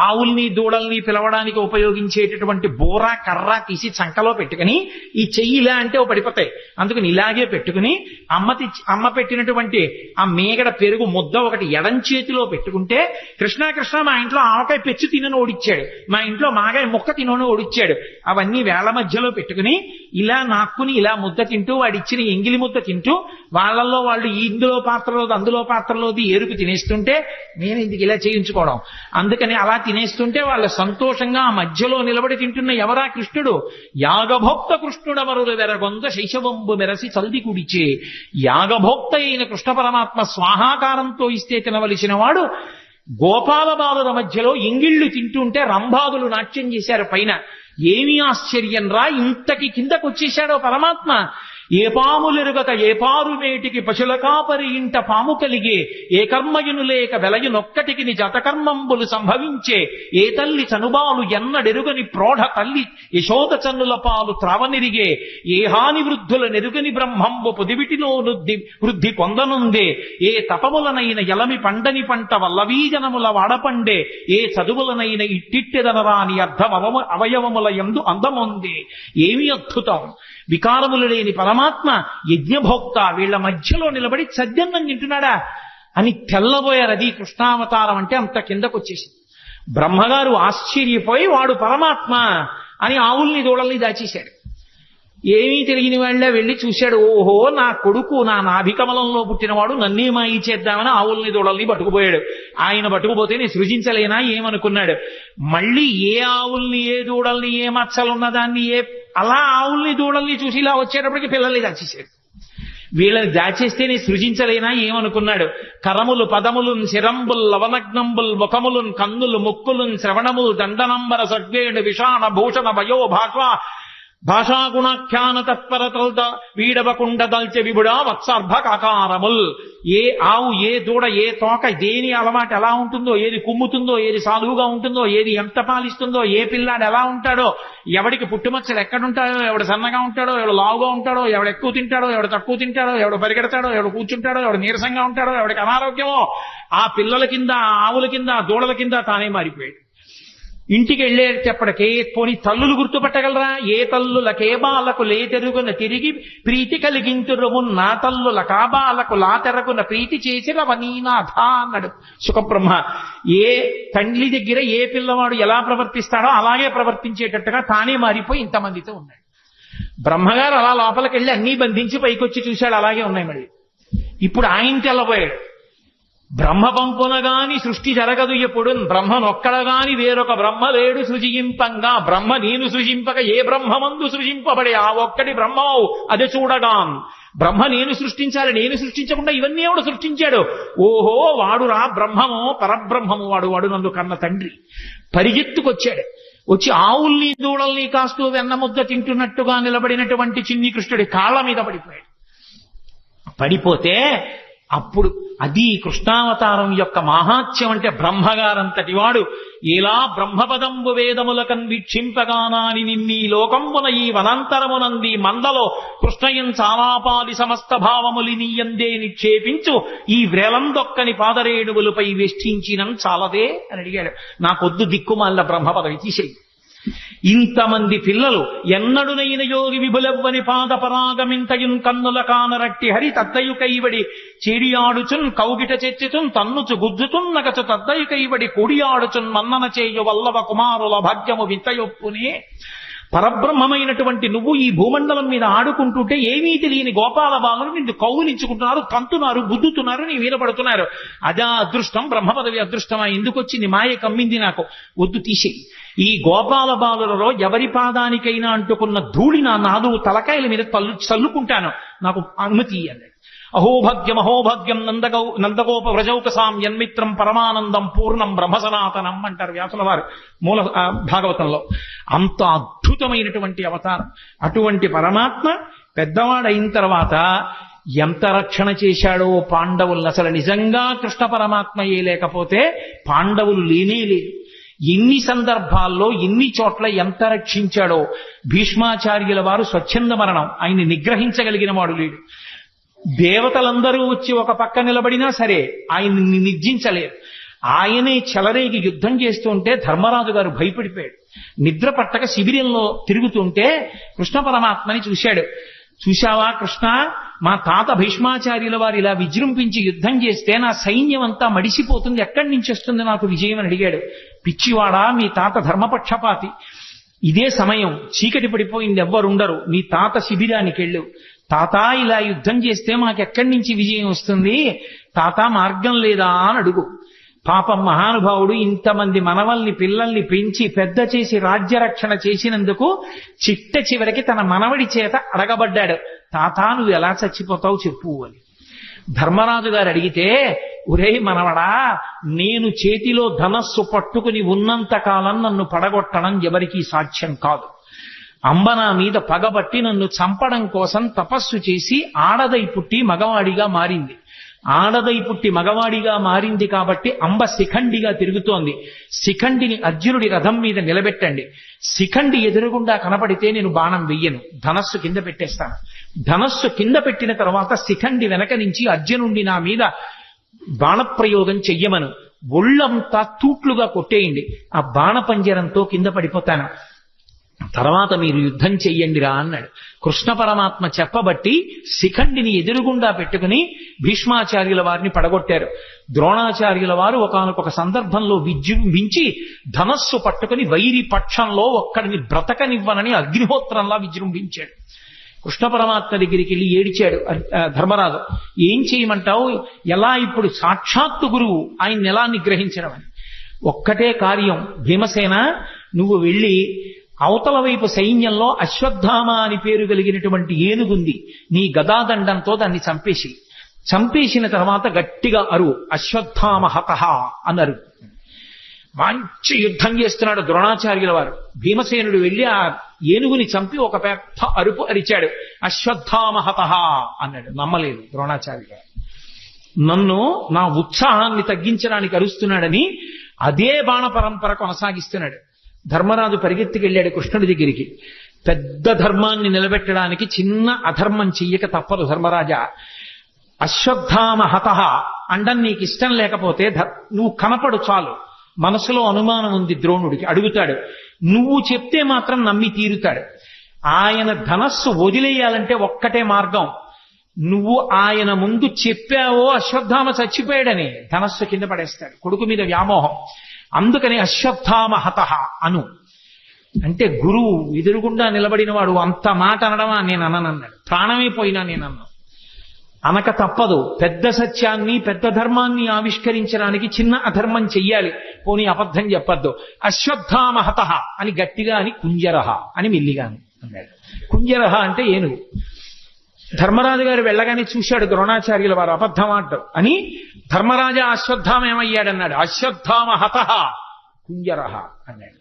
ఆవుల్ని దూడల్ని పిలవడానికి ఉపయోగించేటటువంటి బోరా కర్ర తీసి చంకలో పెట్టుకుని ఈ చెయ్యి ఇలా అంటే ఓ పడిపోతాయి, అందుకని ఇలాగే పెట్టుకుని అమ్మ పెట్టినటువంటి ఆ మేగడ పెరుగు ముద్ద ఒకటి ఎడం చేతిలో పెట్టుకుంటే కృష్ణ కృష్ణ మా ఇంట్లో ఆవకాయ పెచ్చు తినను ఓడిచ్చాడు, మా ఇంట్లో మాగాయ ముక్క తినను ఓడిచ్చాడు, అవన్నీ వేళ్ల మధ్యలో పెట్టుకుని ఇలా నాక్కుని ఇలా ముద్ద తింటూ వాడిచ్చిన ఎంగిలి ముద్ద తింటూ వాళ్ళల్లో వాళ్ళు ఇందులో పాత్రలోది అందులో పాత్రలోది ఏరుకు తినేస్తుంటే నేను ఇందుకు ఇలా చేయించుకోవడం, అందుకని అలా తినేస్తుంటే వాళ్ళ సంతోషంగా ఆ మధ్యలో నిలబడి తింటున్న ఎవరా కృష్ణుడు, యాగభోక్త కృష్ణుడమరులు వెరగొంద శైశవంబు మెరసి చల్ది కుడిచే. యాగభోక్త అయిన కృష్ణ పరమాత్మ స్వాహాకారంతో ఇస్తే తినవలసిన వాడు గోపాల బాలుల మధ్యలో ఇంగిళ్లు తింటుంటే రంభాదులు నాట్యం చేశారు పైన. ఏమీ ఆశ్చర్యం రా, ఇంతకి కిందకొచ్చేశాడో పరమాత్మ. ఏ పాములెరుగక ఏ పారుమేటికి పశుల కాపరి ఇంట పాము కలిగే, ఏ కర్మయును లేక వెలయునొక్కటికి జతకర్మంబులు సంభవించే, ఏ తల్లి చనుబాలు ఎన్నడెరుగని ప్రోఢ తల్లి యశోద చన్నుల పాలు త్రావనిరిగే, ఏ హాని వృద్ధుల నెరుగని బ్రహ్మంబు పొదివిటిలో వృద్ధి పొందనుందే, ఏ తపములనైన ఎలమి పండని పంట వల్లవీజనముల వాడపండే, ఏ చదువులనైన ఇట్టిట్టెదనరాని అవయవముల యందు అందముందే. ఏమి అద్భుతం! వికారములు లేని పరమాత్మ యజ్ఞభోక్త వీళ్ల మధ్యలో నిలబడి సద్యన్నం తింటున్నాడా అని తెల్లబోయారు. అది కృష్ణావతారం అంటే అంత కిందకొచ్చేసింది. బ్రహ్మగారు ఆశ్చర్యపోయి వాడు పరమాత్మ అని ఆవుల్ని దూడల్ని దాచేశాడు. ఏమీ తెలియని వాళ్ళ వెళ్ళి చూశాడు, ఓహో నా కొడుకు నా నాభికమలంలో పుట్టినవాడు నన్నే మాయి చేద్దామని ఆవుల్ని దూడల్ని పట్టుకుపోయాడు. ఆయన పట్టుకుపోతే నేను సృజించలేనా ఏమనుకున్నాడు. మళ్ళీ ఏ ఆవుల్ని ఏ దూడల్ని ఏ మచ్చలున్నదాన్ని అలా ఆవుల్ని దూడల్ని చూసి ఇలా వచ్చేటప్పటికి పిల్లల్ని దాచేశాడు. వీళ్ళని దాచేస్తేనే సృజించలేనా ఏమనుకున్నాడు. కరములు పదములున్ శిరంబుల్ లవనగ్నంబుల్ ముఖములున్ కన్నులు ముక్కులున్ శ్రవణముల్ దండనంబర సడ్వేణు విషాణ భూషణ భయో భాషాగుణాఖ్యాన తత్పరతల్ద వీడవకుండ దల్చె విబుడా వత్సర్భకాకారముల్. ఏ ఆవు ఏ దూడ ఏ తోక దేని అలవాటు ఎలా ఉంటుందో, ఏది కుమ్ముతుందో, ఏది సాధువుగా ఉంటుందో, ఏది ఎంత పాలిస్తుందో, ఏ పిల్లాడు ఎలా ఉంటాడో, ఎవడికి పుట్టుమచ్చలు ఎక్కడుంటాడో, ఎవడు సన్నగా ఉంటాడో, ఎవడు లావుగా ఉంటాడో, ఎవడు ఎక్కువ తింటాడో, ఎవడు తక్కువ తింటాడో, ఎవడు పరిగెడతాడో, ఎవడు కూర్చుంటాడో, ఎవడు నీరసంగా ఉంటాడో, ఎవడికి అనారోగ్యమో, ఆ పిల్లల కింద ఆవుల కింద దూడల కింద తానే మారిపోయాడు. ఇంటికి వెళ్ళేటప్పటికే పోని తల్లులు గుర్తుపట్టగలరా? ఏ తల్లులకే బాలకు లేతెరుగున తిరిగి ప్రీతి కలిగింతురుమున్న తల్లుల కాబాలకు లాతెరగున ప్రీతి చేసినవనీనాథ అన్నాడు సుఖబ్రహ్మ. ఏ తండ్రి దగ్గర ఏ పిల్లవాడు ఎలా ప్రవర్తిస్తాడో అలాగే ప్రవర్తించేటట్టుగా తానే మారిపోయి ఇంతమందితో ఉన్నాడు. బ్రహ్మగారు అలా లోపలికి వెళ్ళి అన్నీ బంధించి పైకొచ్చి చూశాడు, అలాగే ఉన్నాయి. మళ్ళీ ఇప్పుడు ఆయన తెల్లబోయాడు. బ్రహ్మ పంపునగాని సృష్టి జరగదు ఎప్పుడు, బ్రహ్మనొక్కడగాని వేరొక బ్రహ్మ లేడు సృజింపంగా, బ్రహ్మ నేను సృజింపక ఏ బ్రహ్మమందు సృజింపబడే ఆ ఒక్కటి బ్రహ్మవు అది చూడగాం. బ్రహ్మ నేను సృష్టించాలి, నేను సృష్టించకుండా ఇవన్నీ ఎవడు సృష్టించాడు? ఓహో వాడురా బ్రహ్మము, పరబ్రహ్మము వాడు నన్ను కన్న తండ్రి. పరిగెత్తుకొచ్చాడు. వచ్చి ఆవుల్ని దూడల్ని కాస్తూ వెన్నముద్ద తింటున్నట్టుగా నిలబడినటువంటి చిన్ని కృష్ణుడి కాళ్ళ మీద పడిపోయాడు. పడిపోతే అప్పుడు అది కృష్ణావతారం యొక్క మహాత్యం. అంటే బ్రహ్మగారంతటి వాడు ఇలా బ్రహ్మపదంబు వేదములకన్ వీక్షింపగానాని నిన్నీ లోకంబున ఈ వనాంతరమునంది మందలో కృష్ణయం చాలాపాలి సమస్త భావములినీయందే నిక్షేపించు ఈ వ్రేలందొక్కని పాదరేణువులపై వేష్టించినం చాలదే అని అడిగాడు. నాకొద్దు దిక్కుమాల బ్రహ్మపదవి తీసేయి. ఇంతమంది పిల్లలు ఎన్నడునైన యోగి విభులవ్వని పాదపరాగమింతయున్ కన్నుల కానరట్టి హరి తద్దయు కైవడి చేడియాడుచున్ కౌగిట చెచ్చుతున్ తన్నుచు గుద్దుతున్ నగచు తద్దయు కైవడి కూడియాడుచున్ మన్నన చేయు వల్లవ కుమారుల భాగ్యము వింతయొప్పునే. పరబ్రహ్మమైనటువంటి నువ్వు ఈ భూమండలం మీద ఆడుకుంటుంటే ఏమీ తెలియని గోపాల బాలులు నిన్ను కౌగులించుకుంటున్నారు, తంతున్నారు, గుద్దుతున్నారు, నీ మీద పడుతున్నారు. అదా అదృష్టం, బ్రహ్మపదవి అదృష్టమా? ఎందుకు వచ్చింది? మాయ కమ్మింది నాకు. వద్దు తీసేయి. ఈ గోపాల బాలులలో ఎవరి పాదానికైనా అంటుకున్న ధూళి నా నాలుగు తలకాయల మీద చల్లుకుంటాను, నాకు అనుమతి అన్నాడు. అహోభాగ్యం నందగోప వ్రజౌకసాం యన్మిత్రం పరమానందం పూర్ణం బ్రహ్మసనాతనం అంటారు వ్యాసుల వారు మూల భాగవతంలో. అంత అద్భుతమైనటువంటి అవతారం. అటువంటి పరమాత్మ పెద్దవాడైన తర్వాత ఎంత రక్షణ చేశాడో పాండవులను. అసలు నిజంగా కృష్ణ పరమాత్మయే లేకపోతే పాండవులు లేనే లేదు. ఎన్ని సందర్భాల్లో ఎన్ని చోట్ల ఎంత రక్షించాడో. భీష్మాచార్యుల వారు స్వచ్ఛంద మరణం, ఆయన్ని నిగ్రహించగలిగిన వాడు లేడు. దేవతలందరూ వచ్చి ఒక పక్క నిలబడినా సరే ఆయన్ని నిర్జించలేరు. ఆయనే చెలరేగి యుద్ధం చేస్తుంటే ధర్మరాజు గారు భయపడిపోయాడు. నిద్ర పట్టక శిబిరంలో తిరుగుతుంటే కృష్ణ పరమాత్మని చూశాడు. చూశావా కృష్ణ, మా తాత భీష్మాచార్యుల వారు ఇలా విజృంభించి యుద్ధం చేస్తే నా సైన్యం అంతా మడిసిపోతుంది, ఎక్కడి నుంచి వస్తుంది నాకు విజయం అని అడిగాడు. పిచ్చివాడా, మీ తాత ధర్మపక్షపాతి. ఇదే సమయం, చీకటి పడిపోయింది, ఎవ్వరుండరు. మీ తాత శిబిరానికి వెళ్ళు. తాత ఇలా యుద్ధం చేస్తే మాకెక్కడి నుంచి విజయం వస్తుంది? తాత మార్గం లేదా అని అడుగు. పాపం మహానుభావుడు ఇంతమంది మనవల్ని పిల్లల్ని పెంచి పెద్ద చేసి రాజ్యరక్షణ చేసినందుకు చిట్ట చివరికి తన మనవడి చేత అడగబడ్డాడు, తాత నువ్వు ఎలా చచ్చిపోతావు చెప్పు అని. ధర్మరాజు గారు అడిగితే, ఒరే మనవడా, నేను చేతిలో ధనస్సు పట్టుకుని ఉన్నంత కాలం నన్ను పడగొట్టడం ఎవరికీ సాధ్యం కాదు. అంబ నా మీద పగబట్టి నన్ను చంపడం కోసం తపస్సు చేసి ఆడదై పుట్టి మగవాడిగా మారింది. ఆడదై పుట్టి మగవాడిగా మారింది కాబట్టి అంబ శిఖండిగా తిరుగుతోంది. శిఖండిని అర్జునుడి రథం మీద నిలబెట్టండి. శిఖండి ఎదురుగుండా కనపడితే నేను బాణం వెయ్యను, ధనస్సు కింద పెట్టేస్తాను. ధనస్సు కింద పెట్టిన తర్వాత శిఖండి వెనక నుంచి అర్జునుడిని నా మీద బాణప్రయోగం చెయ్యమను. ఒళ్ళంతా తూట్లుగా కొట్టేయండి, ఆ బాణపంజరంతో కింద పడిపోతాను. తర్వాత మీరు యుద్ధం చెయ్యండిరా అన్నాడు. కృష్ణ పరమాత్మ చెప్పబట్టి శిఖండిని ఎదురుగుండా పెట్టుకుని భీష్మాచార్యుల వారిని పడగొట్టారు. ద్రోణాచార్యుల వారు ఒకానొక సందర్భంలో విజృంభించి ధనస్సు పట్టుకుని వైరి పక్షంలో ఒక్కడిని బ్రతకనివ్వనని అగ్నిహోత్రంలా విజృంభించాడు. కృష్ణ పరమాత్మ దగ్గరికి వెళ్ళి ఏడిచాడు ధర్మరాజు. ఏం చేయమంటావు? ఎలా ఇప్పుడు సాక్షాత్తు గురువు, ఆయన్ని ఎలా నిగ్రహించడం అని. ఒక్కటే కార్యం, భీమసేన నువ్వు వెళ్ళి అవతల వైపు సైన్యంలో అశ్వత్థామ అని పేరు కలిగినటువంటి ఏనుగుంది, నీ గదాదండంతో దాన్ని చంపేసిన తర్వాత గట్టిగా అరువు, అశ్వత్థామ హతః అన్నారు. మంచి యుద్ధం చేస్తున్నాడు ద్రోణాచార్యుల వారు. భీమసేనుడు వెళ్ళి ఆ ఏనుగుని చంపి ఒక పెద్ద అరుపు అరిచాడు, అశ్వత్థామ హతః అన్నాడు. నమ్మలేదు ద్రోణాచార్యుల వారు. నన్ను నా ఉత్సాహాన్ని తగ్గించడానికి అరుస్తున్నాడని అదే బాణ పరంపర కొనసాగిస్తున్నాడు. ధర్మరాజు పరిగెత్తికెళ్ళాడు కృష్ణుడి దగ్గరికి. పెద్ద ధర్మాన్ని నిలబెట్టడానికి చిన్న అధర్మం చెయ్యక తప్పదు ధర్మరాజా. అశ్వత్థామ హతః అండం నీకు ఇష్టం లేకపోతే నువ్వు కనపడు చాలు. మనసులో అనుమానం ఉంది ద్రోణుడికి, అడుగుతాడు. నువ్వు చెప్తే మాత్రం నమ్మి తీరుతాడు. ఆయన ధనస్సు వదిలేయాలంటే ఒక్కటే మార్గం, నువ్వు ఆయన ముందు చెప్పావో అశ్వత్థామ చచ్చిపోయాడని ధనస్సు కింద పడేస్తాడు. కొడుకు మీద వ్యామోహం. అందుకని అశ్వత్థామ హతః అను అంటే గురువు ఎదురుగుండా నిలబడిన వాడు అంత మాట అనడమా? నేను అననన్నాడు. ప్రాణమైపోయినా నేను అన్నా. అనక తప్పదు. పెద్ద సత్యాన్ని పెద్ద ధర్మాన్ని ఆవిష్కరించడానికి చిన్న అధర్మం చెయ్యాలి, పోనీ అబద్ధం చెప్పద్దు. అశ్వత్థామ హతః అని గట్టిగా అని కుంజరహ అని మెల్లిగా అన్నాడు. కుంజరహ అంటే ఏనుగు. ధర్మరాజు గారు వెళ్ళగానే చూశాడు ద్రోణాచార్యుల వారు అబద్ధమాడ్డం అని. ధర్మరాజా అశ్వత్థామ ఏమయ్యాడన్నాడు. అశ్వత్థామ హతః కుంజరః అన్నాడు.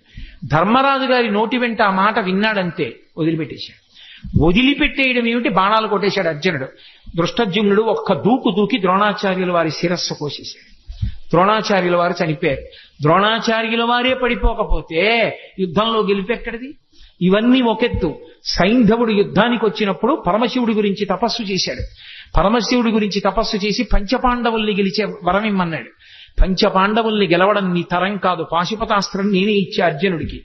ధర్మరాజు గారి నోటి వెంట ఆ మాట విన్నాడంతే వదిలిపెట్టేశాడు. వదిలిపెట్టేయడం ఏమిటి, బాణాలు కొట్టేశాడు అర్జునుడు. దృష్టద్యుమ్నుడు ఒక్క దూకు దూకి ద్రోణాచార్యుల వారి శిరస్సు కోసేశాడు. ద్రోణాచార్యుల వారు చనిపోయారు. ద్రోణాచార్యుల వారే పడిపోకపోతే యుద్ధంలో గెలిపెక్కడిది? ఇవన్నీ ఒకెత్తు. సైంధవుడు యుద్ధానికి వచ్చినప్పుడు పరమశివుడి గురించి తపస్సు చేశాడు. పరమశివుడి గురించి తపస్సు చేసి పంచపాండవుల్ని గెలిచే వరం ఇమ్మన్నాడు. పంచపాండవుల్ని గెలవడం నీ తరం కాదు, పాశుపతాస్త్రం నేనే ఇచ్చే అర్జునుడికి.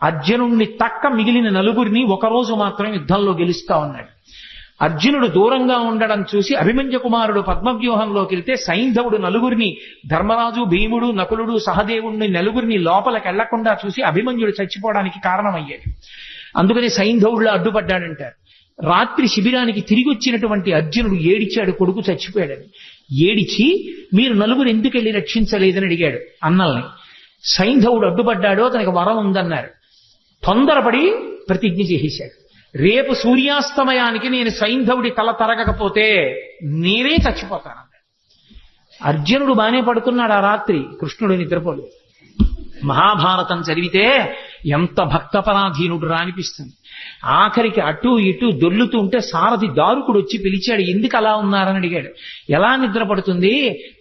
అర్జునుడిని తక్క మిగిలిన నలుగురిని ఒకరోజు మాత్రం యుద్ధంలో గెలుస్తా ఉన్నాడు. అర్జునుడు దూరంగా ఉండడం చూసి అభిమన్యు కుమారుడు పద్మవ్యూహంలోకి వెళ్తే సైంధవుడు నలుగురిని, ధర్మరాజు, భీముడు, నకులుడు, సహదేవుడిని నలుగురిని లోపలికి వెళ్లకుండా చూసి అభిమన్యుడు చచ్చిపోవడానికి కారణమయ్యాడు. అందుకని సైంధవుడిలో అడ్డుపడ్డాడంటారు. రాత్రి శిబిరానికి తిరిగి వచ్చినటువంటి అర్జునుడు ఏడిచాడు కొడుకు చచ్చిపోయాడని. ఏడిచి మీరు నలుగురు ఎందుకు వెళ్ళి రక్షించలేదని అడిగాడు అన్నల్ని. సైంధవుడు అడ్డుపడ్డాడో అతనికి వరం ఉందన్నారు. తొందరపడి ప్రతిజ్ఞ చేసేశాడు. రేపు సూర్యాస్తమయానికి నేను సైంధవుడి తల తరగకపోతే నేనే చచ్చిపోతానన్నాడు. అర్జునుడు బానే పడుకున్నాడు ఆ రాత్రి, కృష్ణుడు నిద్రపోలేదు. మహాభారతం చదివితే ఎంత భక్తపరాధీనుడు రా అనిపిస్తుంది. ఆఖరికి అటు ఇటు దొర్లుతూ ఉంటే సారథి దారుకుడు వచ్చి పిలిచాడు. ఎందుకు అలా ఉన్నారని అడిగాడు. ఎలా నిద్ర పడుతుంది?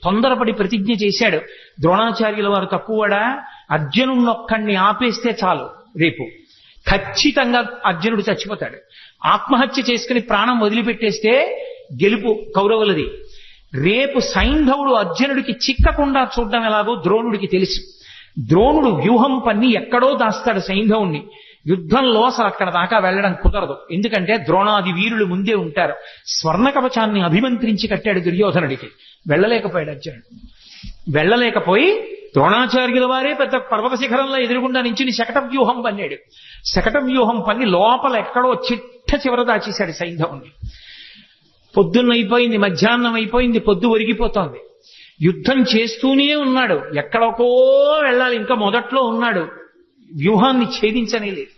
తొందరపడి ప్రతిజ్ఞ చేశాడు. ద్రోణాచార్యుల వారు తక్కువడా? అర్జునుడినొక్కడిని ఆపేస్తే చాలు, రేపు ఖచ్చితంగా అర్జునుడు చచ్చిపోతాడు. ఆత్మహత్య చేసుకుని ప్రాణం వదిలిపెట్టేస్తే గెలుపు కౌరవులది. రేపు సైంధవుడు అర్జునుడికి చిక్కకుండా చూడడం ఎలాగో ద్రోణుడికి తెలుసు. ద్రోణుడు వ్యూహం పన్ని ఎక్కడో దాస్తాడు సైంధవుణ్ణి. యుద్ధంలో అసలు అక్కడ దాకా వెళ్ళడం కుదరదు. ఎందుకంటే ద్రోణాది వీరులు ముందే ఉంటారు. స్వర్ణ కవచాన్ని అభిమంత్రించి కట్టాడు దుర్యోధనుడికి. వెళ్ళలేకపోయాడు అర్జునుడు. వెళ్ళలేకపోయి ద్రోణాచార్యుల వారే పెద్ద పర్వత శిఖరంలో ఎదురుగుండా నుంచి శకట వ్యూహం పన్నాడు. శకట వ్యూహం పన్ని లోపల ఎక్కడో చిట్ట చివర దాచేశాడు సైంధవుణ్ణి. పొద్దున్నైపోయింది, మధ్యాహ్నం అయిపోయింది, పొద్దు ఒరిగిపోతోంది. యుద్ధం చేస్తూనే ఉన్నాడు. ఎక్కడికో వెళ్ళాలి, ఇంకా మొదట్లో ఉన్నాడు. వ్యూహాన్ని ఛేదించనే లేదు.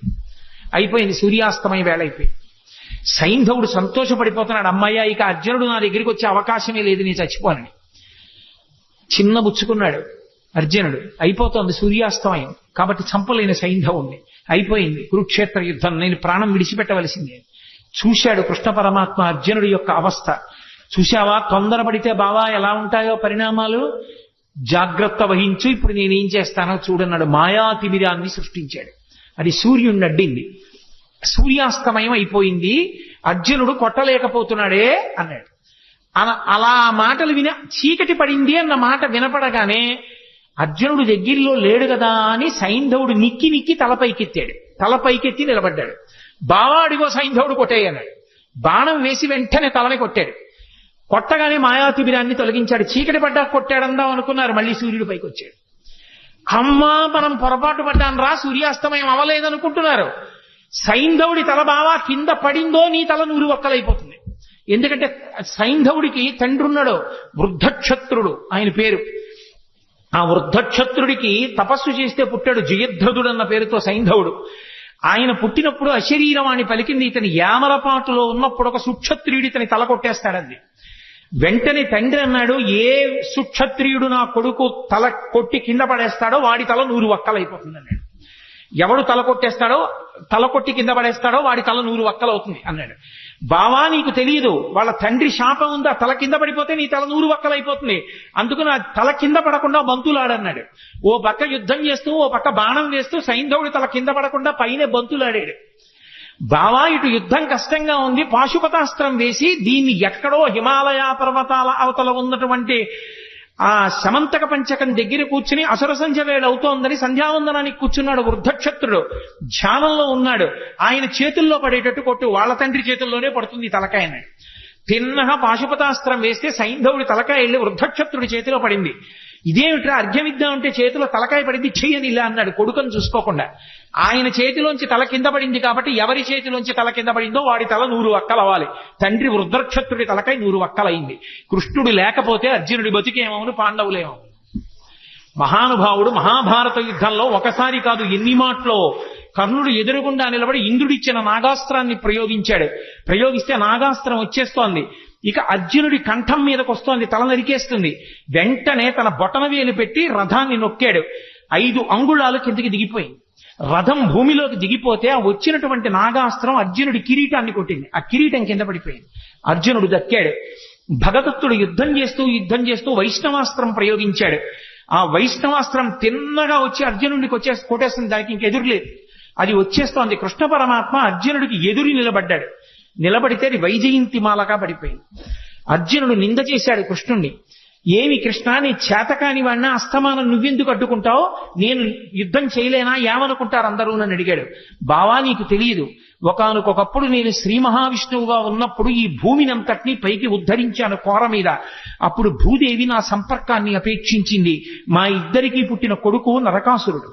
అయిపోయింది, సూర్యాస్తమయ వేళ అయిపోయింది. సైంధవుడు సంతోషపడిపోతున్నాడు. అమ్మయ్య, ఇక అర్జునుడు నా దగ్గరికి వచ్చే అవకాశమే లేదు, నేను చచ్చిపోనని. చిన్న బుచ్చుకున్నాడు అర్జునుడు. అయిపోతోంది సూర్యాస్తమయం, కాబట్టి చంపలేని సైంధవుణ్ణి. అయిపోయింది కురుక్షేత్ర యుద్ధం, నేను ప్రాణం విడిచిపెట్టవలసిందే. చూశాడు కృష్ణ పరమాత్మ అర్జునుడి యొక్క అవస్థ. చూశావా, తొందరపడితే బావా ఎలా ఉంటాయో పరిణామాలు, జాగ్రత్త వహించు, ఇప్పుడు నేనేం చేస్తానో చూడన్నాడు. మాయాతిమిరాన్ని సృష్టించాడు. అది సూర్యుడిని అడ్డింది. సూర్యాస్తమయం అయిపోయింది, అర్జునుడు కొట్టలేకపోతున్నాడే అన్నాడు. అలా మాటలు చీకటి పడింది అన్న మాట వినపడగానే అర్జునుడు దగ్గరలో లేడు కదా అని సైంధవుడు నిక్కి నిక్కి తలపైకెత్తాడు. తలపైకెత్తి నిలబడ్డాడు. బావా అడిగో సైంధవుడు కొట్టేయన్నాడు. బాణం వేసి వెంటనే తలని కొట్టాడు. కొట్టగానే మాయాతిబిరాన్ని తొలగించాడు. చీకటి పడ్డా కొట్టాడందాం అనుకున్నారు, మళ్ళీ సూర్యుడి పైకి వచ్చాడు. అమ్మా, మనం పొరపాటు పడ్డాను రా, సూర్యాస్తమయం అవ్వలేదనుకుంటున్నారు. సైంధవుడి తల బావా కింద పడిందో నీ తల 100 ఒక్కలైపోతుంది. ఎందుకంటే సైంధవుడికి తండ్రి ఉన్నాడు, వృద్ధక్షత్రుడు ఆయన పేరు. ఆ వృద్ధక్షత్రుడికి తపస్సు చేస్తే పుట్టాడు జయద్రథుడు అన్న పేరుతో సైంధవుడు. ఆయన పుట్టినప్పుడు అశరీరవాణి పలికింది. ఇతని యామరపాటులో ఉన్నప్పుడు ఒక సుక్షత్రియుడు ఇతని తల కొట్టేస్తాడంది. వెంటనే తండ్రి అన్నాడు, ఏ సుక్షత్రియుడు నా కొడుకు తల కొట్టి కింద పడేస్తాడో వాడి తల 100 ఒక్కలైపోతుంది అన్నాడు. ఎవడు తల కొట్టేస్తాడో, తల కొట్టి కింద పడేస్తాడో వాడి తల 100 ఒక్కలవుతుంది అన్నాడు. బావా, నీకు తెలియదు, వాళ్ళ తండ్రి శాపం ఉందా, తల కింద పడిపోతే నీ తల 100 ఒక్కలైపోతుంది, అందుకని ఆ తల కింద పడకుండా బంతులాడన్నాడు. ఓ పక్క యుద్ధం చేస్తూ ఓ పక్క బాణం వేస్తూ సైంధవుడి తల కింద పడకుండా పైన బంతులాడాడు. బావా, ఇటు యుద్ధం కష్టంగా ఉంది, పాశుపతాస్త్రం వేసి దీన్ని ఎక్కడో హిమాలయ పర్వతాల అవతల ఉన్నటువంటి ఆ శమంతక పంచకం దగ్గర కూర్చుని అసుర సంధ్య వేళ అవుతోందని సంధ్యావందనానికి కూర్చున్నాడు వృద్ధక్షత్రుడు. ధ్యానంలో ఉన్నాడు. ఆయన చేతుల్లో పడేటట్టు కొట్టు, వాళ్ళ తండ్రి చేతుల్లోనే పడుతుంది తలకాయ అన్నాడు. తిన్నగా పాశుపతాస్త్రం వేస్తే సైంధవుడి తలకాయ వెళ్ళి వృద్ధక్షత్రుడి చేతిలో పడింది. ఇదేమిట్రా, అర్ఘ్యమిద్దామంటే చేతిలో తలకాయ పడింది, చెయ్యని ఇలా అన్నాడు కొడుకుని చూసుకోకుండా. ఆయన చేతిలోంచి తల కింద పడింది కాబట్టి ఎవరి చేతిలోంచి తల కింద పడిందో వాడి తల 100 ఒక్కలవ్వాలి. తండ్రి వృద్ధక్షత్రుడి తలకాయ 100 ఒక్కలైంది. కృష్ణుడు లేకపోతే అర్జునుడి బతికేమవును, పాండవులేమవు. మహానుభావుడు మహాభారత యుద్ధంలో ఒకసారి కాదు ఎన్ని మాటలో కర్ణుడు ఎదురుగుండా నిలబడి ఇంద్రుడిచ్చిన నాగాస్త్రాన్ని ప్రయోగిస్తే నాగాస్త్రం వచ్చేస్తోంది. ఇక అర్జునుడి కంఠం మీదకి వస్తోంది, తల నరికేస్తుంది. వెంటనే తన బొటనవేలు పెట్టి రథాన్ని నొక్కాడు. 5 అంగుళాలు కిందకి దిగిపోయింది. రథం భూమిలోకి దిగిపోతే ఆ వచ్చినటువంటి నాగాస్త్రం అర్జునుడి కిరీటాన్ని కొట్టింది. ఆ కిరీటం కింద పడిపోయింది. అర్జునుడు దక్కాడు. భగదత్తుడు యుద్ధం చేస్తూ వైష్ణవాస్త్రం ప్రయోగించాడు. ఆ వైష్ణవాస్త్రం తిన్నగా వచ్చి అర్జునుడికి కొట్టేస్తుంది. దానికి ఇంకెదురులేదు. అది వచ్చేస్తోంది. కృష్ణ పరమాత్మ అర్జునుడికి ఎదురు నిలబడ్డాడు. నిలబడితే అది వైజయంతి మాలగా పడిపోయింది. అర్జునుడు నింద చేశాడు కృష్ణుణ్ణి. ఏమి కృష్ణ, నీ చేతకాని వాడినా అస్తమానం నువ్వెందుకు అడ్డుకుంటావు? నేను యుద్ధం చేయలేనా? ఏమనుకుంటారు అందరూ నన్ను అడిగాడు. బావా, నీకు తెలియదు, ఒకానొకప్పుడు నేను శ్రీ మహావిష్ణువుగా ఉన్నప్పుడు ఈ భూమినంతటినీ పైకి ఉద్ధరించాను కోర మీద. అప్పుడు భూదేవి నా సంపర్కాన్ని అపేక్షించింది. మా ఇద్దరికీ పుట్టిన కొడుకు నరకాసురుడు.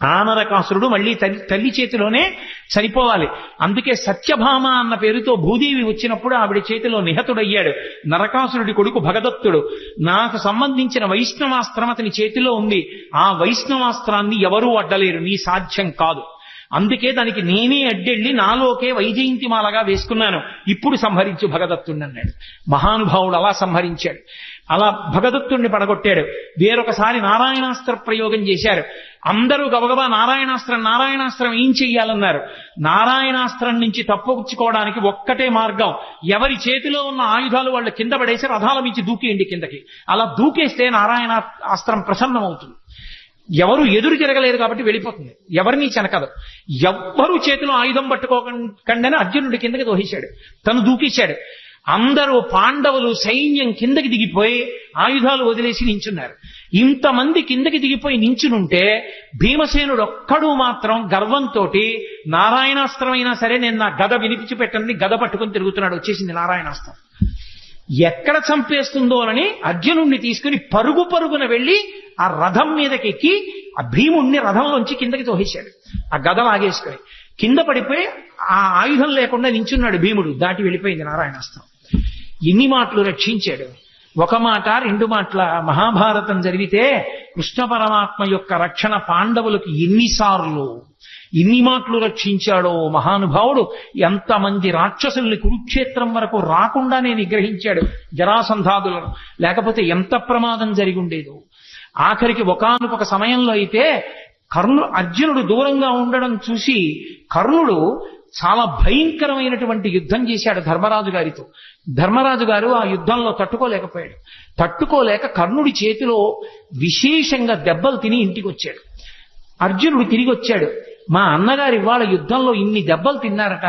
ఆ నరకాసురుడు మళ్ళీ తల్లి చేతిలోనే చనిపోవాలి. అందుకే సత్యభామ అన్న పేరుతో భూదేవి వచ్చినప్పుడు ఆవిడ చేతిలో నిహతుడయ్యాడు. నరకాసురుడి కొడుకు భగదత్తుడు. నాకు సంబంధించిన వైష్ణవాస్త్రం అతని చేతిలో ఉంది. ఆ వైష్ణవాస్త్రాన్ని ఎవరూ అడ్డలేరు, నీ సాధ్యం కాదు. అందుకే దానికి నేనే అడ్డెళ్ళి నాలోకే వైజయంతిమాలగా వేసుకున్నాను. ఇప్పుడు సంహరించు భగదత్తుడిని అన్నాడు. మహానుభావుడు అలా సంహరించాడు. అలా భగదత్తుడిని పడగొట్టాడు. వేరొకసారి నారాయణాస్త్ర ప్రయోగం చేశారు. అందరూ గబగబా నారాయణాస్త్రం ఏం చెయ్యాలన్నారు. నారాయణాస్త్రం నుంచి తప్పుకోవడానికి ఒక్కటే మార్గం, ఎవరి చేతిలో ఉన్న ఆయుధాలు వాళ్ళు కింద పడేసి రథాల నుంచి దూకేయండి కిందకి. అలా దూకేస్తే నారాయణాస్త్రం ప్రసన్నమవుతుంది. ఎవరు ఎదురు తిరగలేరు కాబట్టి వెళ్ళిపోతుంది, ఎవరిని చెనకదు. ఎవ్వరూ చేతిలో ఆయుధం పట్టుకోకుండానే అర్జునుడి కిందకి దోహించాడు, తను దూకేశాడు. అందరూ పాండవులు సైన్యం కిందకి దిగిపోయి ఆయుధాలు వదిలేసి నించున్నారు. ఇంతమంది కిందకి దిగిపోయి నించునుంటే భీమసేనుడు ఒక్కడు మాత్రం గర్వంతో నారాయణాస్త్రమైనా సరే నేను నా గద వినిపించి పెట్టండి గద పట్టుకుని తిరుగుతున్నాడు. వచ్చేసింది నారాయణాస్త్రం. ఎక్కడ చంపేస్తుందోనని అర్జునుణ్ణి తీసుకుని పరుగున వెళ్లి ఆ రథం మీదకి ఎక్కి ఆ భీముణ్ణి రథంలోంచి కిందకి తోసేశాడు. ఆ గద లాగేసుకుని కింద పడిపోయి ఆ ఆయుధం లేకుండా నించున్నాడు భీముడు. దాటి వెళ్ళిపోయింది నారాయణాస్త్రం. ఎన్ని మాటలు రక్షించాడు. ఒక మాట, 2 మాటల మహాభారతం జరిగితే కృష్ణ పరమాత్మ యొక్క రక్షణ పాండవులకు ఎన్ని మాటలు రక్షించాడో మహానుభావుడు. ఎంతమంది రాక్షసుల్ని కురుక్షేత్రం వరకు రాకుండానే నిగ్రహించాడు జరాసంధాదులను. లేకపోతే ఎంత ప్రమాదం జరిగి ఉండేదో. ఆఖరికి ఒకానొక సమయంలో అయితే అర్జునుడు దూరంగా ఉండడం చూసి కర్ణుడు చాలా భయంకరమైనటువంటి యుద్ధం చేశాడు ధర్మరాజు గారితో. ధర్మరాజు గారు ఆ యుద్ధంలో తట్టుకోలేకపోయాడు. తట్టుకోలేక కర్ణుడి చేతిలో విశేషంగా దెబ్బలు తిని ఇంటికి వచ్చాడు. అర్జునుడు తిరిగి వచ్చాడు. మా అన్నగారు ఇవాళ యుద్ధంలో ఇన్ని దెబ్బలు తిన్నారట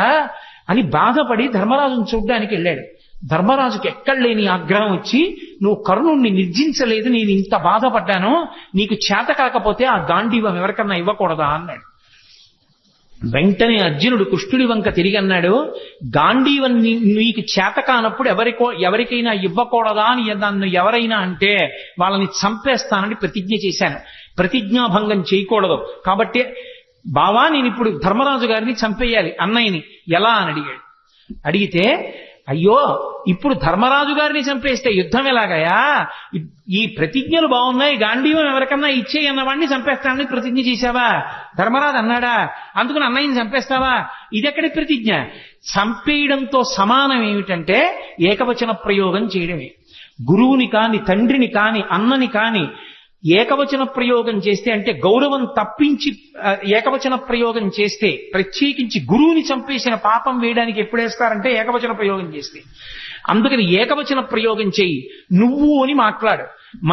అని బాధపడి ధర్మరాజును చూడ్డానికి వెళ్ళాడు. ధర్మరాజుకి ఎక్కడలేని ఆగ్రహం వచ్చి, నువ్వు కర్ణుణ్ణి నిర్జించలేదు, నేను ఇంత బాధపడ్డాను, నీకు చేత కాకపోతే ఆ గాంధీవం ఎవరికన్నా ఇవ్వకూడదా అన్నాడు. వెంటనే అర్జునుడు కృష్ణుడి వంక తిరిగి అన్నాడు, గాంధీవం నీకు చేత కానప్పుడు ఎవరికైనా ఇవ్వకూడదా అని నన్ను ఎవరైనా అంటే వాళ్ళని చంపేస్తానని ప్రతిజ్ఞ చేశాను. ప్రతిజ్ఞాభంగం చేయకూడదు. కాబట్టి బావా, నేను ఇప్పుడు ధర్మరాజు గారిని చంపేయాలి, అన్నయ్యని ఎలా అని అడిగాడు. అడిగితే, అయ్యో ఇప్పుడు ధర్మరాజు గారిని చంపేస్తే యుద్ధం ఎలాగయా? ఈ ప్రతిజ్ఞలు బాగున్నాయి, గాంధీవం ఎవరికన్నా ఇచ్చేయి అన్నవాడిని చంపేస్తానని ప్రతిజ్ఞ చేశావా? ధర్మరాజు అన్నాడా? అందుకని అన్నయ్యని చంపేస్తావా? ఇదెక్కడి ప్రతిజ్ఞ? చంపేయడంతో సమానం ఏమిటంటే ఏకవచన ప్రయోగం చేయడమే. గురువుని కాని, తండ్రిని కాని, అన్నని కాని ఏకవచన ప్రయోగం చేస్తే, అంటే గౌరవం తప్పించి ఏకవచన ప్రయోగం చేస్తే, ప్రత్యేకించి గురువుని చంపేసిన పాపం వేయడానికి ఎప్పుడేస్తారంటే ఏకవచన ప్రయోగం చేస్తే. అందుకని ఏకవచన ప్రయోగం చేయి, నువ్వు అని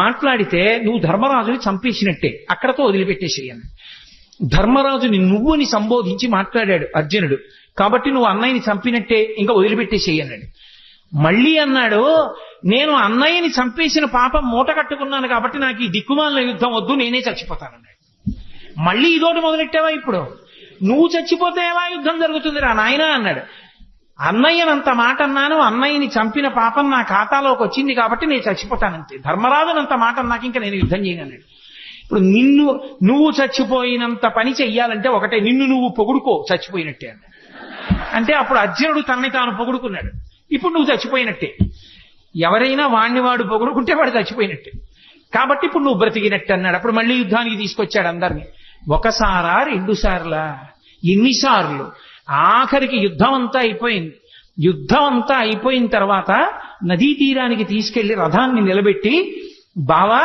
మాట్లాడితే నువ్వు ధర్మరాజుని చంపేసినట్టే, అక్కడతో వదిలిపెట్టేసేయను. ధర్మరాజుని నువ్వుని సంబోధించి మాట్లాడాడు అర్జునుడు. కాబట్టి నువ్వు అన్నయ్యని చంపినట్టే, ఇంకా వదిలిపెట్టేసేయన్నాడు. మళ్ళీ అన్నాడు, నేను అన్నయ్యని చంపేసిన పాపం మూట కట్టుకున్నాను కాబట్టి నాకు ఈ దిక్కుమాలిన యుద్ధం వద్దు, నేనే చచ్చిపోతానన్నాడు. మళ్ళీ ఇదోటి మొదలెట్టావా? ఇప్పుడు నువ్వు చచ్చిపోతే ఎలా యుద్ధం జరుగుతుంది రా నాయనా అన్నాడు. అన్నయ్యనంత మాట అన్నాను, అన్నయ్యని చంపిన పాపం నా ఖాతాలోకి వచ్చింది కాబట్టి నేను చచ్చిపోతానంతే. ధర్మరాజునంత మాట అన్నాక ఇంకా నేను యుద్ధం చేయను అన్నాడు. ఇప్పుడు నువ్వు చచ్చిపోయినంత పని చెయ్యాలంటే ఒకటే, నిన్ను నువ్వు పొగుడుకో చచ్చిపోయినట్టే అన్నాడు. అంటే అప్పుడు అర్జునుడు తనని తాను పొగుడుకున్నాడు. ఇప్పుడు నువ్వు చచ్చిపోయినట్టే. ఎవరైనా వాణ్ణి వాడు పొగుడుకుంటే వాడు చచ్చిపోయినట్టే. కాబట్టి ఇప్పుడు నువ్వు బ్రతికినట్టు అన్నాడు. అప్పుడు మళ్ళీ యుద్ధానికి తీసుకొచ్చాడు అందరినీ. ఒకసారా 2 సార్లా? ఎన్నిసార్లు. ఆఖరికి యుద్ధం అంతా అయిపోయింది. యుద్ధం అంతా అయిపోయిన తర్వాత నదీ తీరానికి తీసుకెళ్లి రథాన్ని నిలబెట్టి, బావా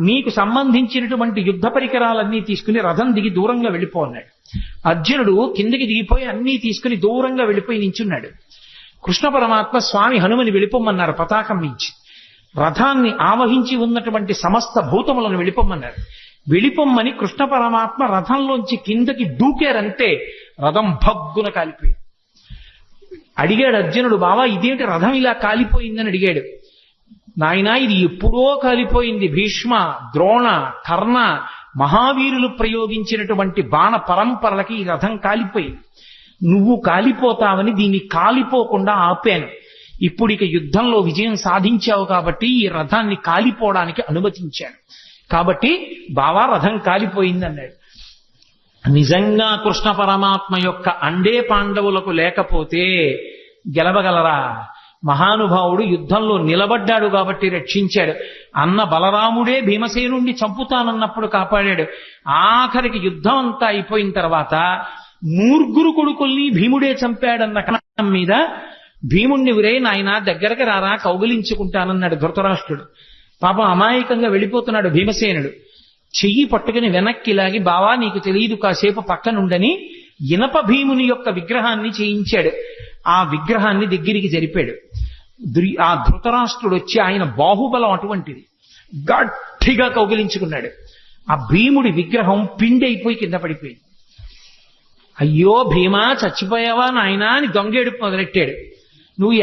నీకు సంబంధించినటువంటి యుద్ధ పరికరాలన్నీ తీసుకుని రథం దిగి దూరంగా వెళ్ళిపోన్నాడు. అర్జునుడు కిందకి దిగిపోయి అన్నీ తీసుకుని దూరంగా వెళ్ళిపోయి నించున్నాడు. కృష్ణ పరమాత్మ స్వామి హనుమని వెళ్ళిపోమన్నారు పతాకం నుంచి. రథాన్ని ఆవహించి ఉన్నటువంటి సమస్త భూతములను వెళ్ళిపోమన్నారు. వెళ్ళిపోమ్మని కృష్ణ పరమాత్మ రథంలోంచి కిందకి దూకారంటే రథం భగ్గున కాలిపోయింది. అడిగాడు అర్జునుడు, బావా ఇదేంటి రథం ఇలా కాలిపోయిందని అడిగాడు. నాయనా ఇది ఎప్పుడో కాలిపోయింది. భీష్మ, ద్రోణ, కర్ణ మహావీరులు ప్రయోగించినటువంటి బాణ పరంపరలకి ఈ రథం కాలిపోయింది. నువ్వు కాలిపోతావని దీన్ని కాలిపోకుండా ఆపాను. ఇప్పుడు ఇక యుద్ధంలో విజయం సాధించావు కాబట్టి ఈ రథాన్ని కాలిపోవడానికి అనుమతించాను. కాబట్టి బావా రథం కాలిపోయింది అన్నాడు. నిజంగా కృష్ణ పరమాత్మ యొక్క అండే పాండవులకు లేకపోతే గెలవగలరా? మహానుభావుడు యుద్ధంలో నిలబడ్డాడు కాబట్టి రక్షించాడు. అన్న బలరాముడే భీమసేనుణ్ణి చంపుతానన్నప్పుడు కాపాడాడు. ఆఖరికి యుద్ధం అంతా అయిపోయిన తర్వాత 3 కొడుకుల్ని భీముడే చంపాడన్న కారణం మీద భీముణ్ణి ఉరే నాయన దగ్గరకు రారా కౌగిలించుకుంటానన్నాడు ధృతరాష్ట్రుడు. పాపం అమాయకంగా వెళ్ళిపోతున్నాడు భీమసేనుడు. చెయ్యి పట్టుకుని వెనక్కి లాగి, బావా నీకు తెలియదు కాసేపు పక్కనుండని ఇనప భీముని యొక్క విగ్రహాన్ని చేయించాడు. ఆ విగ్రహాన్ని దగ్గరికి జరిపాడు. ఆ ధృతరాష్ట్రుడు వచ్చి, ఆయన బాహుబలం అటువంటిది, గట్టిగా కౌగిలించుకున్నాడు. ఆ భీముడి విగ్రహం పిండి అయిపోయి కింద పడిపోయింది. అయ్యో భీమా చచ్చిపోయావా నాయనా అని దొంగేడుపు మొదలెట్టాడు. నువ్వు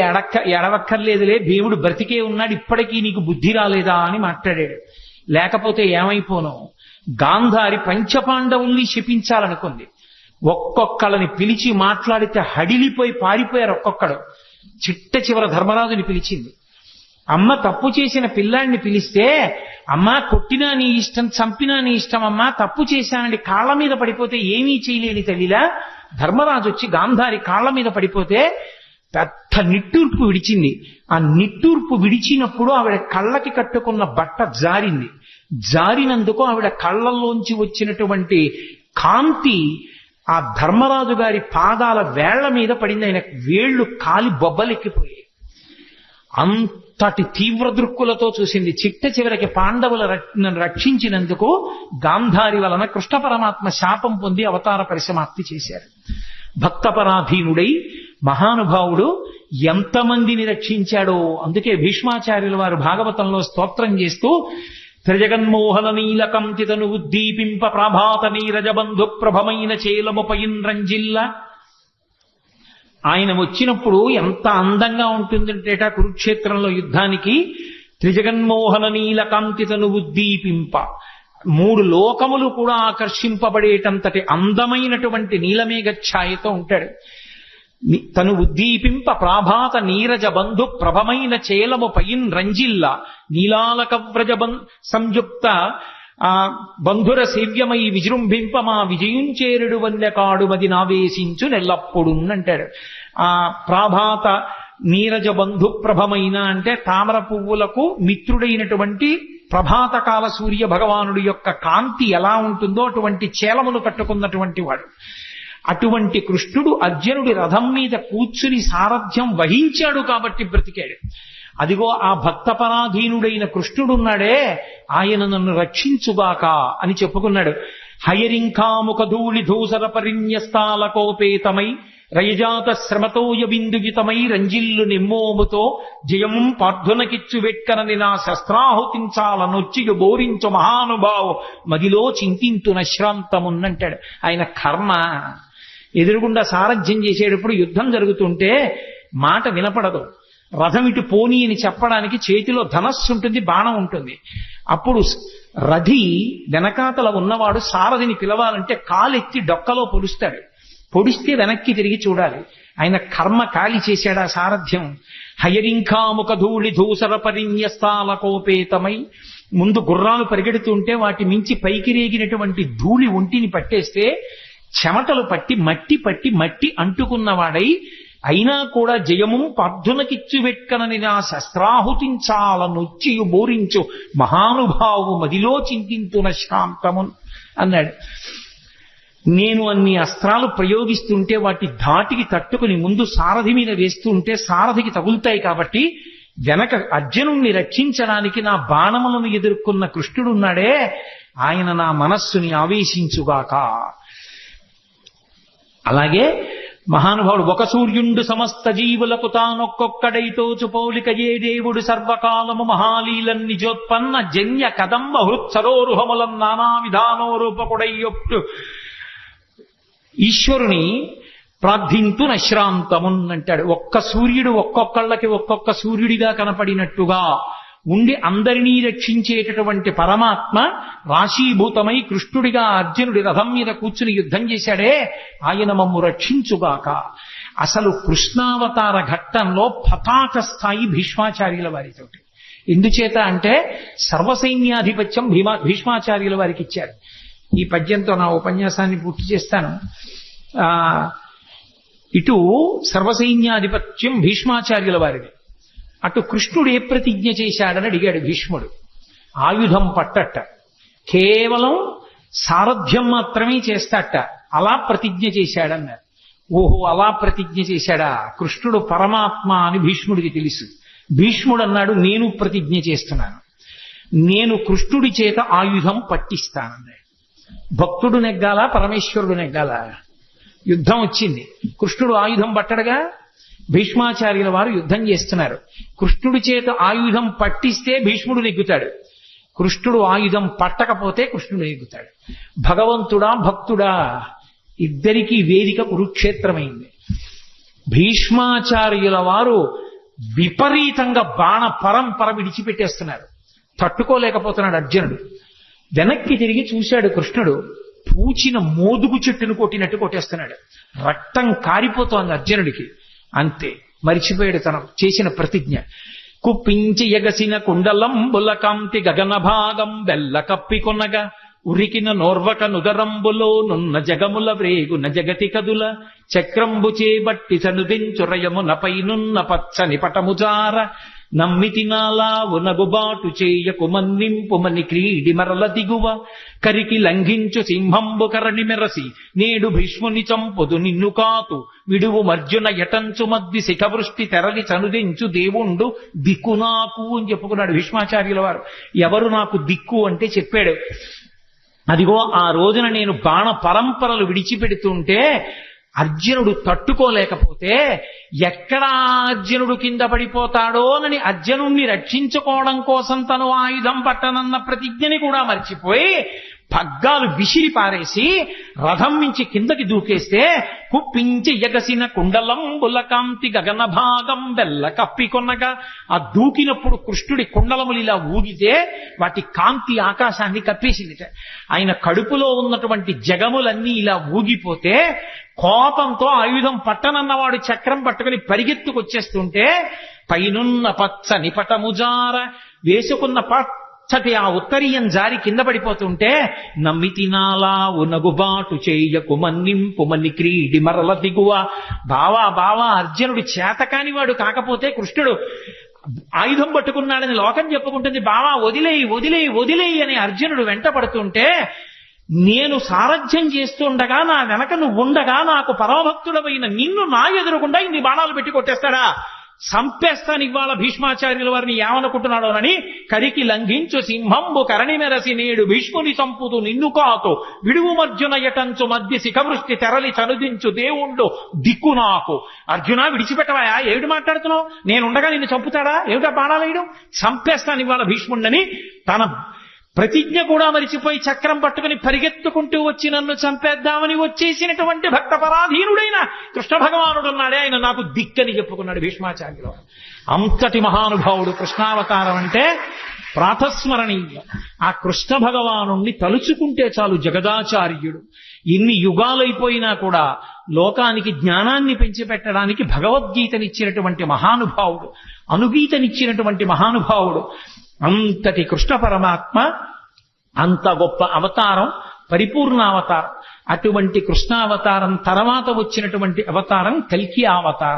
ఎడవక్కర్లేదులే, భీముడు బ్రతికే ఉన్నాడు, ఇప్పటికీ నీకు బుద్ధి రాలేదా అని మాట్లాడాడు. లేకపోతే ఏమైపోను, గాంధారి పంచపాండవుల్ని శపించాలనుకుంది. ఒక్కొక్కళ్ళని పిలిచి మాట్లాడితే హడిలిపోయి పారిపోయారు ఒక్కొక్కడు. చిట్ట చివర ధర్మరాజుని పిలిచింది. అమ్మ తప్పు చేసిన పిల్లాడిని పిలిస్తే, అమ్మా కొట్టినా నీ ఇష్టం, చంపినా నీ ఇష్టం, అమ్మా తప్పు చేశానని కాళ్ల మీద పడిపోతే ఏమీ చేయలేని తల్లిలా ధర్మరాజు వచ్చి గాంధారి కాళ్ల మీద పడిపోతే పెద్ద నిట్టూర్పు విడిచింది. ఆ నిట్టూర్పు విడిచినప్పుడు ఆవిడ కళ్ళకి కట్టుకున్న బట్ట జారింది. జారినందుకు ఆవిడ కళ్ళల్లోంచి వచ్చినటువంటి కాంతి ఆ ధర్మరాజు గారి పాదాల వేళ్ల మీద పడింది. ఆయన వేళ్లు కాలి బొబ్బలెక్కిపోయాయి. అంతటి తీవ్ర దృక్కులతో చూసింది. చిట్ట చివరికి పాండవుల రక్షించినందుకు గాంధారి వలన కృష్ణ పరమాత్మ శాపం పొంది అవతార పరిసమాప్తి చేశారు. భక్తపరాధీనుడై మహానుభావుడు ఎంతమందిని రక్షించాడో. అందుకే భీష్మాచార్యుల వారు భాగవతంలో స్తోత్రం చేస్తూ, త్రిజగన్మోహన నీలకంతితను ఉద్దీపింప ప్రాభాత నీరజబంధు ప్రభమైన చేలముపయింద్రంజిల్ల. ఆయన వచ్చినప్పుడు ఎంత అందంగా ఉంటుందంటేట కురుక్షేత్రంలో యుద్ధానికి. త్రిజగన్మోహన నీలకాంతితను ఉద్దీపింప, 3 లోకములు కూడా ఆకర్షింపబడేటంతటి అందమైనటువంటి నీలమేఘ ఛాయతో ఉంటాడు. తను ఉద్దీపింప ప్రాభాత నీరజ బంధు ప్రభమైన చేలము పయిన్ రంజిల్ల నీలాలక వ్రజ సంయుక్త బంధుర సేవ్యమై విజృంభింప మా విజయుంచేరుడు వన్యకాడు మది నావేశించు నెల్లప్పుడు అంటాడు. ఆ ప్రాభాత నీరజ బంధు ప్రభమైన అంటే తామర పువ్వులకు మిత్రుడైనటువంటి ప్రభాతకాల సూర్య భగవానుడి యొక్క కాంతి ఎలా ఉంటుందో అటువంటి చేలములు కట్టుకున్నటువంటి వాడు. అటువంటి కృష్ణుడు అర్జునుడి రథం మీద కూర్చుని సారథ్యం వహించాడు కాబట్టి బ్రతికాడు. అదిగో ఆ భక్తపరాధీనుడైన కృష్ణుడున్నాడే, ఆయన నన్ను రక్షించుగాక అని చెప్పుకున్నాడు. హయరింఖాముఖ ధూళి ధూసర పరిణ్యస్తాలకోపేతమై రయజాత శ్రమతోయ బిందుగితమై రంజిల్లు నిమ్మోముతో జయము పార్థునకిచ్చు వెక్కనని నా శస్త్రాహుతించాలనొచ్చియు బోరించు మహానుభావు మదిలో చింతింతు నశ్రాంతమున్నంటాడు. ఆయన కర్మ. ఎదురుగుండా సారథ్యం చేసేటప్పుడు యుద్ధం జరుగుతుంటే మాట వినపడదు. రథం ఇటు పోనీ అని చెప్పడానికి చేతిలో ధనస్సు ఉంటుంది, బాణం ఉంటుంది. అప్పుడు రథి వెనకాతల ఉన్నవాడు సారథిని పిలవాలంటే కాలెత్తి డొక్కలో పొడుస్తాడు. పొడిస్తే వెనక్కి తిరిగి చూడాలి. ఆయన కర్మ కాలి చేశాడా సారథ్యం. హయరింఖాముఖ ధూళి ధూసర పరిణ్యస్తాలకోపేతమై, ముందు గుర్రాలు పరిగెడుతుంటే వాటి మించి పైకి రేగినటువంటి ధూళి ఒంటిని పట్టేస్తే చెమటలు పట్టి మట్టి అంటుకున్నవాడై, అయినా కూడా జయము పార్థునకిచ్చు వెట్కనని నా శస్త్రాహుతించాలనొచ్చియు బోరించు మహానుభావు మదిలో చింతింతున శ్రాంతము అన్నాడు. నేను అన్ని అస్త్రాలు ప్రయోగిస్తుంటే వాటి ధాటికి తట్టుకుని ముందు సారథి మీద వేస్తూ ఉంటే సారథికి తగులుతాయి కాబట్టి వెనక అర్జునుణ్ణి రక్షించడానికి నా బాణములను ఎదుర్కొన్న కృష్ణుడున్నాడే ఆయన నా మనస్సుని ఆవేశించుగాక. అలాగే మహానుభావుడు ఒక సూర్యుండు సమస్త జీవులకు తానొక్కొక్కడైతోచు పౌలిక ఏ దేవుడు సర్వకాలము మహాలీలన్ నిజోత్పన్న జన్య కదంబ హృత్సరోరుహములం నానా విధానోరూపకుడయ్యొట్టు ఈశ్వరుని ప్రార్థింతు నశ్రాంతమున్ అంటాడు. ఒక్క సూర్యుడు ఒక్కొక్కళ్ళకి ఒక్కొక్క సూర్యుడిగా కనపడినట్టుగా ఉండి అందరినీ రక్షించేటటువంటి పరమాత్మ రాశీభూతమై కృష్ణుడిగా అర్జునుడి రథం మీద కూర్చుని యుద్ధం చేశాడే ఆయన మమ్ము రక్షించుగాక. అసలు కృష్ణావతార ఘట్టంలో పతాక స్థాయి భీష్మాచార్యుల వారితోటి. ఎందుచేత అంటే సర్వసైన్యాధిపత్యం భీష్మాచార్యుల వారికి ఇచ్చారు. ఈ పద్యంతో నా ఉపన్యాసాన్ని పూర్తి చేస్తాను. ఇటు సర్వసైన్యాధిపత్యం భీష్మాచార్యుల వారిది, అటు కృష్ణుడు ఏ ప్రతిజ్ఞ చేశాడని అడిగాడు భీష్ముడు. ఆయుధం పట్టట, కేవలం సారథ్యం మాత్రమే చేస్తాట, అలా ప్రతిజ్ఞ చేశాడన్నారు. ఓహో అలా ప్రతిజ్ఞ చేశాడా, కృష్ణుడు పరమాత్మ అని భీష్ముడికి తెలుసు. భీష్ముడు అన్నాడు నేను ప్రతిజ్ఞ చేస్తున్నాను, నేను కృష్ణుడి చేత ఆయుధం పట్టిస్తానన్నాడు. భక్తుడు నెగ్గాలా పరమేశ్వరుడు నెగ్గాలా? యుద్ధం వచ్చింది, కృష్ణుడు ఆయుధం పట్టడగా. భీష్మాచార్యుల వారు యుద్ధం చేస్తున్నారు. కృష్ణుడి చేత ఆయుధం పట్టిస్తే భీష్ముడు నెగ్గుతాడు, కృష్ణుడు ఆయుధం పట్టకపోతే కృష్ణుడు నెగ్గుతాడు. భగవంతుడా భక్తుడా ఇద్దరికీ వేదిక కురుక్షేత్రమైంది. భీష్మాచార్యుల వారు విపరీతంగా బాణ పరంపర విడిచిపెట్టేస్తున్నారు. తట్టుకోలేకపోతున్నాడు అర్జునుడు. వెనక్కి తిరిగి చూశాడు కృష్ణుడు, పూచిన మోదుగు చెట్టును కొట్టినట్టు కొట్టేస్తున్నాడు. రక్తం కారిపోతోంది అర్జునుడికి. అంతే, మరిచిపోయాడు తన చేసిన ప్రతిజ్ఞ. కుప్పించి ఎగసిన కుండలంబుల కాంతి గగన భాగం వెల్ల కప్పికొనగా ఉరికిన నోర్వక నుదరంబులో నున్న జగముల వ్రేగున జగతి కదుల చక్రంబు చేబట్టి సనుదించురయమునపై నున్న పచ్చని పటముజార నమ్మితి నాలావు నగుబాటు చేయకు మన్నింపుమని క్రీడి మరల దిగువ కరికి లంఘించు సింహంబు కరణి మెరసి నేడు భీష్ముని చంపుదు నిన్ను కాతు విడువు మర్జున యటంచు మద్ది శిఖవృష్టి తెరలి చనుదించు దేవుండు దిక్కు నాకు అని చెప్పుకున్నాడు భీష్మాచార్యుల వారు. ఎవరు నాకు దిక్కు అంటే చెప్పాడు. అదిగో ఆ రోజున నేను బాణ పరంపరలు విడిచిపెడుతుంటే అర్జునుడు తట్టుకోలేకపోతే ఎక్కడ అర్జునుడు కింద పడిపోతాడోనని అర్జునుణ్ణి రక్షించుకోవడం కోసం తను ఆయుధం పట్టనన్న ప్రతిజ్ఞని కూడా మర్చిపోయి పగ్గాలు విసిరి పారేసి రథం నుంచి కిందకి దూకేస్తే కుప్పించి ఎగసిన కుండలంబుల కాంతి గగన భాగం వెల్ల కప్పికొనగా ఆ దూకినప్పుడు కృష్ణుడి కుండలములు ఇలా ఊగితే వాటి కాంతి ఆకాశాన్ని కప్పేసిందిట. ఆయన కడుపులో ఉన్నటువంటి జగములన్నీ ఇలా ఊగిపోతే కోపంతో ఆయుధం పట్టనన్నవాడు చక్రం పట్టుకుని పరిగెత్తుకొచ్చేస్తుంటే పైనున్న పచ్చని పటముజార వేసుకున్న పచ్చటి ఆ ఉత్తరీయం జారి కింద పడిపోతుంటే నమ్మితి నాలా ఉనగుబాటు చేయకు మన్నింపుమని క్రీడి మరల దిగువ. బావా బావా అర్జునుడు చేతకాని వాడు కాకపోతే కృష్ణుడు ఆయుధం పట్టుకున్నాడని లోకం చెప్పుకుంటుంది. బావా వదిలేయి వదిలేయి వదిలేయి అని అర్జునుడు వెంట పడుతుంటే నేను సారథ్యం చేస్తుండగా నా వెనక నువ్వు ఉండగా నాకు పరమభక్తుడమైన నిన్ను నా ఎదురుకుండా ఇన్ని బాణాలు పెట్టి కొట్టేస్తాడా? సంపేస్తాను ఇవాళ భీష్మాచార్యుల వారిని ఏమనుకుంటున్నాడోనని కరికి లంఘించు సింహంబు కరణి మెరసి నేడు భీష్ముని చంపుతూ నిన్ను కాతో విడువు మర్జున యటంచు మధ్య శిఖవృష్టి తెరలి చనుదించు దేవుండు దిక్కు నాకు. అర్జున విడిచిపెట్టవాయా, ఏమిటి మాట్లాడుతున్నావు? నేనుండగా నిన్ను చంపుతాడా? ఏమిటా బాణాలు వేయడం? సంపేస్తాను ఇవాళ భీష్ముండని తన ప్రతిజ్ఞ కూడా మరిచిపోయి చక్రం పట్టుకుని పరిగెత్తుకుంటూ వచ్చి నన్ను చంపేద్దామని వచ్చేసినటువంటి భక్త పరాధీనుడైన కృష్ణ భగవానుడు ఉన్నాడే, ఆయన నాకు దిక్కని చెప్పుకున్నాడు భీష్మాచార్యులు. అంతటి మహానుభావుడు కృష్ణావతారం అంటే ప్రాతస్మరణీయం. ఆ కృష్ణ భగవానుణ్ణి తలుచుకుంటే చాలు జగదాచార్యుడు. ఎన్ని యుగాలైపోయినా కూడా లోకానికి జ్ఞానాన్ని పెంచిపెట్టడానికి భగవద్గీతనిచ్చినటువంటి మహానుభావుడు, అనుగీతనిచ్చినటువంటి మహానుభావుడు. అంతటి కృష్ణ పరమాత్మ, అంత గొప్ప అవతారం, పరిపూర్ణావతారం. అటువంటి కృష్ణావతారం తర్వాత వచ్చినటువంటి అవతారం కల్కి అవతారం.